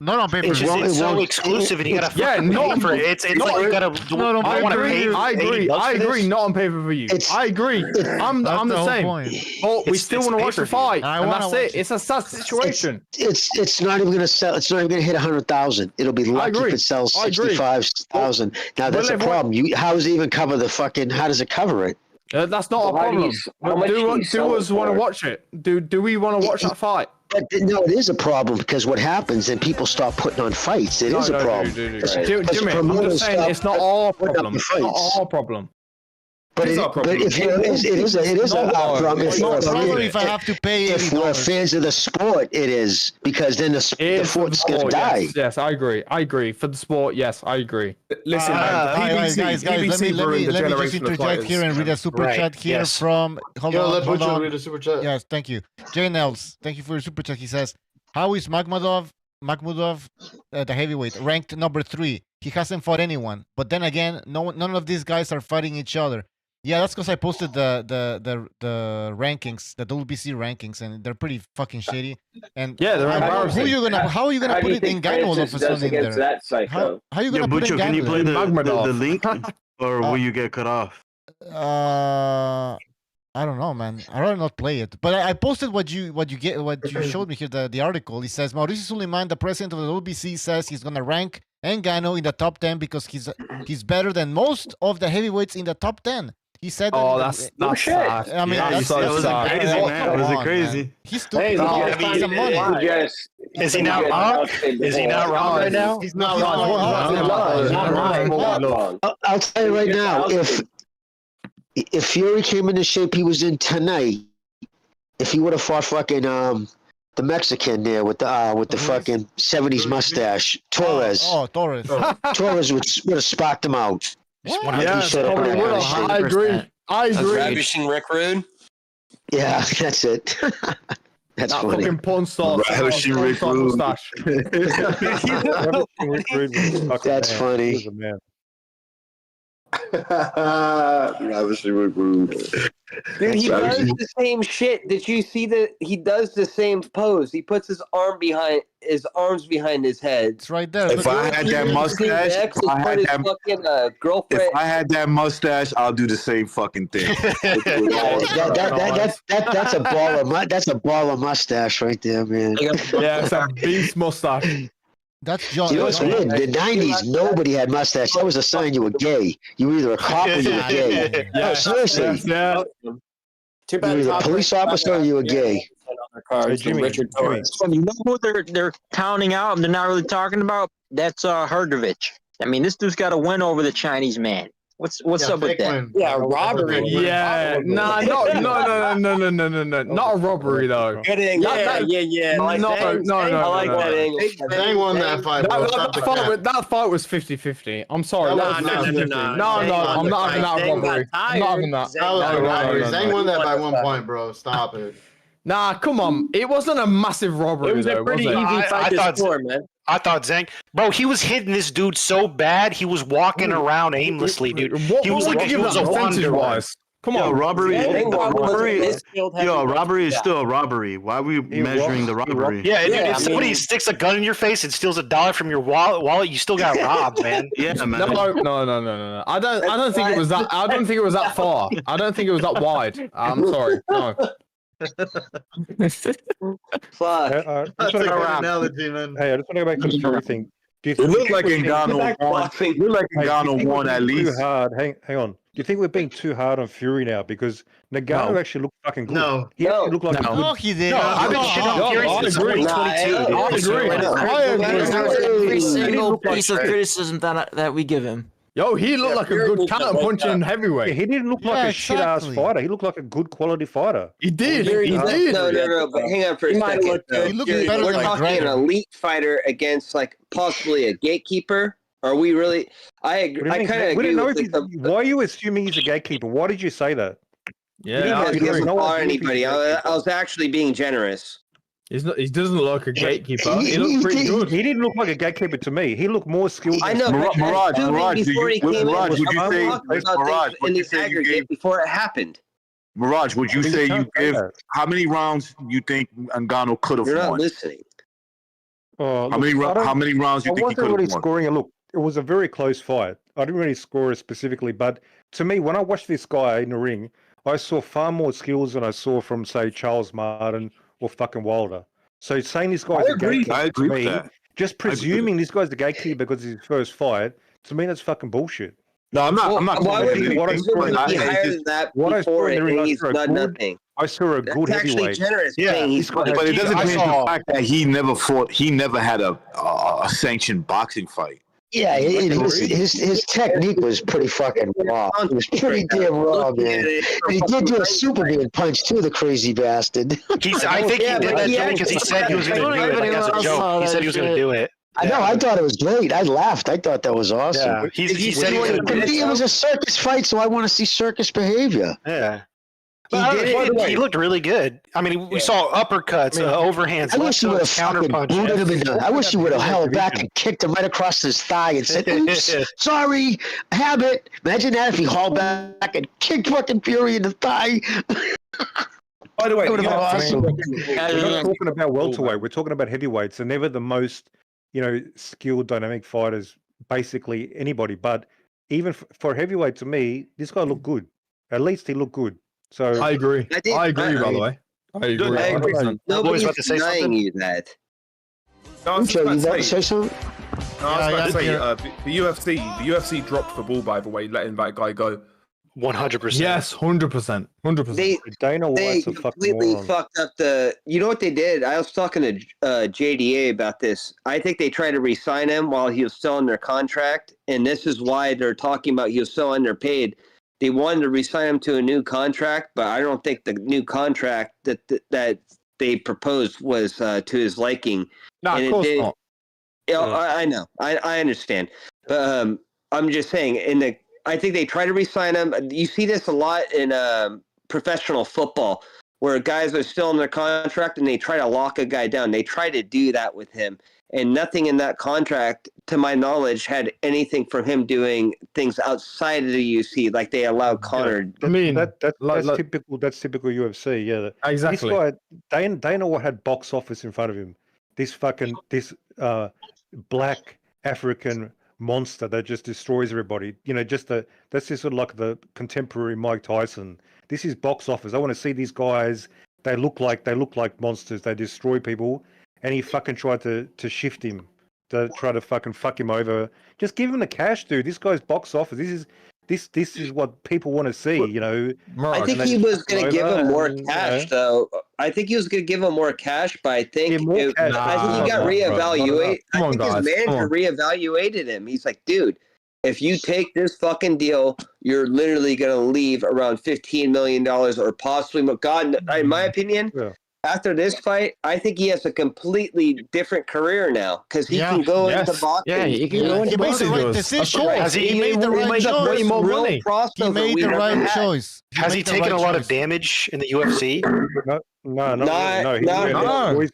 [SPEAKER 1] Not on paper.
[SPEAKER 19] It's so exclusive, and you gotta pay for it. It's like you gotta.
[SPEAKER 9] I agree. Not on pay-per-view. I agree. I'm the same. But we still want to watch the fight, and that's it. It's a sad situation.
[SPEAKER 21] It's not even going to sell. It's not even going to hit 100,000. It'll be lucky if it sells 65,000. Now that's a problem. How does it even cover the fucking? How does it cover it?
[SPEAKER 9] That's not a problem. Do us want to watch it? Do we want to watch that fight?
[SPEAKER 21] No, it is a problem because what happens and people start putting on fights. It is a problem.
[SPEAKER 9] Jimmy, I'm just saying it's not our problem. It's not our problem.
[SPEAKER 21] But it is a problem
[SPEAKER 1] if I have to pay
[SPEAKER 21] if we're fans of the sport. It is because then the sport's gonna die.
[SPEAKER 9] Yes, I agree. For the sport, yes, I agree.
[SPEAKER 11] Listen,
[SPEAKER 1] guys, let me just interject here and read a super chat here from. Hold on.
[SPEAKER 20] Read a super chat.
[SPEAKER 1] Yes, thank you, Jay Nels. Thank you for your super chat. He says, "How is Makhmudov, the heavyweight, ranked number 3? He hasn't fought anyone. But then again, none of these guys are fighting each other." Yeah, that's because I posted the rankings, the WBC rankings, and they're pretty fucking shitty. And
[SPEAKER 9] yeah, they're
[SPEAKER 1] embarrassing. How are you gonna put it in Ngannou all of a sudden in there?
[SPEAKER 8] That
[SPEAKER 1] how are you gonna put
[SPEAKER 7] Butcho,
[SPEAKER 1] in
[SPEAKER 7] can you play the link, or will you get cut off?
[SPEAKER 1] I don't know, man. I'd rather not play it. But I posted what you showed me here, the article. It says Mauricio Suleiman, the president of the WBC, says he's gonna rank Ngannou in the top 10 because he's better than most of the heavyweights in the top 10. He said,
[SPEAKER 9] "Oh, that's sad."
[SPEAKER 1] I mean,
[SPEAKER 7] that was crazy, man. Was it crazy?
[SPEAKER 1] He's still some money.
[SPEAKER 19] Is he not wrong? Is he not wrong right now?
[SPEAKER 20] He's not wrong.
[SPEAKER 21] I'll tell you right now, if Fury came in the shape he was in tonight, if he would have fought fucking the Mexican there with the fucking 70s mustache, Torres.
[SPEAKER 1] Torres.
[SPEAKER 21] Torres would have sparked him out.
[SPEAKER 9] Yeah, probably would have. I agree.
[SPEAKER 16] Ravishing Rick Rude.
[SPEAKER 21] Yeah, that's it. That's
[SPEAKER 9] that
[SPEAKER 21] funny.
[SPEAKER 9] Fucking porn star.
[SPEAKER 14] Ravishing Rick Rude.
[SPEAKER 21] That's funny.
[SPEAKER 14] Ravishing Rick Rude.
[SPEAKER 3] Dude, he does the same shit. Did you see that? He does the same pose. He puts his arms behind his head.
[SPEAKER 1] It's right there.
[SPEAKER 14] If I had that mustache, if I had that mustache, I'll do the same fucking thing.
[SPEAKER 21] That's a baller. That's a baller mustache right there, man.
[SPEAKER 9] Yeah, it's a beast mustache.
[SPEAKER 21] That's John. You know what's weird? The 90s, nobody had mustache. That was a sign you were gay. You were either a cop or you were gay. No, seriously.
[SPEAKER 9] Yeah.
[SPEAKER 21] You were either a police officer or you were gay.
[SPEAKER 16] Richard Torres.
[SPEAKER 18] You know who they're counting out and they're not really talking about? That's Herdovich. I mean, this dude's got a win over the Chinese man. What's up with that?
[SPEAKER 16] Yeah, robbery.
[SPEAKER 9] Yeah, no, not a robbery though.
[SPEAKER 16] Good angle. Yeah.
[SPEAKER 9] No.
[SPEAKER 16] I like that angle.
[SPEAKER 20] Zhang won that fight.
[SPEAKER 9] That fight was 50-50. I'm sorry.
[SPEAKER 16] No,
[SPEAKER 9] I'm not having that robbery. I'm not having that.
[SPEAKER 20] That was a robbery. Zhang won that by 1 point, bro. Stop it.
[SPEAKER 9] Nah, come on. It wasn't a massive robbery.
[SPEAKER 16] It was a pretty easy fight to score, man.
[SPEAKER 19] I thought Zhang, bro, he was hitting this dude so bad he was walking around aimlessly, dude. He was like he was a wanderer.
[SPEAKER 9] Come on,
[SPEAKER 7] robbery is still a robbery. Why are we measuring the robbery?
[SPEAKER 19] Yeah, dude, if somebody sticks a gun in your face and steals $1 from your wallet, you still got robbed, man.
[SPEAKER 7] Yeah, man.
[SPEAKER 9] No. I don't think it was that. I don't think it was that far. I don't think it was that wide. I'm sorry. No.
[SPEAKER 20] Fuck. That's a good analogy, man.
[SPEAKER 15] Hey, I just want to go back to the story thing.
[SPEAKER 14] It looked like Ngannou won at least.
[SPEAKER 15] Too hard. Hang on. Do you think we're being too hard on Fury now? Because Ngannou actually looked fucking good.
[SPEAKER 20] No.
[SPEAKER 15] He actually looked like a good...
[SPEAKER 1] No, he did.
[SPEAKER 19] I've been shitting on Fury since 2022.
[SPEAKER 5] I agree. Every single piece of criticism that we give him.
[SPEAKER 9] Yo, he looked like a good counter-punching heavyweight.
[SPEAKER 15] Yeah, he didn't look like a shit-ass fighter. He looked like a good quality fighter.
[SPEAKER 9] He did.
[SPEAKER 3] No, but hang on for a second.
[SPEAKER 1] He looked better
[SPEAKER 3] We're
[SPEAKER 1] than
[SPEAKER 3] talking an
[SPEAKER 1] McGregor.
[SPEAKER 3] elite fighter against like possibly a gatekeeper. Are we really? I agree. I kind of agree with
[SPEAKER 15] why are you assuming he's a gatekeeper? Why did you say that?
[SPEAKER 9] Yeah,
[SPEAKER 3] he doesn't bar anybody. I was actually being generous.
[SPEAKER 9] He doesn't look like a gatekeeper. He looks pretty good.
[SPEAKER 15] He didn't look like a gatekeeper to me. He looked more skilled.
[SPEAKER 3] I know.
[SPEAKER 14] Mirage,
[SPEAKER 3] would you say before it happened?
[SPEAKER 14] Mirage, would you say you give how many rounds you think Ngannou could have won?
[SPEAKER 3] You're not listening.
[SPEAKER 14] How many rounds you think he could have won?
[SPEAKER 15] Scoring a look. It was a very close fight. I didn't really score it specifically, but to me, when I watched this guy in the ring, I saw far more skills than I saw from, say, Charles Martin or fucking Wilder. So saying this guy's a gatekeeper,
[SPEAKER 14] I agree with that.
[SPEAKER 15] Just presuming this guy's the gatekeeper because it's his first fight, to me that's fucking bullshit.
[SPEAKER 14] No, I'm not.
[SPEAKER 3] Why would he higher than that before it? He's done nothing.
[SPEAKER 15] I saw a good
[SPEAKER 3] That's
[SPEAKER 15] heavyweight.
[SPEAKER 3] actually generous.
[SPEAKER 14] Yeah, but it doesn't change the fact that he never fought. He never had a sanctioned boxing fight.
[SPEAKER 21] Yeah, his technique was pretty fucking raw. It was pretty damn raw, man. And he did do a Superman punch too, the crazy bastard.
[SPEAKER 19] I think he did that joke because he said he was going to do it like as a joke. He said he was going to do it.
[SPEAKER 21] I know. I thought it was great. I laughed. I thought that was awesome.
[SPEAKER 19] Yeah, he said he was going to do it.
[SPEAKER 21] It was a circus fight, so I want to see circus behavior.
[SPEAKER 19] Yeah. He looked really good. I mean, we saw uppercuts, overhands, left hooks, counter punches.
[SPEAKER 21] I wish he would have held back and kicked him right across his thigh and said, "Oops, sorry, habit." Imagine that if he hauled back and kicked fucking Fury in the thigh.
[SPEAKER 11] By the way,
[SPEAKER 21] That would have been awesome.
[SPEAKER 15] We're not talking about welterweight. We're talking about heavyweights. They're never the most, skilled, dynamic fighters. Basically, anybody. But even for heavyweight, to me, this guy looked good. At least he looked good. So
[SPEAKER 9] I agree. I agree, by the way. I agree.
[SPEAKER 8] Nobody's denying you that.
[SPEAKER 11] No, I was about to
[SPEAKER 21] say something?
[SPEAKER 11] No, I was about to say, the UFC dropped the ball, by the way, letting that guy go.
[SPEAKER 19] 100%.
[SPEAKER 9] Yes, 100%. 100%.
[SPEAKER 8] They completely fucked up the. You know what they did? I was talking to JDA about this. I think they tried to re-sign him while he was still under contract, and this is why they're talking about he was so underpaid. They wanted to re-sign him to a new contract, but I don't think the new contract that they proposed was to his liking.
[SPEAKER 9] No, of course not.
[SPEAKER 8] I know. I understand. But I'm just saying, I think they try to re-sign him. You see this a lot in professional football, where guys are still in their contract and they try to lock a guy down. They try to do that with him. And nothing in that contract, to my knowledge, had anything from him doing things outside of the UFC, like they allowed Conor.
[SPEAKER 15] I mean, that's typical. That's typical UFC. Yeah,
[SPEAKER 9] exactly.
[SPEAKER 15] This guy, Dana had box office in front of him. This black African monster that just destroys everybody. That's just sort of like the contemporary Mike Tyson. This is box office. I want to see these guys. They look like monsters. They destroy people. And he fucking tried to shift him, to try to fucking fuck him over. Just give him the cash, dude. This guy's box office. This is what people want to see,
[SPEAKER 8] I think he was going to give him more cash, though. I think he was going to give him more cash, but I think he got reevaluated. I think his manager reevaluated him. He's like, dude, if you take this fucking deal, you're literally going to leave around $15 million or possibly more. God, in my opinion. Yeah. After this fight, I think he has a completely different career now because he can go into boxing.
[SPEAKER 21] Yeah, he can go into boxing.
[SPEAKER 1] He made the right decision. He made the right choice.
[SPEAKER 9] Way more money.
[SPEAKER 1] He made the right choice.
[SPEAKER 19] Has he taken a lot of damage in the UFC?
[SPEAKER 8] No.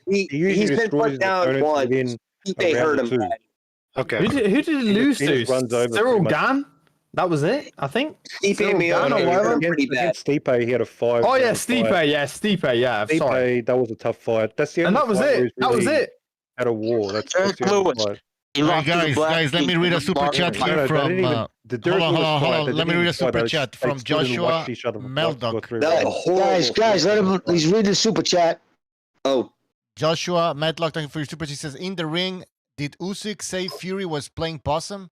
[SPEAKER 8] He's been put down once. They hurt him bad.
[SPEAKER 19] Okay.
[SPEAKER 9] Who did he lose to? Cyril Gane? That was it, I think.
[SPEAKER 8] Stipe Miocic pretty bad.
[SPEAKER 15] Stipe, he had a 5.
[SPEAKER 9] Oh yeah, Stipe. Yeah.
[SPEAKER 15] Stipe, sorry. That was a tough fight. That's the
[SPEAKER 9] and that was it. That was it.
[SPEAKER 15] At a war. That's the fight.
[SPEAKER 1] Guys, let me read a super chat here from. Hold on. Let me read a super chat from Joshua Meldock.
[SPEAKER 21] Guys, let him. He's reading the super chat.
[SPEAKER 8] Oh,
[SPEAKER 1] Joshua Medlock, thank you for your super chat. He says, in the ring, did Usyk say Fury was playing possum?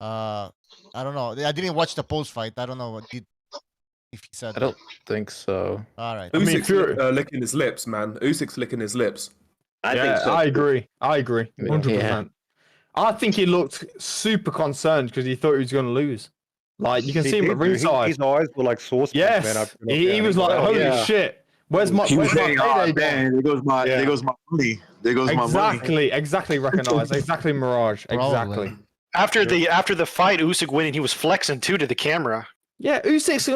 [SPEAKER 1] I don't know. I didn't watch the post fight. I don't know if he said.
[SPEAKER 4] I don't think so.
[SPEAKER 1] All right.
[SPEAKER 11] Usyk's licking his lips, man. Usyk's licking his lips.
[SPEAKER 9] I think so. I agree. 100%. I think he looked super concerned because he thought he was going to lose. Like you can see him at ringside.
[SPEAKER 15] His eyes were like sauce.
[SPEAKER 9] Yes, he was like, "Holy shit! Where's my payday?"
[SPEAKER 14] There goes my money. There goes my money.
[SPEAKER 9] Exactly. Recognize. Exactly, Mirage. Exactly.
[SPEAKER 19] After the fight, Usyk winning, he was flexing too to the camera.
[SPEAKER 9] Yeah, Usyk's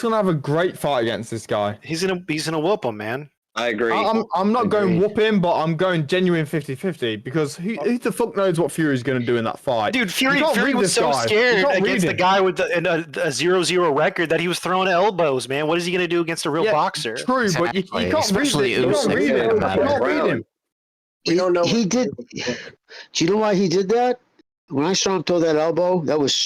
[SPEAKER 9] gonna have a great fight against this guy.
[SPEAKER 19] He's gonna whoop him, man.
[SPEAKER 8] I agree.
[SPEAKER 9] I'm not going whoop him, but I'm going genuine 50-50 because who the fuck knows what Fury's going to do in that fight?
[SPEAKER 19] Dude, Fury was so scared against the guy with a 0-0 record that he was throwing elbows, man. What is he going to do against a real boxer?
[SPEAKER 9] True, but you can't
[SPEAKER 21] especially
[SPEAKER 9] read it. You can't read him.
[SPEAKER 21] We don't know. He did. Do you know why he did that? When I saw him throw that elbow, that was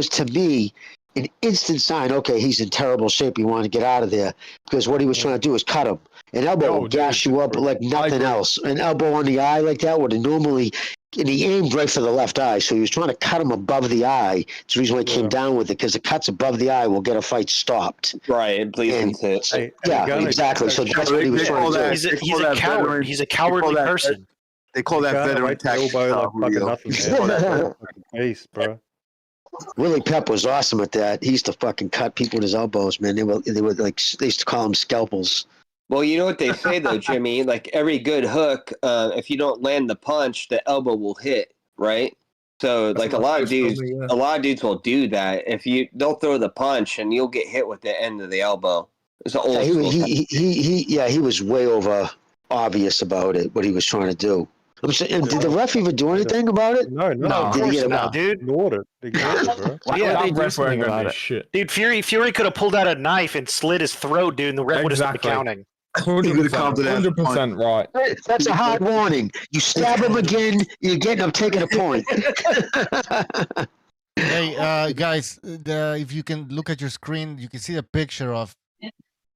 [SPEAKER 21] to me an instant sign. Okay, he's in terrible shape. He wanted to get out of there because what he was trying to do was cut him. An elbow will gas you up like nothing else. An elbow on the eye like that would have normally, and he aimed right for the left eye, so he was trying to cut him above the eye. That's the reason why he came down with it, because the cuts above the eye will get a fight stopped.
[SPEAKER 8] Right, and please.
[SPEAKER 21] Yeah, exactly. So that's what he was trying to do.
[SPEAKER 19] He's a coward. He's a cowardly person.
[SPEAKER 14] They call that veteran tactics.
[SPEAKER 15] Elbow like fucking nothing, man. Beast, bro.
[SPEAKER 21] Willie Pep was awesome at that. He used to fucking cut people with his elbows, man. They were like they used to call them scalpels.
[SPEAKER 3] Well, you know what they say though, Jimmy. Like every good hook, if you don't land the punch, the elbow will hit, right? So, like a lot of dudes will do that. If they'll throw the punch and you'll get hit with the end of the elbow. It's an old school.
[SPEAKER 21] He was way over obvious about it. What he was trying to do. And did the ref even do anything about it?
[SPEAKER 15] No,
[SPEAKER 19] of course not, dude.
[SPEAKER 15] Ignored it. Ignored it, bro.
[SPEAKER 19] Why would they do
[SPEAKER 9] ref
[SPEAKER 19] something
[SPEAKER 9] wearing
[SPEAKER 19] about
[SPEAKER 9] this
[SPEAKER 19] it?
[SPEAKER 9] shit?
[SPEAKER 19] Dude, Fury could have pulled out a knife and slit his throat, dude, and the ref would have stopped counting.
[SPEAKER 9] 100% right.
[SPEAKER 21] That's a hard warning. You stab him again, I'm taking a point.
[SPEAKER 1] Hey, guys, if you can look at your screen, you can see a picture of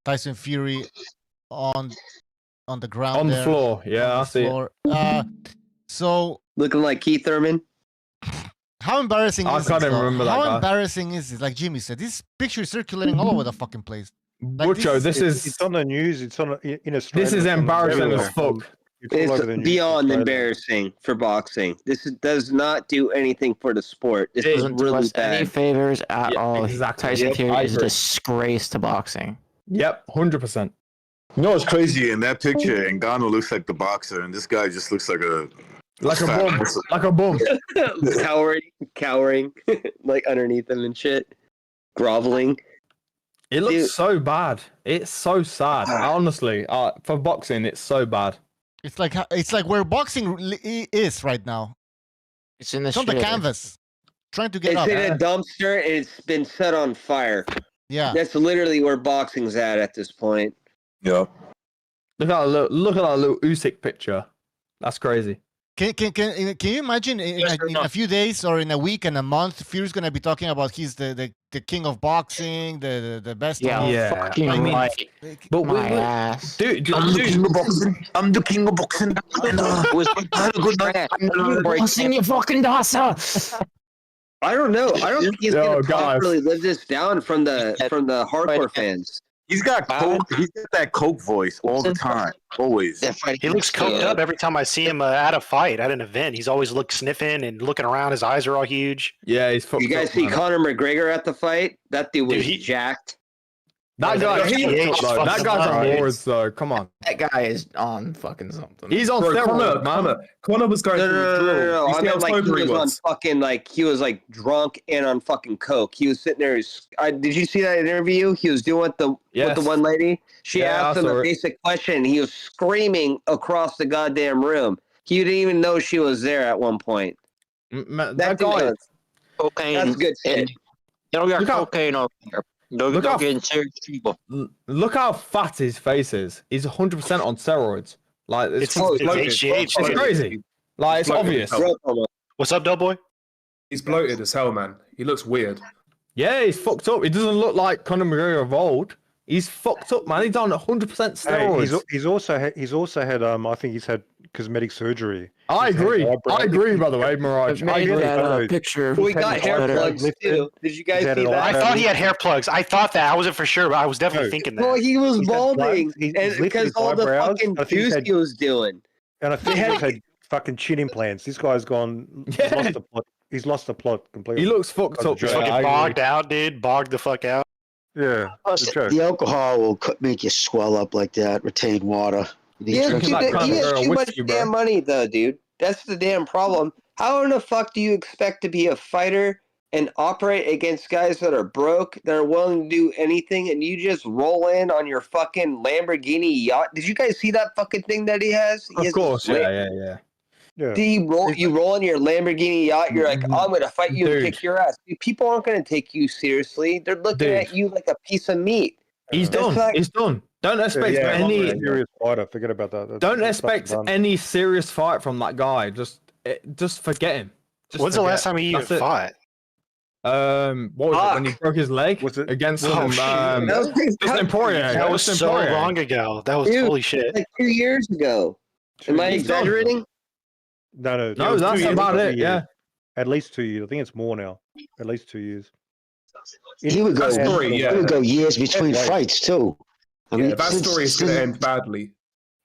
[SPEAKER 1] Tyson Fury on the ground.
[SPEAKER 9] On the floor. Yeah, I see it.
[SPEAKER 1] So
[SPEAKER 3] looking like Keith Thurman.
[SPEAKER 1] How embarrassing
[SPEAKER 9] I
[SPEAKER 1] is
[SPEAKER 9] can't
[SPEAKER 1] this?
[SPEAKER 9] remember that
[SPEAKER 1] How
[SPEAKER 9] guy.
[SPEAKER 1] embarrassing is this? Like Jimmy said, this picture is circulating all over the fucking place. Like
[SPEAKER 9] Butcho,
[SPEAKER 15] It's on the news. It's on in Australia.
[SPEAKER 9] This is embarrassing as fuck.
[SPEAKER 3] It's beyond embarrassing for boxing. Does not do anything for the sport. This is
[SPEAKER 5] Doesn't do
[SPEAKER 3] really
[SPEAKER 5] us any
[SPEAKER 3] bad.
[SPEAKER 5] favors at all.
[SPEAKER 9] exactly.
[SPEAKER 5] Tyson Fury
[SPEAKER 9] I
[SPEAKER 5] is a
[SPEAKER 9] agree.
[SPEAKER 5] disgrace to boxing.
[SPEAKER 9] Yep, 100%.
[SPEAKER 14] You know what's crazy in that picture? Ngannou looks like the boxer, and this guy just looks like a
[SPEAKER 9] bum. Like a bum.
[SPEAKER 3] cowering, like underneath him and shit, groveling.
[SPEAKER 9] It looks so bad. It's so sad. Honestly, for boxing, it's so bad.
[SPEAKER 1] It's like where boxing is right now.
[SPEAKER 5] It's in the
[SPEAKER 1] It's on the canvas, trying to get
[SPEAKER 3] It's
[SPEAKER 1] up.
[SPEAKER 3] in a dumpster and it's been set on fire.
[SPEAKER 1] Yeah,
[SPEAKER 3] that's literally where boxing's at this point.
[SPEAKER 14] Yeah.
[SPEAKER 9] Look at that little Usyk picture. That's crazy.
[SPEAKER 1] Can you imagine in a few days or in a week and a month, Fury's gonna be talking about he's the king of boxing, the best.
[SPEAKER 5] Fucking
[SPEAKER 1] I mean,
[SPEAKER 5] right.
[SPEAKER 9] But
[SPEAKER 5] my ass.
[SPEAKER 9] Dude,
[SPEAKER 14] I'm the king of boxing. I'm the king of boxing.
[SPEAKER 5] Boxing your fucking dasa.
[SPEAKER 3] I don't know. I don't think he's gonna properly live this down from the hardcore fans.
[SPEAKER 14] He's got coke. He's got that coke voice all the time, always.
[SPEAKER 19] He looks coked up every time I see him at a fight, at an event. He's always sniffing and looking around. His eyes are all huge.
[SPEAKER 9] Yeah, he's fucked
[SPEAKER 3] You guys
[SPEAKER 9] up,
[SPEAKER 3] see
[SPEAKER 9] man.
[SPEAKER 3] Conor McGregor at the fight? That dude was jacked.
[SPEAKER 9] That guy, that guy's on boards though. Come on,
[SPEAKER 5] that guy is on fucking something.
[SPEAKER 9] He's on steroids, man.
[SPEAKER 11] Connor was going through withdrawal.
[SPEAKER 3] I meant like he was on fucking he was like drunk and on fucking coke. He was sitting there. Did you see that interview? He was doing with the one lady. She asked him a basic question. He was screaming across the goddamn room. He didn't even know she was there at one point.
[SPEAKER 9] That guy,
[SPEAKER 18] cocaine.
[SPEAKER 3] That's good shit.
[SPEAKER 18] You don't got cocaine over here. Don't get serious people.
[SPEAKER 9] Look how fat his face is. He's 100% on steroids. Like it's
[SPEAKER 19] HGH.
[SPEAKER 9] It's crazy. Like it's obvious.
[SPEAKER 19] What's up, Doughboy?
[SPEAKER 11] He's bloated as hell, man. He looks weird.
[SPEAKER 9] Yeah, he's fucked up. He doesn't look like Conor McGregor of old. He's fucked up, man. He's on 100% steroids.
[SPEAKER 15] Hey, he's also had I think he's had cosmetic surgery.
[SPEAKER 9] I agree. I agree. By the way, Mirage. I agree.
[SPEAKER 5] That picture.
[SPEAKER 3] We got hair plugs too. Did you guys see that?
[SPEAKER 19] I thought he had hair plugs. I thought that. I wasn't for sure, but I was definitely thinking that.
[SPEAKER 3] Well, he was balding, and because all the
[SPEAKER 15] eyebrows.
[SPEAKER 3] fucking juice he was doing.
[SPEAKER 15] And I think he had fucking chin implants. This guy's gone. He's lost the plot. He's lost the plot completely.
[SPEAKER 9] He looks fucked up.
[SPEAKER 19] He's fucking bogged out, dude. Bogged the fuck out.
[SPEAKER 15] Yeah.
[SPEAKER 21] The alcohol will make you swell up like that. Retain water.
[SPEAKER 3] He has too much damn money, though, dude. That's the damn problem. How in the fuck do you expect to be a fighter and operate against guys that are broke, that are willing to do anything, and you just roll in on your fucking Lamborghini yacht? Did you guys see that fucking thing that he has?
[SPEAKER 9] Of course, yeah.
[SPEAKER 3] Do you roll in your Lamborghini yacht? You're like, I'm gonna fight you and kick your ass. Dude, people aren't gonna take you seriously. They're looking at you like a piece of meat.
[SPEAKER 9] He's done. He's done. Don't expect any
[SPEAKER 15] serious fighter. Forget about that.
[SPEAKER 9] Don't expect any serious fight from that guy. Just forget him.
[SPEAKER 19] When's the last time he even fought?
[SPEAKER 9] What was it when he broke his leg against Dustin Poirier?
[SPEAKER 19] That was so long ago. That was holy shit.
[SPEAKER 3] Like 2 years ago. Am I exaggerating?
[SPEAKER 15] No,
[SPEAKER 9] that's about it. Yeah,
[SPEAKER 15] at least 2 years. I think it's more now. At least 2 years.
[SPEAKER 21] He would go. He would go years between fights too. I mean,
[SPEAKER 11] that story is going to end badly.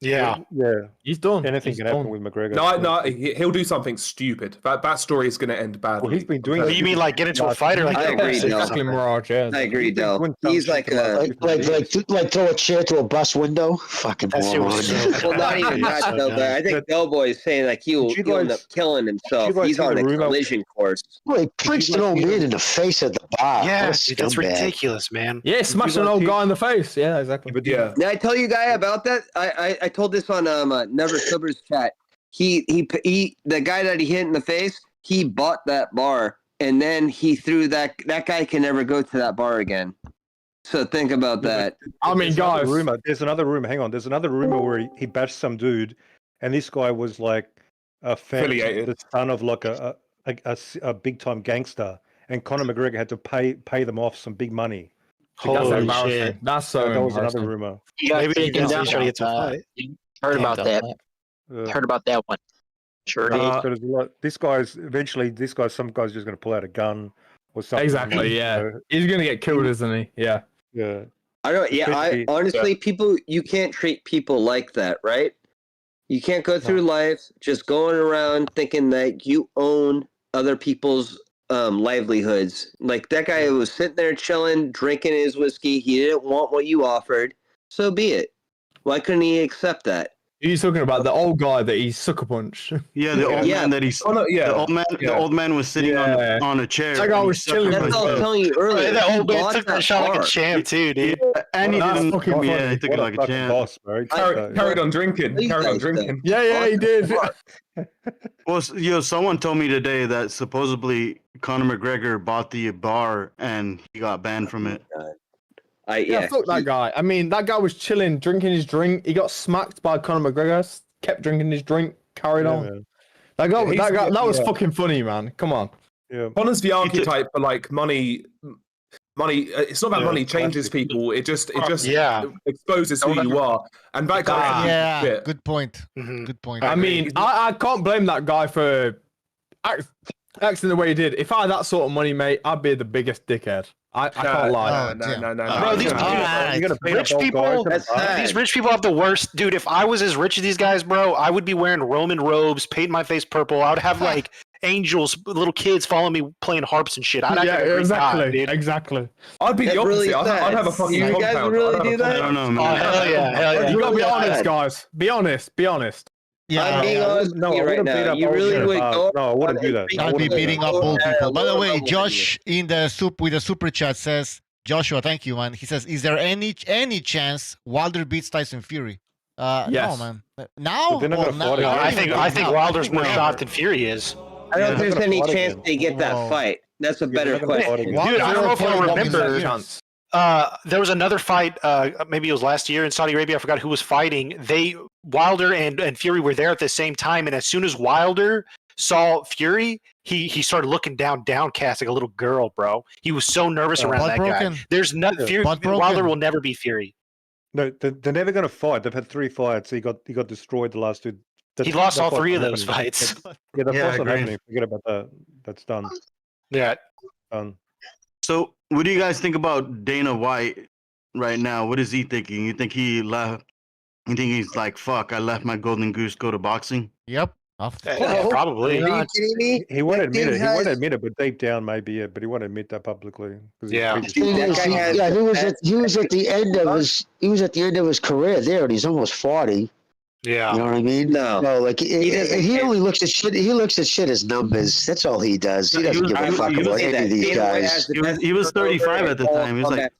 [SPEAKER 19] Yeah.
[SPEAKER 9] He's done.
[SPEAKER 15] Anything can happen with McGregor.
[SPEAKER 11] No, he'll do something stupid. That story is going to end badly.
[SPEAKER 15] Well, he's been doing.
[SPEAKER 19] You mean like get into a fight or like?
[SPEAKER 3] I agree,
[SPEAKER 9] Exactly, Mirage. Yeah.
[SPEAKER 3] I agree, Del. He's like
[SPEAKER 21] throw a chair through a bus window. Fucking moron.
[SPEAKER 3] Well, not even that, though. But I think Del Boy is saying like he'll end up killing himself. He's on a collision course.
[SPEAKER 21] Well, he punched an old man in the face at the bar.
[SPEAKER 19] Yeah, that's ridiculous, man.
[SPEAKER 9] Yeah, smashed an old guy in the face. Yeah, exactly.
[SPEAKER 11] But yeah.
[SPEAKER 3] Did I tell you guy about that? I told this on Never Sober's chat. The guy that he hit in the face, he bought that bar, and then he threw that guy can never go to that bar again. So think about that.
[SPEAKER 9] I mean, guys,
[SPEAKER 15] there's another rumor. Hang on, there's another rumor where he bashed some dude, and this guy was like a
[SPEAKER 11] affiliated,
[SPEAKER 15] the son of like a big time gangster, and Conor McGregor had to pay them off some big money.
[SPEAKER 9] Holy shit! That's so.
[SPEAKER 15] That was another rumor.
[SPEAKER 19] Maybe he can try to get to fight.
[SPEAKER 21] Heard about that. Heard about that one. Sure did.
[SPEAKER 15] Some guy's just going to pull out a gun or something.
[SPEAKER 9] Exactly. Yeah. He's going to get killed, isn't he? Yeah.
[SPEAKER 15] Yeah.
[SPEAKER 3] I don't. Yeah. Honestly, people, you can't treat people like that, right? You can't go through life just going around thinking that you own other people's livelihoods. Like that guy was sitting there chilling, drinking his whiskey. He didn't want what you offered. So be it. Why couldn't he accept that?
[SPEAKER 9] He's talking about the old guy that he sucker punched.
[SPEAKER 7] Yeah, the old man that he's. The old man was sitting on a chair.
[SPEAKER 9] That guy was chilling.
[SPEAKER 3] That's all I was telling you earlier.
[SPEAKER 19] That old man took that shot like a champ too, dude.
[SPEAKER 7] And he didn't. Yeah, he took it like a champ.
[SPEAKER 11] Carried on drinking.
[SPEAKER 9] Yeah, he did.
[SPEAKER 7] Well, someone told me today that supposedly Conor McGregor bought the bar and he got banned from it.
[SPEAKER 9] Fuck that guy. I mean, that guy was chilling, drinking his drink. He got smacked by Conor McGregor. Kept drinking his drink. Carried on. Man. That was fucking funny, man. Come on.
[SPEAKER 11] Yeah. Conor's the archetype for like money. It's not about money changes people. It just exposes who you are. And that guy.
[SPEAKER 1] Yeah. Good point.
[SPEAKER 9] Mm-hmm.
[SPEAKER 1] Good point.
[SPEAKER 9] I mean, I can't blame that guy for acting the way he did. If I had that sort of money, mate, I'd be the biggest dickhead. I can't lie.
[SPEAKER 11] No.
[SPEAKER 19] Bro, these rich people have the worst. Dude, if I was as rich as these guys, bro, I would be wearing Roman robes, painting my face purple. I would have like angels, little kids following me playing harps and shit.
[SPEAKER 9] Exactly.
[SPEAKER 11] I'd be the opposite. I'd have a fucking
[SPEAKER 3] compound. You guys really do that?
[SPEAKER 7] I don't know, man.
[SPEAKER 19] Hell yeah.
[SPEAKER 9] You gotta be honest, guys. Be honest.
[SPEAKER 3] Yeah, I'm being honest with you right now. You really would go.
[SPEAKER 15] No, I wouldn't do that.
[SPEAKER 1] I'd be beating up old people. By the way, Josh in the with the super chat says, Joshua, thank you, man. He says, "Is there any chance Wilder beats Tyson Fury?"
[SPEAKER 9] Yes.
[SPEAKER 1] No, man. Now?
[SPEAKER 19] I think Wilder's more shot than Fury is.
[SPEAKER 3] I don't think there's any chance they get that fight. That's a better question.
[SPEAKER 19] Dude, I don't know if you remember. There was another fight, maybe it was last year in Saudi Arabia. I forgot who was fighting. Wilder and Fury were there at the same time, and as soon as Wilder saw Fury, he started looking downcast like a little girl, bro. He was so nervous around that guy. There's nothing. Wilder will never be Fury.
[SPEAKER 15] No, they're never going to fight. They've had 3 fights. He got destroyed the last 2.
[SPEAKER 19] He lost all 3 of those fights.
[SPEAKER 15] Yeah, that's not happening. Forget about that. That's done.
[SPEAKER 19] Yeah.
[SPEAKER 15] Done.
[SPEAKER 7] So, what do you guys think about Dana White right now? What is he thinking? You think he left? You think he's like, fuck, I left my golden goose, go to boxing?
[SPEAKER 1] Yep.
[SPEAKER 19] Probably.
[SPEAKER 3] Are you kidding me?
[SPEAKER 15] He won't admit it. He won't admit it, but deep down, maybe, yeah. But he won't admit that publicly.
[SPEAKER 21] Yeah. He was at the end of his career there, and he's almost 40.
[SPEAKER 19] Yeah.
[SPEAKER 21] You know what I mean?
[SPEAKER 3] No.
[SPEAKER 21] Like he only looks at shit. He looks at shit as numbers. That's all he does. He doesn't give a fuck about any of these guys.
[SPEAKER 7] He was 35 at the time. He was like,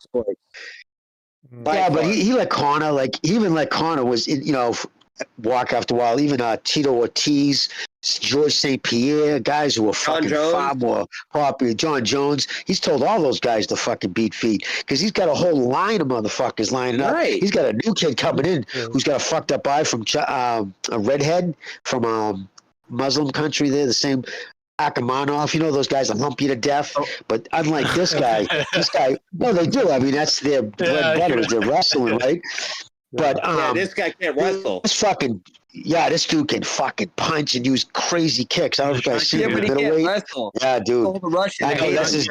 [SPEAKER 21] yeah, but he let Conor, Conor was, walk after a while. Even Tito Ortiz, George St. Pierre, guys who were fucking far more popular. John Jones, he's told all those guys to fucking beat feet because he's got a whole line of motherfuckers lining up. Right. He's got a new kid coming in who's got a fucked up eye from a redhead from Muslim country there, the same Akamanov, those guys that hump you to death. But unlike this guy, no, they do. I mean, that's their bread and butter is their wrestling, right? But
[SPEAKER 3] this guy can't wrestle.
[SPEAKER 21] Yeah, this dude can fucking punch and use crazy kicks. I don't know if you guys see him in middleweight. Yeah, dude. I know that's his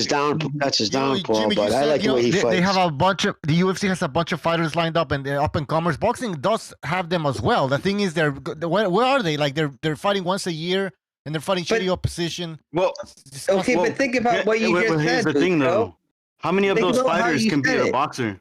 [SPEAKER 21] downfall. That's his downfall.
[SPEAKER 1] Jimmy,
[SPEAKER 21] but I like the way he fights.
[SPEAKER 1] They have a bunch of the UFC has a bunch of fighters lined up, and up and comers. Boxing does have them as well. The thing is, where are they? Like they're fighting once a year, and they're fighting shitty opposition.
[SPEAKER 7] Well,
[SPEAKER 3] okay, but think about what you just said.
[SPEAKER 7] Here's the thing, though. How many of those fighters can be a boxer?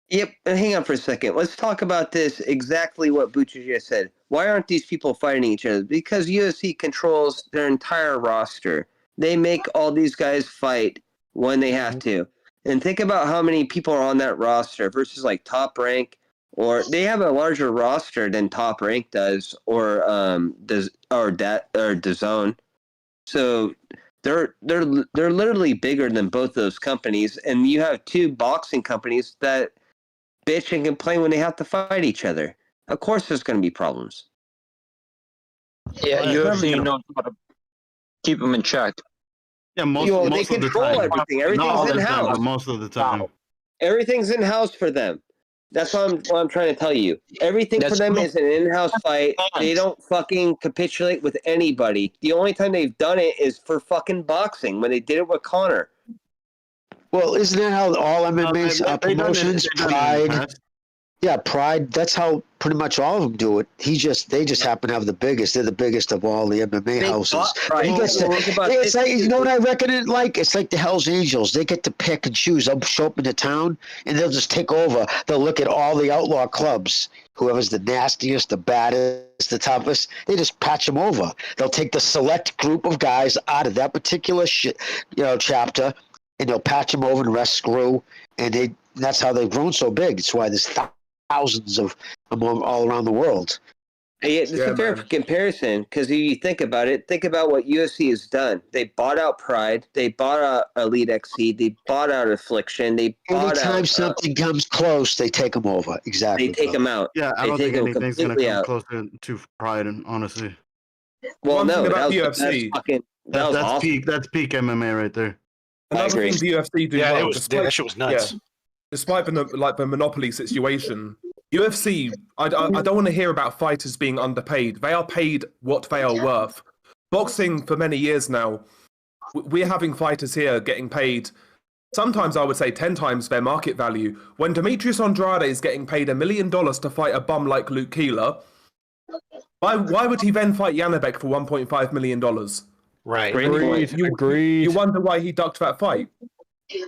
[SPEAKER 3] Yep, hang on for a second. Let's talk about this exactly what Butcher just said. Why aren't these people fighting each other? Because UFC controls their entire roster. They make all these guys fight when they have to. And think about how many people are on that roster versus like Top Rank, or they have a larger roster than Top Rank does, or DAZN. So they're literally bigger than both those companies, and you have two boxing companies that bitch and complain when they have to fight each other. Of course, there's going to be problems.
[SPEAKER 18] Yeah, UFC knows how to keep them in check.
[SPEAKER 7] Yeah, most of the time.
[SPEAKER 3] Everything. Everything's in house.
[SPEAKER 7] Most of the time.
[SPEAKER 3] Everything's in house for them. That's what I'm trying to tell you. Everything for them is an in-house fight. They don't fucking capitulate with anybody. The only time they've done it is for fucking boxing when they did it with Conor.
[SPEAKER 21] Well, isn't that how all MMA promotions, Pride? Yeah, Pride. That's how pretty much all of them do it. They just happen to have the biggest. They're the biggest of all the MMA houses. It's like, you know what I reckon it like? It's like the Hells Angels. They get to pick and choose. They'll show up in the town and they'll just take over. They'll look at all the outlaw clubs. Whoever's the nastiest, the baddest, the toughest, they just patch them over. They'll take the select group of guys out of that particular chapter, and they'll patch them over and rest screw. And that's how they've grown so big. It's why there's thousands of them all around the world.
[SPEAKER 3] It's a fair comparison, because if you think about it, think about what UFC has done. They bought out Pride. They bought out Elite XC. They bought out Affliction.
[SPEAKER 21] Anytime something comes close, they take them over. Exactly.
[SPEAKER 3] They take them out.
[SPEAKER 7] Yeah, I don't think anything's going to come closer to Pride, honestly.
[SPEAKER 3] Well, no,
[SPEAKER 11] about UFC.
[SPEAKER 3] That's
[SPEAKER 7] awesome. That's peak MMA right there.
[SPEAKER 11] Another thing the UFC do well,
[SPEAKER 19] that shit was nuts.
[SPEAKER 11] Yeah, despite the monopoly situation, UFC, I don't want to hear about fighters being underpaid. They are paid what they are worth. Boxing for many years now, we're having fighters here getting paid, sometimes I would say 10 times their market value. When Demetrius Andrade is getting paid $1 million to fight a bum like Luke Keeler, why would he then fight Janabek for $1.5 million?
[SPEAKER 19] Right.
[SPEAKER 11] You wonder why he ducked that fight.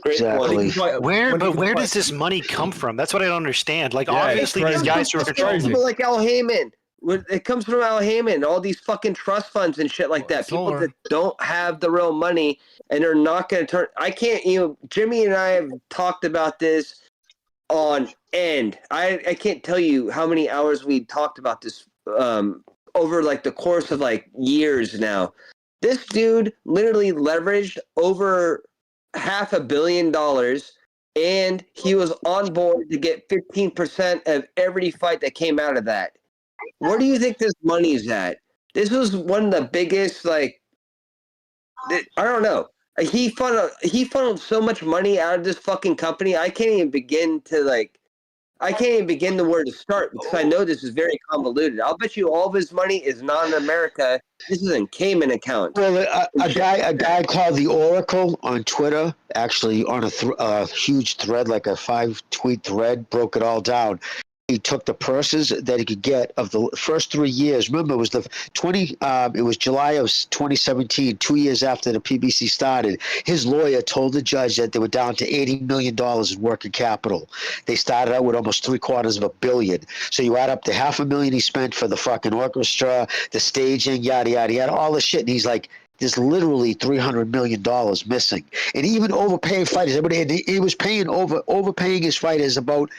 [SPEAKER 21] Exactly.
[SPEAKER 19] Where does this money come from? That's what I don't understand. Like, obviously, these guys who are controlling
[SPEAKER 3] people like Al Heyman. It comes from Al Heyman, all these fucking trust funds and shit like that. People that don't have the real money and are not going to turn. I can't. Jimmy and I have talked about this on end. I can't tell you how many hours we talked about this over like the course of like years now. This dude literally leveraged over $500 million, and he was on board to get 15% of every fight that came out of that. Where do you think this money's at? This was one of the biggest, I don't know. He funneled so much money out of this fucking company. I can't even begin the word to start, because I know this is very convoluted. I'll bet you all of his money is not in America. This is in Cayman account.
[SPEAKER 21] Well, a guy called the Oracle on Twitter, actually on a huge thread, like a 5-tweet thread, broke it all down. He took the purses that he could get of the first 3 years. Remember, it was it was July of 2017, 2 years after the PBC started. His lawyer told the judge that they were down to $80 million in working capital. They started out with almost $750 million. So you add up the $500,000 he spent for the fucking orchestra, the staging, yada yada yada, all this shit, and he's like, there's literally $300 million missing. And even overpaying fighters, he was overpaying his fighters about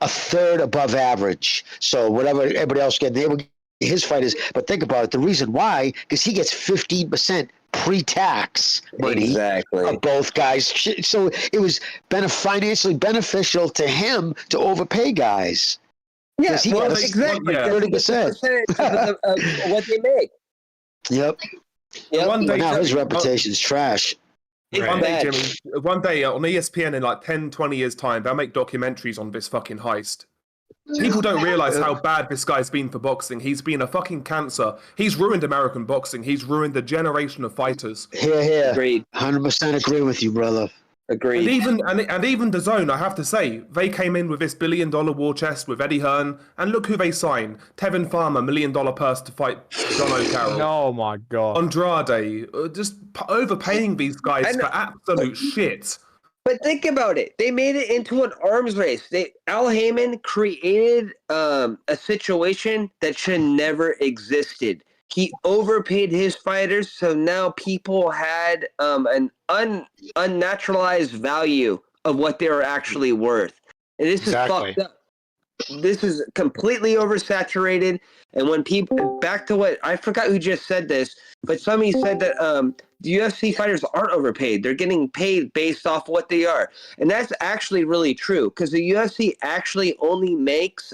[SPEAKER 21] a third above average. So whatever everybody else getting, they were his fighters. But think about it. The reason why, because he gets 15% pre-tax money of both guys. So it was financially beneficial to him to overpay guys.
[SPEAKER 3] Yeah, exactly. 30% of what they make.
[SPEAKER 21] Yep.
[SPEAKER 11] One day,
[SPEAKER 21] now his reputation's trash.
[SPEAKER 11] One day, Jimmy, on ESPN in like 10, 20 years' time, they'll make documentaries on this fucking heist. People don't realize how bad this guy's been for boxing. He's been a fucking cancer. He's ruined American boxing. He's ruined a generation of fighters.
[SPEAKER 21] Here.
[SPEAKER 3] Agreed.
[SPEAKER 21] 100% agree with you, brother.
[SPEAKER 3] Agreed.
[SPEAKER 11] And even DAZN, I have to say, they came in with this $1 billion war chest with Eddie Hearn, and look who they signed: Tevin Farmer, $1 million purse to fight John O'Carroll.
[SPEAKER 9] Oh my god.
[SPEAKER 11] Andrade, just overpaying these guys for absolute shit.
[SPEAKER 3] But think about it. They made it into an arms race. Al Heyman created a situation that should never existed. He overpaid his fighters, so now people had an unnaturalized value of what they were actually worth. And this is fucked up. This is completely oversaturated. And when people, back to what, I forgot who just said this, but somebody said that the UFC fighters aren't overpaid. They're getting paid based off what they are. And that's actually really true, because the UFC actually only makes,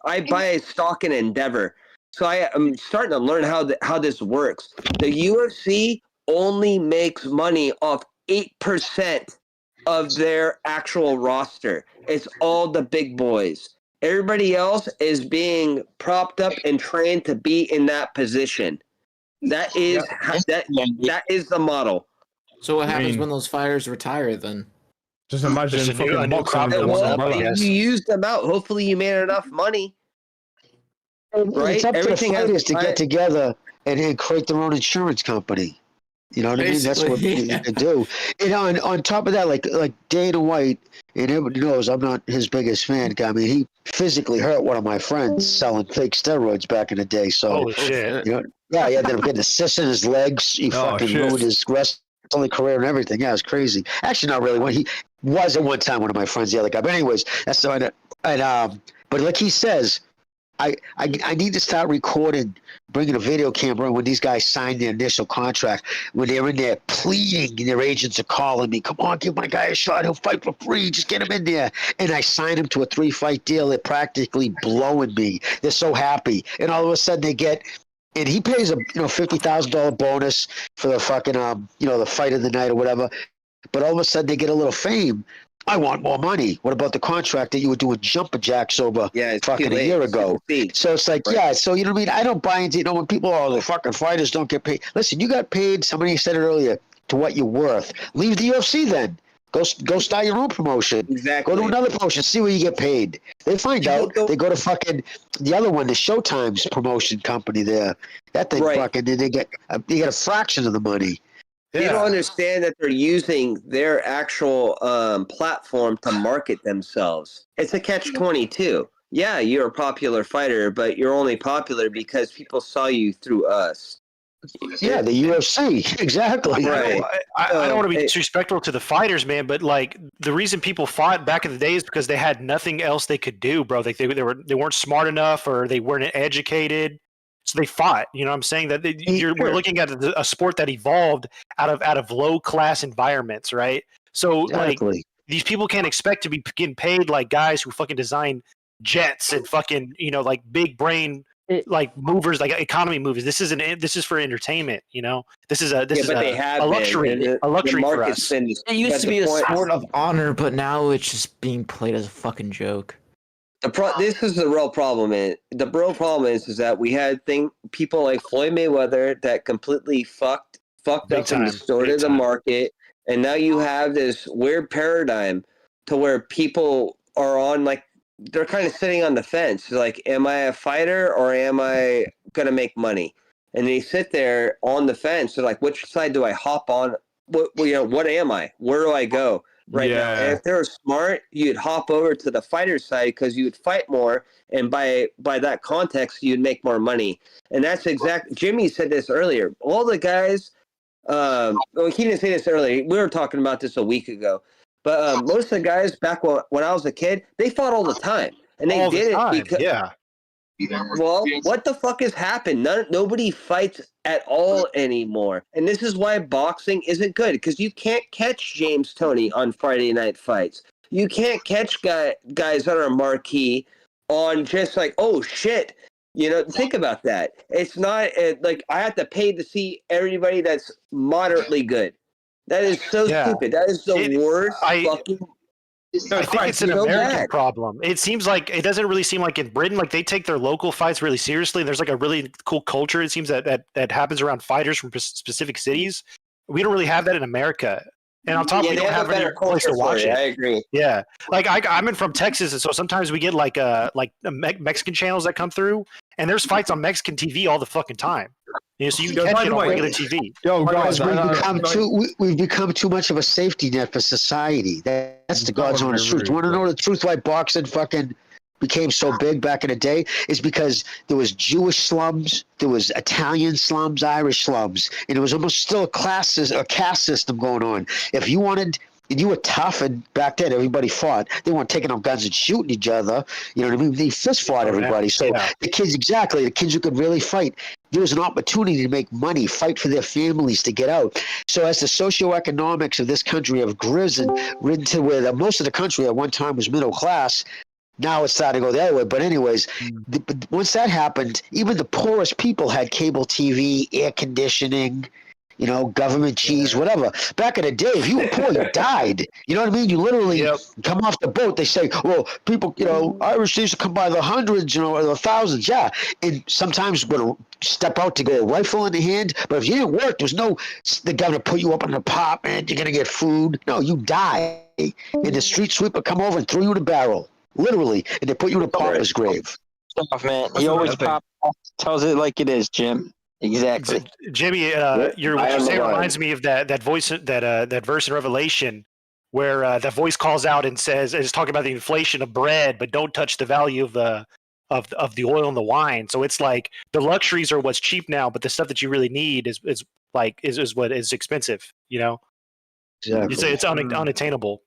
[SPEAKER 3] I buy stock in Endeavor. So I'm starting to learn how this works. The UFC only makes money off 8% of their actual roster. It's all the big boys. Everybody else is being propped up and trained to be in that position. That is that is the model.
[SPEAKER 5] So what happens when those fighters retire then?
[SPEAKER 9] Just imagine fucking boxing.
[SPEAKER 3] You used them out. Hopefully you made enough money. Right?
[SPEAKER 21] It's up to the
[SPEAKER 3] Everything has
[SPEAKER 21] fighters to get together and create their own insurance company. You know what I mean? That's what you can do. And on top of that, like Dana White, and everybody knows I'm not his biggest fan. I mean, he physically hurt one of my friends selling fake steroids back in the day. So,
[SPEAKER 19] holy shit.
[SPEAKER 21] You know, he ended up getting a cyst in his legs. He fucking ruined his wrestling career and everything. Yeah, it was crazy. Actually, not really. When he was at one time one of my friends, the other guy. But anyways, that's the but like he says, I need to start recording, bringing a video camera when these guys sign their initial contract, when they're in there pleading and their agents are calling me, come on, give my guy a shot, he'll fight for free, just get him in there. And I sign him to a 3-fight deal. They're practically blowing me. They're so happy. And all of a sudden they get, and he pays a $50,000 bonus for the fucking the fight of the night or whatever. But all of a sudden they get a little fame. I want more money. What about the contract that you were doing jumper jacks over fucking a year ago? So it's like, so you know what I mean? I don't buy into, when people are, the fucking fighters don't get paid. Listen, you got paid, somebody said it earlier, to what you're worth. Leave the UFC then. Go start your own promotion.
[SPEAKER 3] Exactly.
[SPEAKER 21] Go to another promotion, see where you get paid. They find out. They go to fucking the other one, the Showtime's promotion company there. That thing fucking, they get a fraction of the money.
[SPEAKER 3] They don't understand that they're using their actual platform to market themselves. It's a catch-22. Yeah, you're a popular fighter, but you're only popular because people saw you through us.
[SPEAKER 21] Yeah, the UFC. Exactly.
[SPEAKER 19] Right. I don't want to be disrespectful to the fighters, man, but like the reason people fought back in the day is because they had nothing else they could do, bro. They weren't smart enough, or they weren't educated. So they fought. You know what I'm saying? That we're looking at a sport that evolved out of low class environments, right? So like these people can't expect to be getting paid like guys who fucking design jets and fucking like big brain like movers, like economy movers. This is for entertainment. This is a luxury for us.
[SPEAKER 5] It used to be a sport of honor, but now it's just being played as a fucking joke.
[SPEAKER 3] This is the real problem. The real problem is that we had people like Floyd Mayweather that completely fucked up and distorted the market, and now you have this weird paradigm to where people are on, like, they're kind of sitting on the fence. Like, am I a fighter or am I gonna make money? And they sit there on the fence. They're like, which side do I hop on? What am I? Where do I go? Now, and if they were smart, you'd hop over to the fighter side because you would fight more, and by that context, you'd make more money. And that's Jimmy said this earlier. All the guys, he didn't say this earlier. We were talking about this a week ago. But most of the guys back when I was a kid, they fought all the time, and they did it because well, what the fuck has happened? Nobody fights at all anymore. And this is why boxing isn't good, because you can't catch James Toney on Friday night fights. You can't catch guys that are marquee on just like, oh, shit. Think about that. It's not like I have to pay to see everybody that's moderately good. That is so stupid. That is the worst fucking
[SPEAKER 19] I think it's an American problem. It seems like it doesn't really seem like in Britain, like they take their local fights really seriously. There's like a really cool culture. It seems that happens around fighters from specific cities. We don't really have that in America. And on top, we don't have any place to watch it.
[SPEAKER 3] I agree.
[SPEAKER 19] Yeah, like I'm from Texas, and so sometimes we get like Mexican channels that come through, and there's fights on Mexican TV all the fucking time. You know, so you can catch it on regular TV.
[SPEAKER 9] Yo, guys,
[SPEAKER 21] we've become too much of a safety net for society. That's the God's honest truth. You want to know the truth why boxing fucking became so big back in the day? Is because there was Jewish slums, there was Italian slums, Irish slums, and it was almost still a caste system going on. If you wanted, and you were tough, and back then everybody fought. They weren't taking up guns and shooting each other. You know what I mean? They fist fought everybody. So the kids who could really fight, there was an opportunity to make money, fight for their families to get out. So as the socioeconomics of this country have ridden to where most of the country at one time was middle class, now it's starting to go the other way. But anyways, once that happened, even the poorest people had cable TV, air conditioning, government cheese, whatever. Back in the day, if you were poor, you died. You know what I mean? You literally come off the boat. They say, well, people, Irish used to come by the hundreds, or the thousands. Yeah. And sometimes would step out to go a rifle in the hand. But if you didn't work, there was no, the governor put you up in an apartment, you're going to get food. No, you die. And the street sweeper come over and throw you in a barrel. Literally. And they put you in a pauper's grave.
[SPEAKER 18] Stuff, man. He always tells it like it is, Jim. Exactly,
[SPEAKER 19] Jimmy. What you're saying reminds me of that voice, that verse in Revelation, where that voice calls out and says, "Is talking about the inflation of bread, but don't touch the value of the oil and the wine." So it's like the luxuries are what's cheap now, but the stuff that you really need is what is expensive.
[SPEAKER 21] Exactly.
[SPEAKER 19] It's unattainable.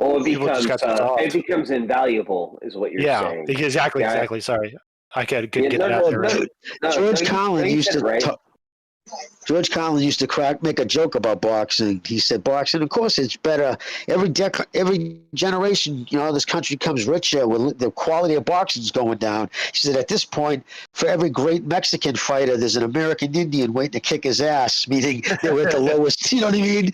[SPEAKER 8] Well, it becomes invaluable, is what you're saying.
[SPEAKER 19] Exactly. Sorry. I couldn't get it out there. Right.
[SPEAKER 21] George Carlin used to make a joke about boxing. He said, boxing, of course, it's better. Every generation, this country becomes richer. The quality of boxing is going down. He said, at this point, for every great Mexican fighter, there's an American Indian waiting to kick his ass, meaning they were at the lowest, you know what I mean?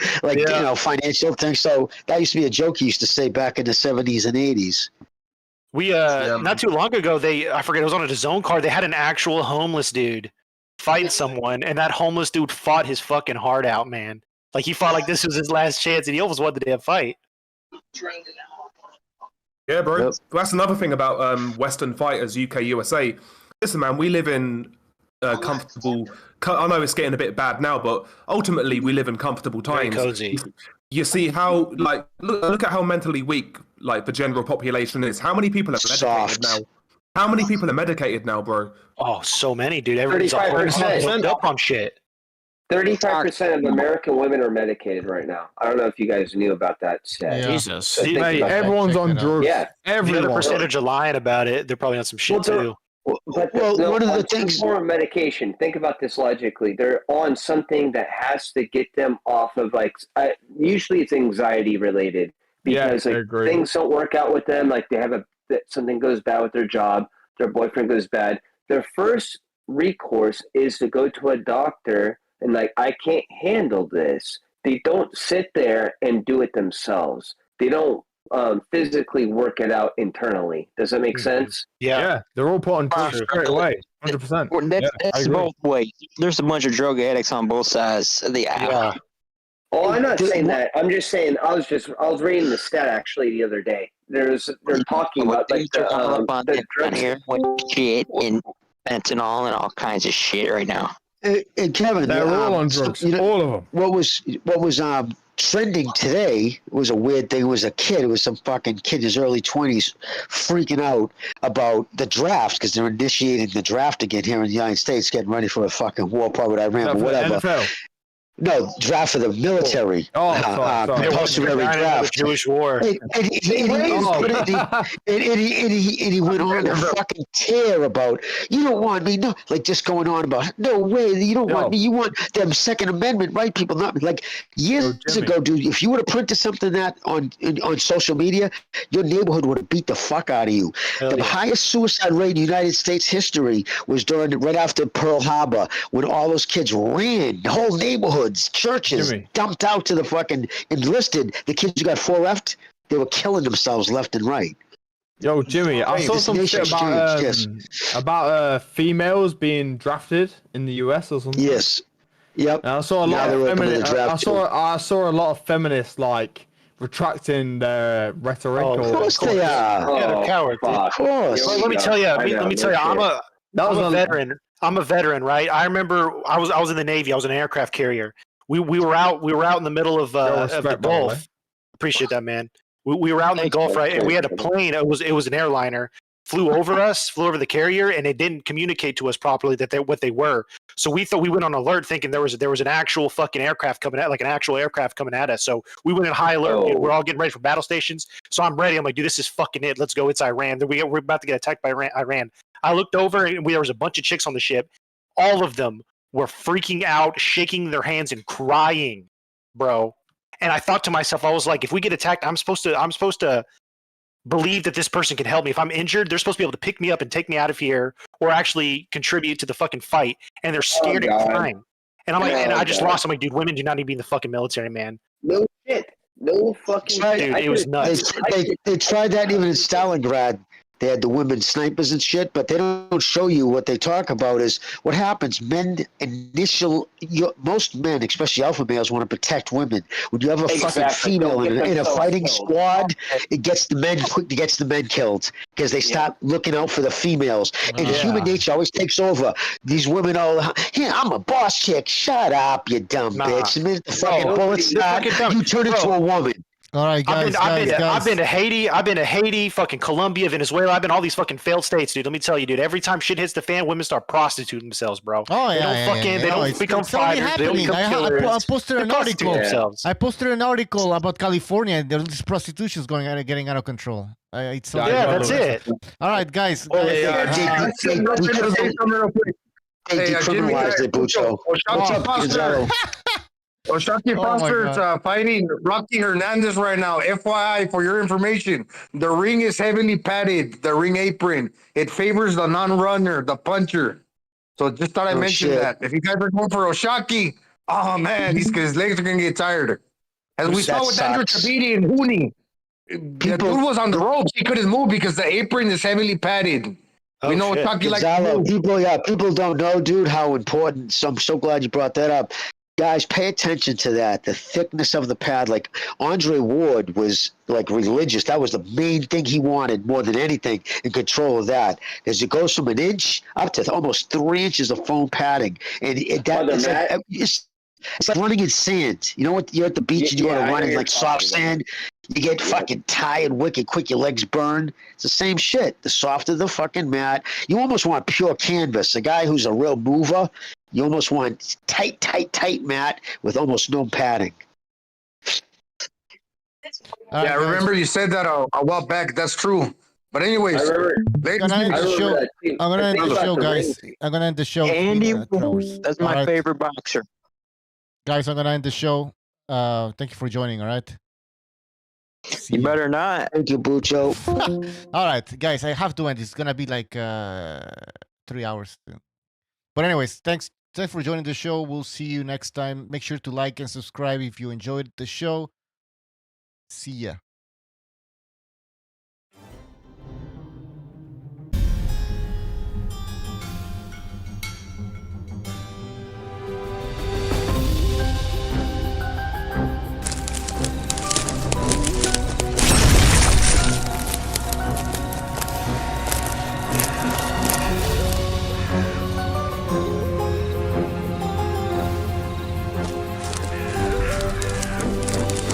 [SPEAKER 21] Financial thing. So that used to be a joke he used to say back in the 70s and 80s.
[SPEAKER 19] We not too long ago, I forget, it was on a DAZN card. They had an actual homeless dude fight someone, and that homeless dude fought his fucking heart out, man. Like he fought like this was his last chance, and he almost won the damn fight.
[SPEAKER 11] Yeah, bro. Yep. That's another thing about Western fighters, UK, USA. Listen, man, we live in comfortable. I know it's getting a bit bad now, but ultimately we live in comfortable times.
[SPEAKER 19] Very cozy.
[SPEAKER 11] You see how look at how mentally weak the general population is. How many people are medicated now? How many people are medicated now, bro?
[SPEAKER 19] Oh, so many, dude. Everybody's up on shit.
[SPEAKER 8] 35% of American women are medicated right now. I don't know if you guys knew about that stat.
[SPEAKER 9] Yeah. Jesus. Everyone's on drugs.
[SPEAKER 8] Yeah.
[SPEAKER 19] The other percentage are lying about it. They're probably on some shit too.
[SPEAKER 8] One of the things form of medication. Think about this logically. They're on something that has to get them off of usually it's anxiety related because things don't work out with them. Like they have something goes bad with their job, their boyfriend goes bad. Their first recourse is to go to a doctor and I can't handle this. They don't sit there and do it themselves. They don't physically work it out internally. Does that make sense?
[SPEAKER 9] Yeah. They're all put on drugs straight away. 100%.
[SPEAKER 18] That's both ways. There's a bunch of drug addicts on both sides of the aisle.
[SPEAKER 8] Yeah. Oh, I'm not saying that. I'm just saying I was reading the stat actually the other day. They're talking about the drugs
[SPEAKER 18] here with shit and fentanyl and all kinds of shit right now.
[SPEAKER 21] And Kevin,
[SPEAKER 9] they're all on drugs. All of them.
[SPEAKER 21] What was trending today was a weird thing. It was a kid. It was some fucking kid in his early 20s freaking out about the draft because they're initiating the draft again here in the United States, getting ready for a fucking war, probably with Iran or whatever.
[SPEAKER 9] NFL.
[SPEAKER 21] No, draft for the military.
[SPEAKER 19] Compulsory draft. The Jewish war.
[SPEAKER 21] And he went on a fucking tear about, you don't want me, no, just going on about, no way, you don't want me, you want them Second Amendment right people, not years ago, dude, if you would have printed something that on social media, your neighborhood would have beat the fuck out of you. The highest suicide rate in United States history was right after Pearl Harbor, when all those kids ran, the whole neighborhood. islands, churches
[SPEAKER 9] Jimmy.
[SPEAKER 21] dumped out to the fucking enlisted. The kids who got 4 left, they were killing themselves left and right.
[SPEAKER 9] Yo, Jimmy, I saw some shit about females being drafted in the US or something.
[SPEAKER 21] Yes. Yep.
[SPEAKER 9] And I saw a lot of I saw a lot of feminists like retracting their rhetoric.
[SPEAKER 21] Of course they are.
[SPEAKER 19] Yeah, they're cowards.
[SPEAKER 21] Of course.
[SPEAKER 19] Let me tell you. Let me tell you. I'm a veteran. I'm a veteran, right? I remember I was in the Navy. I was an aircraft carrier. We were out in the middle of the Gulf. Appreciate that, man. We were out in the Gulf, right? And we had a plane. It was an airliner. Flew over the carrier, and it didn't communicate to us properly that what they were. So we thought we went on alert, thinking there was an actual fucking aircraft coming at, like an actual aircraft coming at us. So we went in high alert. Dude, we're all getting ready for battle stations. So I'm ready. I'm like, dude, this is fucking it. Let's go. It's Iran. We're about to get attacked by Iran. I looked over, and there was a bunch of chicks on the ship. All of them were freaking out, shaking their hands, and crying, bro. And I thought to myself, I was like, if we get attacked, I'm supposed to believe that this person can help me. If I'm injured, they're supposed to be able to pick me up and take me out of here, or actually contribute to the fucking fight. And they're scared and crying. And I'm like, and I just lost. I'm like, dude, women do not need to be in the fucking military, man.
[SPEAKER 8] No shit. No fucking shit.
[SPEAKER 19] Dude, it was nuts.
[SPEAKER 21] They tried that even in Stalingrad. They had the women snipers and shit, but they don't show you what they talk about is what happens. Most men, especially alpha males, want to protect women. When you have a fucking female in a fighting squad, it gets the men killed because they stop looking out for the females. And human nature always takes over. These women I'm a boss chick. Shut up, you dumb bitch. The minute the fucking bullets start, you turn into a woman.
[SPEAKER 1] All right, guys,
[SPEAKER 19] I've been to Haiti, fucking Colombia, Venezuela. I've been all these fucking failed states, dude. Let me tell you, dude. Every time shit hits the fan, women start prostituting themselves, bro.
[SPEAKER 1] Oh
[SPEAKER 19] yeah, they don't become fighters. They don't become killers.
[SPEAKER 1] I posted an article.
[SPEAKER 19] Themselves.
[SPEAKER 1] I posted an article about California. And there's prostitution getting out of control. That's
[SPEAKER 19] it.
[SPEAKER 1] All right, guys.
[SPEAKER 21] They decriminalized it, Bucho. What's up, Gonzalo?
[SPEAKER 2] Oshaki Foster is fighting Rocky Hernandez right now. FYI, for your information, the ring is heavily padded. The ring apron. It favors the non-runner, the puncher. So just thought I mentioned that. If you guys are going for Oshaki, oh man, his legs are gonna get tired. As we saw with Andrew Tabiti and Huni, the dude was on the ropes. He couldn't move because the apron is heavily padded. We know Oshaki likes to move.
[SPEAKER 21] People don't know, dude, how important. So I'm so glad you brought that up. Guys, pay attention to that. The thickness of the pad. Like Andre Ward was like religious. That was the main thing he wanted more than anything, in control of that. Because it goes from an inch up to almost 3 inches of foam padding. And it's like running in sand. You know what? You're at the beach and you want to run in like soft sand. You get fucking tired wicked quick. Your legs burn. It's the same shit. The softer the fucking mat. You almost want pure canvas. A guy who's a real mover, you almost want tight mat with almost no padding.
[SPEAKER 2] Yeah, I remember you said that a while back. That's true. But anyways,
[SPEAKER 1] I'm gonna end the show, guys. I'm gonna end the show.
[SPEAKER 18] Andy, that's my favorite boxer.
[SPEAKER 1] Guys, I'm gonna end the show. Thank you for joining. All right.
[SPEAKER 18] You better not.
[SPEAKER 21] Thank you, Bucho.
[SPEAKER 1] All right, guys, I have to end. It's gonna be like 3 hours. But anyways, thanks for joining the show. We'll see you next time. Make sure to like and subscribe if you enjoyed the show. See ya.